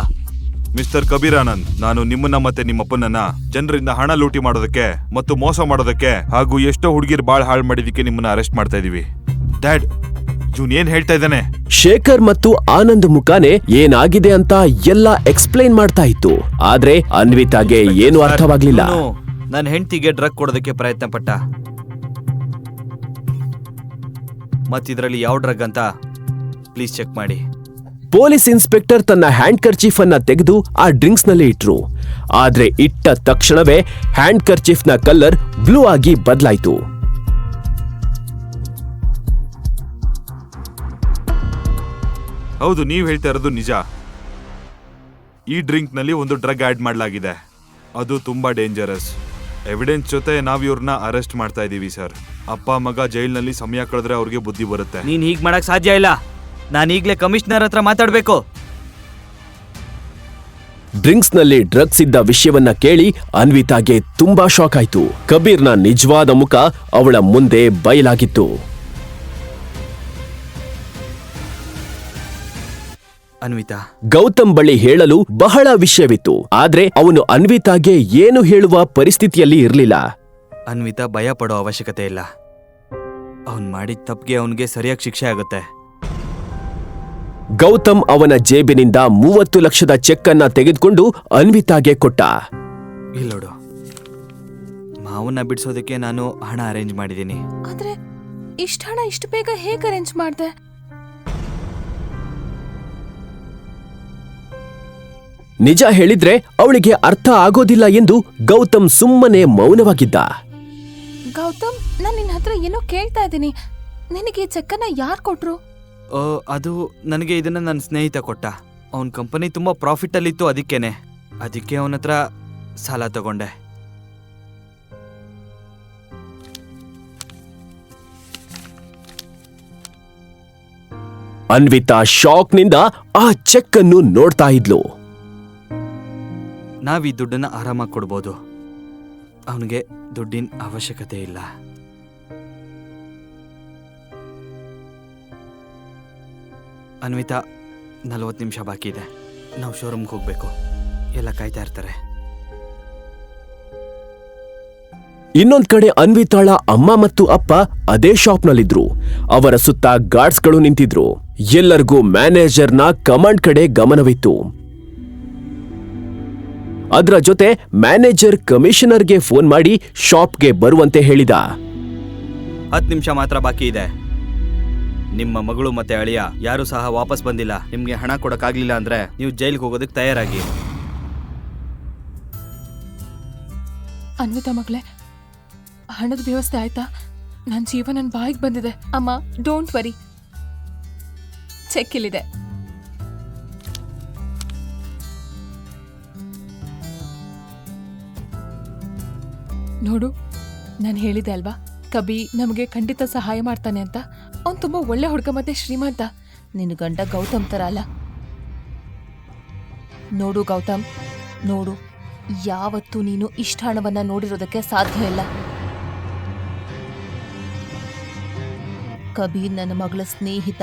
ಮಿಸ್ಟರ್ ಕಬೀರ್ ಆನಂದ್, ನಾನು ನಿಮ್ಮನ್ನ ಮತ್ತೆ ನಿಮ್ಮಪ್ಪನನ್ನ ಜನರಿಂದ ಹಣ ಲೂಟಿ ಮಾಡೋದಕ್ಕೆ ಮತ್ತು ಮೋಸ ಮಾಡೋದಕ್ಕೆ ಹಾಗೂ ಎಷ್ಟೋ ಹುಡುಗಿರ್ ಬಾಳ್ ಹಾಳು ಮಾಡಿದಕ್ಕೆ ನಿಮ್ಮನ್ನ ಅರೆಸ್ಟ್ ಮಾಡ್ತಾ ಇದೀವಿ. ಡ್ಯಾಡ್, ಇವನ್ ಏನ್ ಹೇಳ್ತಾ ಇದ್ದಾನೆ? ಶೇಖರ್ ಮತ್ತು ಆನಂದ್ ಮುಖಾನೆ ಏನಾಗಿದೆ ಅಂತ ಎಲ್ಲ ಎಕ್ಸ್ಪ್ಲೈನ್ ಮಾಡ್ತಾ ಇತ್ತು. ಆದ್ರೆ ಅನ್ವಿತಾಗೆ ಏನು ಅರ್ಥವಾಗ್ಲಿಲ್ಲ. ನನ್ನ ಹೆಂಡತಿಗೆ ಡ್ರಗ್ ಕೊಡೋದಕ್ಕೆ ಪ್ರಯತ್ನ ಪಟ್ಟ. ಮತ್ತಿದ್ರಲ್ಲಿ ಯಾವ ಡ್ರಗ್ ಅಂತ ಪ್ಲೀಸ್ ಚೆಕ್ ಮಾಡಿ. ಪೊಲೀಸ್ ಇನ್ಸ್ಪೆಕ್ಟರ್ ತನ್ನ ಹ್ಯಾಂಡ್ ಕರ್ಚೀಫ್ ಅನ್ನ ತೆಗೆದು ಆ ಡ್ರಿಂಕ್ಸ್ ನಲ್ಲಿ ಇಟ್ರು. ಆದ್ರೆ ಇಟ್ಟ ತಕ್ಷಣವೇ ಹ್ಯಾಂಡ್ ಕರ್ಚೀಫ್ ನ ಕಲರ್ ಬ್ಲೂ ಆಗಿ ಬದಲಾಯಿತು. ಹೌದು, ನೀವು ಹೇಳ್ತಾ ಇರೋದು ನಿಜ. ಈ ಡ್ರಿಂಕ್ನಲ್ಲಿ ಒಂದು ಡ್ರಗ್ ಆ್ಯಡ್ ಮಾಡಲಾಗಿದೆ. ಅದು ತುಂಬಾ ಡೇಂಜರಸ್. ಎವಿಡೆನ್ಸ್ ಜೊತೆ ನಾವು ಇವ್ರನ್ನ ಅರೆಸ್ಟ್ ಮಾಡ್ತಾ ಇದ್ದೀವಿ ಸರ್. ಅಪ್ಪ ಮಗ ಜೈಲ್ನಲ್ಲಿ ಸಮಯ ಕಳೆದ್ರೆ ಅವ್ರಿಗೆ ಬುದ್ಧಿ ಬರುತ್ತೆ. ನೀನ್ ಹೀಗ್ ಮಾಡಕ್ ಸಾಧ್ಯ ಇಲ್ಲ. ನಾನು ಈಗ್ಲೇ ಕಮಿಷನರ್ ಹತ್ರ ಮಾತಾಡ್ಬೇಕು. ಡ್ರಿಂಕ್ಸ್ ನಲ್ಲಿ ಡ್ರಗ್ಸ್ ಇದ್ದ ವಿಷಯವನ್ನ ಕೇಳಿ ಅನ್ವಿತಾಗೆ ತುಂಬಾ ಶಾಕ್ ಆಯ್ತು. ಕಬೀರ್ನ ನಿಜವಾದ ಮುಖ ಅವಳ ಮುಂದೆ ಬಯಲಾಗಿತ್ತು. ಅನ್ವಿತಾ, ಗೌತಮ್ ಬಳಿ ಹೇಳಲು ಬಹಳ ವಿಷಯವಿತ್ತು. ಆದ್ರೆ ಅವನು ಅನ್ವಿತಾಗೆ ಏನು ಹೇಳುವ ಪರಿಸ್ಥಿತಿಯಲ್ಲಿ ಇರಲಿಲ್ಲ. ಅನ್ವಿತಾ ಭಯ ಪಡೋ ಅವಶ್ಯಕತೆ ಇಲ್ಲ. ಅವನ್ ಮಾಡಿದ ತಪ್ಪಿಗೆ ಅವನಿಗೆ ಸರಿಯಾಗಿ ಶಿಕ್ಷೆ ಆಗುತ್ತೆ. ಗೌತಮ್ ಅವನ ಜೇಬಿನಿಂದ 30 ಲಕ್ಷದ ಚೆಕ್ ಅನ್ನ ತೆಗೆದುಕೊಂಡು ಅನ್ವಿತಾಗೆ ಕೊಟ್ಟ. ಇಲ್ಲೋಡು, ಮಾವನ್ನ ಬಿಡಿಸೋದಕ್ಕೆ ನಾನು ಹಣ ಅರೇಂಜ್ ಮಾಡಿದ್ದೀನಿ. ಆದ್ರೆ ಇಷ್ಟ ಹಣ ಇಷ್ಟು ಬೇಗ ಹೇಗೆ ಅರೇಂಜ್ ಮಾಡ್ದೆ? ನಿಜ ಹೇಳಿದ್ರೆ ಅವಳಿಗೆ ಅರ್ಥ ಆಗೋದಿಲ್ಲ ಎಂದು ಗೌತಮ್ ಸುಮ್ಮನೆ ಮೌನವಾಗಿದ್ದ. ಗೌತಮ್, ನಾನು ನಿನ್ನ ಹತ್ರ ಏನೋ ಕೇಳ್ತಾ ಇದ್ದೀನಿ. ನಿನಗೆ ಈ ಚೆಕ್ಕನ್ನ ಯಾರು ಕೊಟ್ರು? ಅದು ನನಗೆ ಇದನ್ನ ನನ್ನ ಸ್ನೇಹಿತ ಕೊಟ್ಟ. ಅವನ ಕಂಪನಿ ತುಂಬಾ ಪ್ರಾಫಿಟ್ ಅಲ್ಲಿತ್ತು, ಅದಕ್ಕೆ ಅವನ ಹತ್ರ ಸಾಲ ತಗೊಂಡೆ. ಅನ್ವಿತಾ ಶಾಕ್ನಿಂದ ಆ ಚೆಕ್ ಅನ್ನು ನೋಡ್ತಾ ಇದ್ಲು. ನಾವ್ ಈ ದುಡ್ಡನ್ನ ಆರಾಮಾಗಿ ಕೊಡ್ಬೋದು. ಅವನಿಗೆ ದುಡ್ಡಿನ ಅವಶ್ಯಕತೆ ಇಲ್ಲ. ಅನ್ವಿತಾ, 40 ನಿಮಿಷ ಬಾಕಿ ಇದೆ. ನಾವು ಶೋರೂಮ್ಗೆ ಹೋಗ್ಬೇಕು. ಎಲ್ಲ ಕಾಯ್ತಾ ಇರ್ತಾರೆ. ಇನ್ನೊಂದ್ ಕಡೆ ಅನ್ವಿತಾಳ ಅಮ್ಮ ಮತ್ತು ಅಪ್ಪ ಅದೇ ಶಾಪ್ನಲ್ಲಿದ್ರು. ಅವರ ಸುತ್ತ ಗಾರ್ಡ್ಸ್ಗಳು ನಿಂತಿದ್ರು. ಎಲ್ಲರಿಗೂ ಮ್ಯಾನೇಜರ್ನ ಕಮಾಂಡ್ ಕಡೆ ಗಮನವಿತ್ತು. ಅದರ ಜೊತೆ ಮ್ಯಾನೇಜರ್ ಕಮಿಷನರ್ಗೆ ಫೋನ್ ಮಾಡಿ ಶಾಪ್ಗೆ ಬರುವಂತೆ ಹೇಳಿದ. 10 ನಿಮಿಷ ಮಾತ್ರ ಬಾಕಿ ಇದೆ. ನಿಮ್ಮ ಮಗಳು ಮತ್ತೆ ಅಳಿಯ ಯಾರು ಸಹ ವಾಪಸ್ ಬಂದಿಲ್ಲ. ನಿಮ್ಗೆ ಹಣ ಕೊಡಕ್ಕಾಗ್ಲಿಲ್ಲ ಅಂದ್ರೆ ನೀವು ಜೈಲ್ಗೆ ಹೋಗೋದಕ್ಕೆ ತಯಾರಾಗಿ. ಅನ್ವಿತಾ ಮಗಳೇ, ಹಣದ ವ್ಯವಸ್ಥೆ ಆಯ್ತಾ? ನನ್ನ ಜೀವ ನನ್ನ ಬಾಯಿಗೆ ಬಂದಿದೆ. ಅಮ್ಮ, ಡೋಂಟ್ ವರಿ, ಚೆಕ್ ಇಲ್ಲಿದೆ. ನೋಡು, ನಾನು ಹೇಳಿದೆ ಅಲ್ವಾ, ಕಬಿ ನಮಗೆ ಖಂಡಿತ ಸಹಾಯ ಮಾಡ್ತಾನೆ ಅಂತ. ಅವ್ನು ತುಂಬಾ ಒಳ್ಳೆ ಹುಡುಗ ಮತ್ತೆ ಶ್ರೀಮಂತ. ನಿನ್ನ ಗಂಡ ಗೌತಮ್ ತರ ಅಲ್ಲ. ನೋಡು ಗೌತಮ್, ನೋಡು, ಯಾವತ್ತೂ ನೀನು ಇಷ್ಟ ಹಣವನ್ನ ನೋಡಿರೋದಕ್ಕೆ ಸಾಧ್ಯ ಇಲ್ಲ. ಕಬೀರ್ ನನ್ನ ಮಗಳ ಸ್ನೇಹಿತ.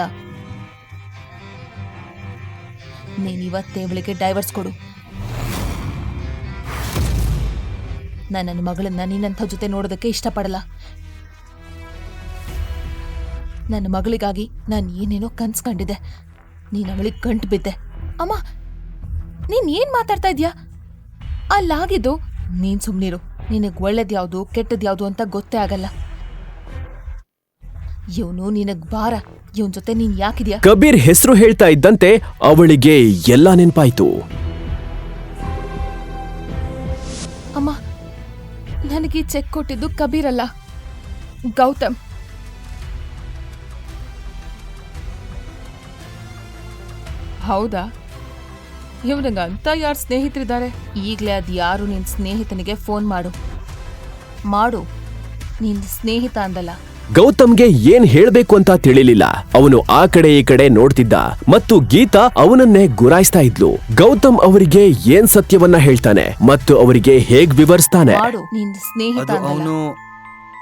ನೀನಿವತ್ತೇ ಅವಳಿಗೆ ಡೈವರ್ಸ್ ಕೊಡು. ನಾನು ನನ್ನ ಮಗಳನ್ನ ನಿನ್ನಂಥ ಜೊತೆ ನೋಡೋದಕ್ಕೆ ಇಷ್ಟಪಡಲ್ಲ. ನನ್ನ ಮಗಳಿಗಾಗಿ ನಾನು ಏನೇನೋ ಕನ್ಸ್ಕೊಂಡಿದ್ದೆ. ನೀನು ಅವಳಿಗೆ ಗಂಟು ಬಿದ್ದೆ. ಅಮ್ಮ, ನೀನ್ ಏನ್ ಮಾತಾಡ್ತಾ ಇದ್ಯಾ? ಅಲ್ಲಾಗಿದ್ದು ನೀನ್ ಸುಮ್ನಿರು. ನಿನಗ್ ಒಳ್ಳೇದ್ಯಾವ್ದು ಕೆಟ್ಟದ್ಯಾವ್ದು ಅಂತ ಗೊತ್ತೇ ಆಗಲ್ಲ. ಇವನು ನಿನಗ್ ಬಾರ. ಇವನ್ ಜೊತೆ ನೀನ್ ಯಾಕಿದ್ಯಾ? ಕಬೀರ್ ಹೆಸರು ಹೇಳ್ತಾ ಇದ್ದಂತೆ ಅವಳಿಗೆ ಎಲ್ಲ ನೆನ್ಪಾಯ್ತು. ಅಮ್ಮ, ನನಗೆ ಚೆಕ್ ಕೊಟ್ಟಿದ್ದು ಕಬೀರ್ ಅಲ್ಲ, ಗೌತಮ್. ಹೌದಾ? ಇವನಿಗಂತ ಯಾರು ಸ್ನೇಹಿತರಿದ್ದಾರೆ? ಈಗಲೇ ಅದು ಯಾರು ನಿನ್ ಸ್ನೇಹಿತನಿಗೆ ಫೋನ್ ಮಾಡು. ನಿನ್ ಸ್ನೇಹಿತ ಅಂದಲ್ಲ. ಗೌತಮ್ಗೆ ಏನ್ ಹೇಳ್ಬೇಕು ಅಂತ ತಿಳಿಲಿಲ್ಲ. ಅವನು ಆ ಕಡೆ ಈ ಕಡೆ ನೋಡ್ತಿದ್ದ ಮತ್ತು ಗೀತಾ ಅವನನ್ನೇ ಗುರಾಯಿಸ್ತಾ ಇದ್ಲು. ಗೌತಮ್ ಅವರಿಗೆ ಏನ್ ಸತ್ಯವನ್ನ ಹೇಳ್ತಾನೆ ಮತ್ತು ಅವರಿಗೆ ಹೇಗ್ ವಿವರಿಸ್ತಾನೆ? ನಿನ್ ಸ್ನೇಹಿತ ಅದು ಅವನು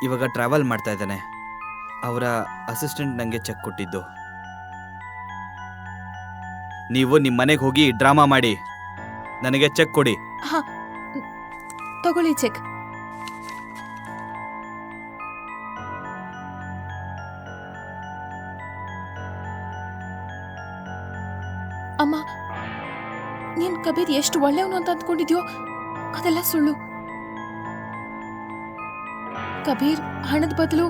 ಇವಾಗ ಟ್ರಾವೆಲ್ ಮಾಡ್ತಾ ಇದ್ದಾನೆ. ಅವರ ಅಸಿಸ್ಟೆಂಟ್ ನಂಗೆ ಚೆಕ್ ಕೊಟ್ಟಿದ್ದು. ನೀವು ನಿಮ್ಮ ಮನೆಗೆ ಹೋಗಿ ಡ್ರಾಮಾ ಮಾಡಿ ನನಗೆ ಚೆಕ್ ಕೊಡಿ. ತಗೊಳ್ಳಿ ಚೆಕ್. ಅಮ್ಮ, ನೀನ್ ಕಬೀರ್ ಎಷ್ಟು ಒಳ್ಳೆಯವನು ಅಂತ ಅಂದ್ಕೊಂಡಿದ್ಯೋ ಅದೆಲ್ಲ ಸುಳ್ಳು. ಕಬೀರ್ ಹಣದ ಬದಲು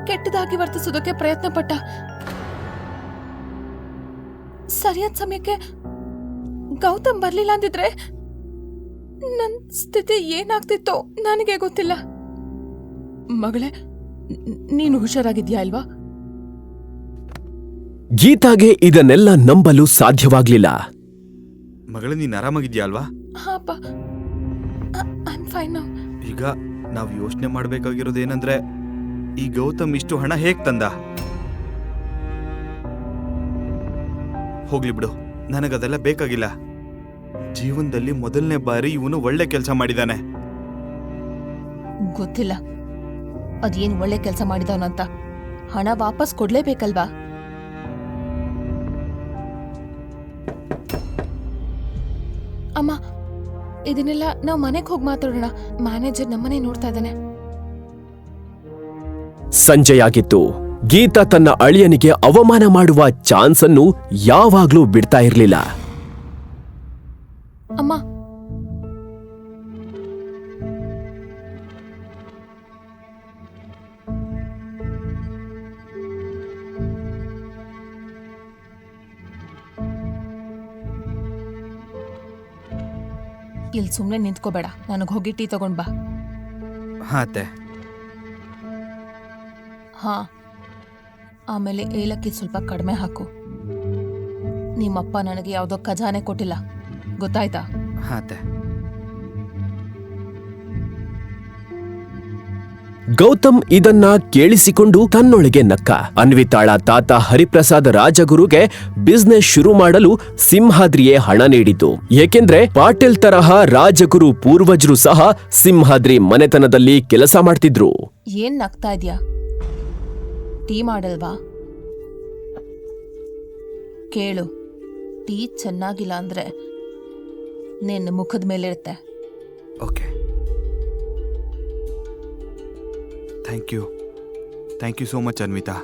ಕೆಟ್ಟದಾಗಿ ವರ್ತಿಸೋದಕ್ಕೆ ಪ್ರಯತ್ನ ಪಟ್ಟ. ಸರಿಯಾದ ಸಮಯಕ್ಕೆ ಗೌತಮ್ ಬರ್ಲಿಲ್ಲ ಅಂದಿದ್ರೆ ನನ್ ಸ್ಥಿತಿ ಏನಾಗ್ತಿತ್ತೋ ನನಗೆ ಗೊತ್ತಿಲ್ಲ. ಮಗಳೇ, ನೀನು ಹುಷಾರಾಗಿದ್ಯಾ ಅಲ್ವಾ? ಗೀತಾಗೆ ಇದನ್ನೆಲ್ಲ ನಂಬಲು ಸಾಧ್ಯವಾಗ್ಲಿಲ್ಲ. ಮಗಳೇ, ನೀನ್ ಆರಾಮಾಗಿದ್ಯಾ ಅಲ್ವಾ? ಹಾಪ, ಐಮ್ ಫೈನ್ ನೌ. ಈಗ ನಾವು ಯೋಚನೆ ಮಾಡ್ಬೇಕಾಗಿರೋದೇನಂದ್ರೆ, ಈ ಗೌತಮ್ ಇಷ್ಟು ಹಣ ಹೇಗ್ ತಂದ? ಹೋಗ್ಲಿ ಬಿಡು, ನನಗದೆಲ್ಲ ಬೇಕಾಗಿಲ್ಲ. ಜೀವನದಲ್ಲಿ ಮೊದಲನೇ ಬಾರಿ ಇವನು ಒಳ್ಳೆ ಕೆಲಸ ಮಾಡಿದಾನೆ. ಗೊತ್ತಿಲ್ಲ ಅದೇನ್ ಒಳ್ಳೆ ಕೆಲಸ ಮಾಡಿದವನಂತ. ಹಣ ವಾಪಸ್ ಕೊಡ್ಲೇಬೇಕಲ್ವಾ? ಅಮ್ಮ, ಇದನ್ನೆಲ್ಲ ನಾವು ಮನೆಗೆ ಹೋಗಿ ಮಾತಾಡೋಣ. ಮ್ಯಾನೇಜರ್ ನಮ್ಮನೆ ನೋಡ್ತಾ ಇದ್ದಾನೆ. ಸಂಜೆಯಾಗಿತ್ತು. ಗೀತಾ ತನ್ನ ಅಳಿಯನಿಗೆ ಅವಮಾನ ಮಾಡುವ ಚಾನ್ಸ್ ಅನ್ನು ಯಾವಾಗ್ಲೂ ಬಿಡ್ತಾ ಇರ್ಲಿಲ್ಲ. ಅಮ್ಮ, ಇಲ್ಲಿ ಸುಮ್ನೆ ನಿಂತ್ಕೋಬೇಡ, ನನಗೆ ಹೋಗಿ ಟೀ ತಗೊಂಡ್ ಬಾ. ಹಾ ಅತ್ತೆ. ಹಾ, ಆಮೇಲೆ ಏಲಕ್ಕಿ ಸ್ವಲ್ಪ ಕಡಿಮೆ ಹಾಕು. ನಿಮ್ಮಪ್ಪ ನನಗೆ ಯಾವುದೋ ಖಜಾನೆ ಕೊಟ್ಟಿಲ್ಲ, ಗೊತ್ತಾಯ್ತಾ? ಹಾ ಅತ್ತೆ. ಗೌತಮ್ ಇದನ್ನ ಕೇಳಿಸಿಕೊಂಡು ತನ್ನೊಳಗೆ ನಕ್ಕ. ಅನ್ವಿತಾಳ ತಾತ ಹರಿಪ್ರಸಾದ್ ರಾಜಗುರುಗೆ ಬಿಸ್ನೆಸ್ ಶುರು ಮಾಡಲು ಸಿಂಹಾದ್ರಿಯೇ ಹಣ ನೀಡಿತು. ಏಕೆಂದ್ರೆ ಪಾಟೀಲ್ ತರಹ ರಾಜಗುರು ಪೂರ್ವಜರು ಸಹ ಸಿಂಹಾದ್ರಿ ಮನೆತನದಲ್ಲಿ ಕೆಲಸ ಮಾಡ್ತಿದ್ರು. ಏನ್ ನಗ್ತಾ ಇದ್ಯಾ? ಟೀ ಮಾಡಲ್ವಾ? ಕೇಳು, ಟೀ ಚೆನ್ನಾಗಿಲ್ಲ ಅಂದ್ರೆ ನಿನ್ನ ಮುಖದ ಮೇಲಿರುತ್ತೆ. Okay, thank you so much Anvita.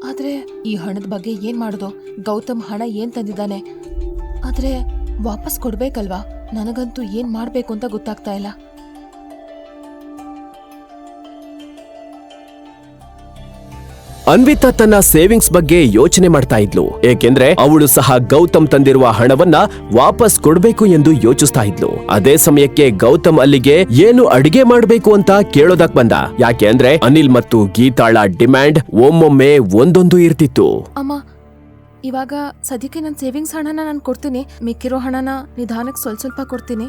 ಆದ್ರೆ ಈ ಹಣದ ಬಗ್ಗೆ ಏನ್ ಮಾಡೋದು? ಗೌತಮ್ ಹಣ ಏನ್ ತಂದಿದ್ದಾನೆ, ಆದ್ರೆ ವಾಪಸ್ ಕೊಡ್ಬೇಕಲ್ವಾ? ನನಗಂತೂ ಏನ್ ಮಾಡ್ಬೇಕು ಅಂತ ಗೊತ್ತಾಗ್ತಾ ಇಲ್ಲ. ಅನ್ವಿತಾ ತನ್ನ ಸೇವಿಂಗ್ಸ್ ಬಗ್ಗೆ ಯೋಚನೆ ಮಾಡ್ತಾ ಇದ್ಲು. ಏಕೆಂದ್ರೆ ಅವಳು ಸಹ ಗೌತಮ್ ತಂದಿರುವ ಹಣವನ್ನ ವಾಪಸ್ ಕೊಡ್ಬೇಕು ಎಂದು ಯೋಚಿಸ್ತಾ ಇದ್ಲು. ಅದೇ ಸಮಯಕ್ಕೆ ಗೌತಮ್ ಅಲ್ಲಿಗೆ ಏನು ಅಡಿಗೆ ಮಾಡ್ಬೇಕು ಅಂತ ಕೇಳೋದಕ್ ಬಂದ. ಯಾಕೆ ಅಂದ್ರೆ ಅನಿಲ್ ಮತ್ತು ಗೀತಾಳ ಡಿಮ್ಯಾಂಡ್ ಒಮ್ಮೊಮ್ಮೆ ಒಂದೊಂದು ಇರ್ತಿತ್ತು. ಅಮ್ಮ, ಇವಾಗ ಸದ್ಯಕ್ಕೆ ನನ್ನ ಸೇವಿಂಗ್ಸ್ ಹಣನ ನಾನು ಕೊಡ್ತೀನಿ, ಮಿಕ್ಕಿರೋ ಹಣನ ನಿಧಾನಕ್ಕೆ ಸ್ವಲ್ಪ ಕೊಡ್ತೀನಿ.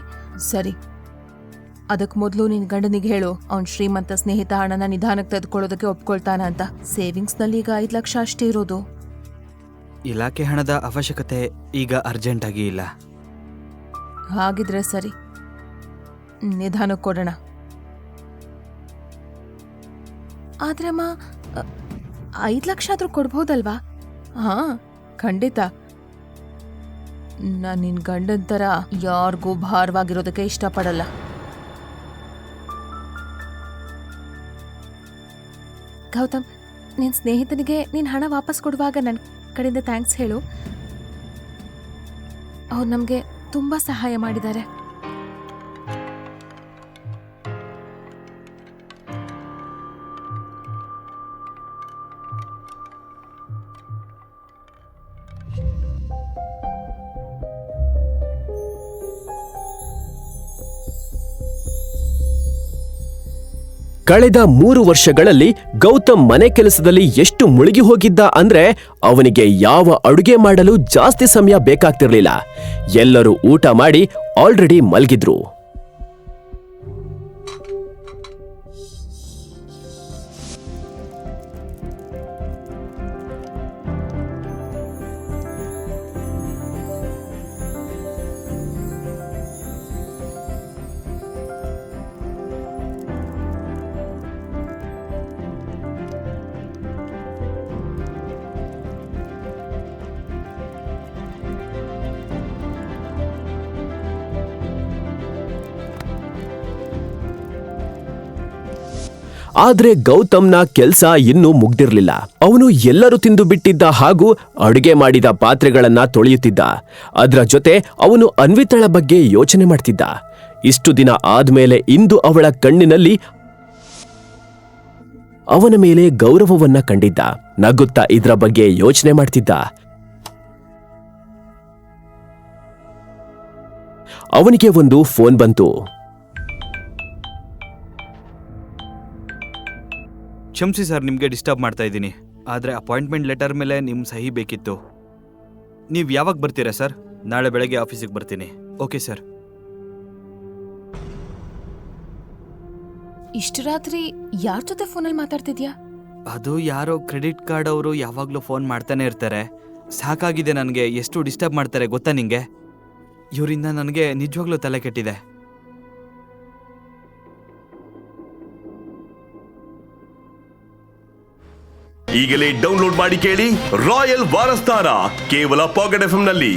ಸರಿ, ಅದಕ್ ಮೊದ್ಲು ನಿನ್ ಗಂಡನಿಗೆ ಹೇಳು, ಅವ್ನ್ ಶ್ರೀಮಂತ ಸ್ನೇಹಿತ ಹಣನ ನಿಧಾನಕ್ಕೆ ತೆಗೆದುಕೊಳ್ಳೋದಕ್ಕೆ ಒಪ್ಕೊಳ್ತಾನ ಅಂತ. ಸೇವಿಂಗ್ಸ್ ನಲ್ಲಿ ಈಗ 5 ಲಕ್ಷ ಅಷ್ಟೇ ಇರೋದು. ಇಲಾಖೆ ಹಣದ ಅವಶ್ಯಕತೆ ಈಗ ಅರ್ಜೆಂಟ್ ಆಗಿ ಇಲ್ಲ. ಹಾಗಿದ್ರೆ ಸರಿ, ನಿಧಾನಕ್ಕೆ ಕೊಡೋಣ. ಆದ್ರೆ ಅಮ್ಮ, 5 ಲಕ್ಷ ಆದ್ರೂ ಕೊಡ್ಬೋದಲ್ವಾ? ಹಾ, ಖಂಡಿತ. ನಾನ್ ನಿನ್ ಗಂಡನ್ ತರ ಯಾರಿಗೂ ಭಾರವಾಗಿರೋದಕ್ಕೆ ಇಷ್ಟಪಡಲ್ಲ. ಗೌತಮ್, ನಿನ್ ಸ್ನೇಹಿತನಿಗೆ ನೀನ್ ಹಣ ವಾಪಸ್ ಕೊಡುವಾಗ ನನ್ನ ಕಡೆಯಿಂದ ಥ್ಯಾಂಕ್ಸ್ ಹೇಳು. ಅವ್ರು ನಮ್ಗೆ ತುಂಬಾ ಸಹಾಯ ಮಾಡಿದ್ದಾರೆ. ಕಳೆದ 3 ವರ್ಷಗಳಲ್ಲಿ ಗೌತಮ್ ಮನೆ ಕೆಲಸದಲ್ಲಿ ಎಷ್ಟು ಮುಳುಗಿ ಹೋಗಿದ್ದ ಅಂದ್ರೆ ಅವನಿಗೆ ಯಾವ ಅಡುಗೆ ಮಾಡಲು ಜಾಸ್ತಿ ಸಮಯ ಬೇಕಾಗ್ತಿರ್ಲಿಲ್ಲ. ಎಲ್ಲರೂ ಊಟ ಮಾಡಿ ಆಲ್ರೆಡಿ ಮಲ್ಗಿದ್ರು. ಆದ್ರೆ ಗೌತಮ್ನ ಕೆಲ್ಸ ಇನ್ನೂ ಮುಗ್ದಿರ್ಲಿಲ್ಲ. ಅವನು ಎಲ್ಲರೂ ತಿಂದು ಬಿಟ್ಟಿದ್ದ ಹಾಗೂ ಅಡುಗೆ ಮಾಡಿದ ಪಾತ್ರೆಗಳನ್ನ ತೊಳೆಯುತ್ತಿದ್ದ. ಅದ್ರ ಜೊತೆ ಅವನು ಅನ್ವಿತಾಳ ಬಗ್ಗೆ ಯೋಚನೆ ಮಾಡ್ತಿದ್ದ. ಇಷ್ಟು ದಿನ ಆದ್ಮೇಲೆ ಇಂದು ಅವಳ ಕಣ್ಣಿನಲ್ಲಿ ಅವನ ಮೇಲೆ ಗೌರವವನ್ನ ಕಂಡಿದ್ದ. ನಗುತ್ತಾ ಇದ್ರ ಬಗ್ಗೆ ಯೋಚನೆ ಮಾಡ್ತಿದ್ದ. ಅವನಿಗೆ ಒಂದು ಫೋನ್ ಬಂತು. ಕ್ಷಮಿಸಿ ಸರ್, ನಿಮಗೆ ಡಿಸ್ಟರ್ಬ್ ಮಾಡ್ತಾ ಇದ್ದೀನಿ. ಆದರೆ ಅಪಾಯಿಂಟ್ಮೆಂಟ್ ಲೆಟರ್ ಮೇಲೆ ನಿಮ್ಮ ಸಹಿ ಬೇಕಿತ್ತು. ನೀವು ಯಾವಾಗ ಬರ್ತೀರಾ ಸರ್? ನಾಳೆ ಬೆಳಗ್ಗೆ ಆಫೀಸಿಗೆ ಬರ್ತೀನಿ. Okay sir. ಇಷ್ಟು ರಾತ್ರಿ ಯಾರ ಜೊತೆ ಫೋನಲ್ಲಿ ಮಾತಾಡ್ತಿದ್ಯಾ? ಅದು ಯಾರೋ ಕ್ರೆಡಿಟ್ ಕಾರ್ಡ್ ಅವರು ಯಾವಾಗಲೂ ಫೋನ್ ಮಾಡ್ತಾನೆ ಇರ್ತಾರೆ. ಸಾಕಾಗಿದೆ ನನಗೆ. ಎಷ್ಟು ಡಿಸ್ಟರ್ಬ್ ಮಾಡ್ತಾರೆ ಗೊತ್ತಾ ನಿಂಗೆ? ಇವರಿಂದ ನನಗೆ ನಿಜವಾಗ್ಲೂ ತಲೆ ಕೆಟ್ಟಿದೆ. ಈಗಲೇ ಡೌನ್ಲೋಡ್ ಮಾಡಿ ಕೇಳಿ ರಾಯಲ್ ವಾರಸ್ತಾರ ಕೇವಲ ಪಾಕೆಟ್ ಎಫ್ಎಂ ನಲ್ಲಿ.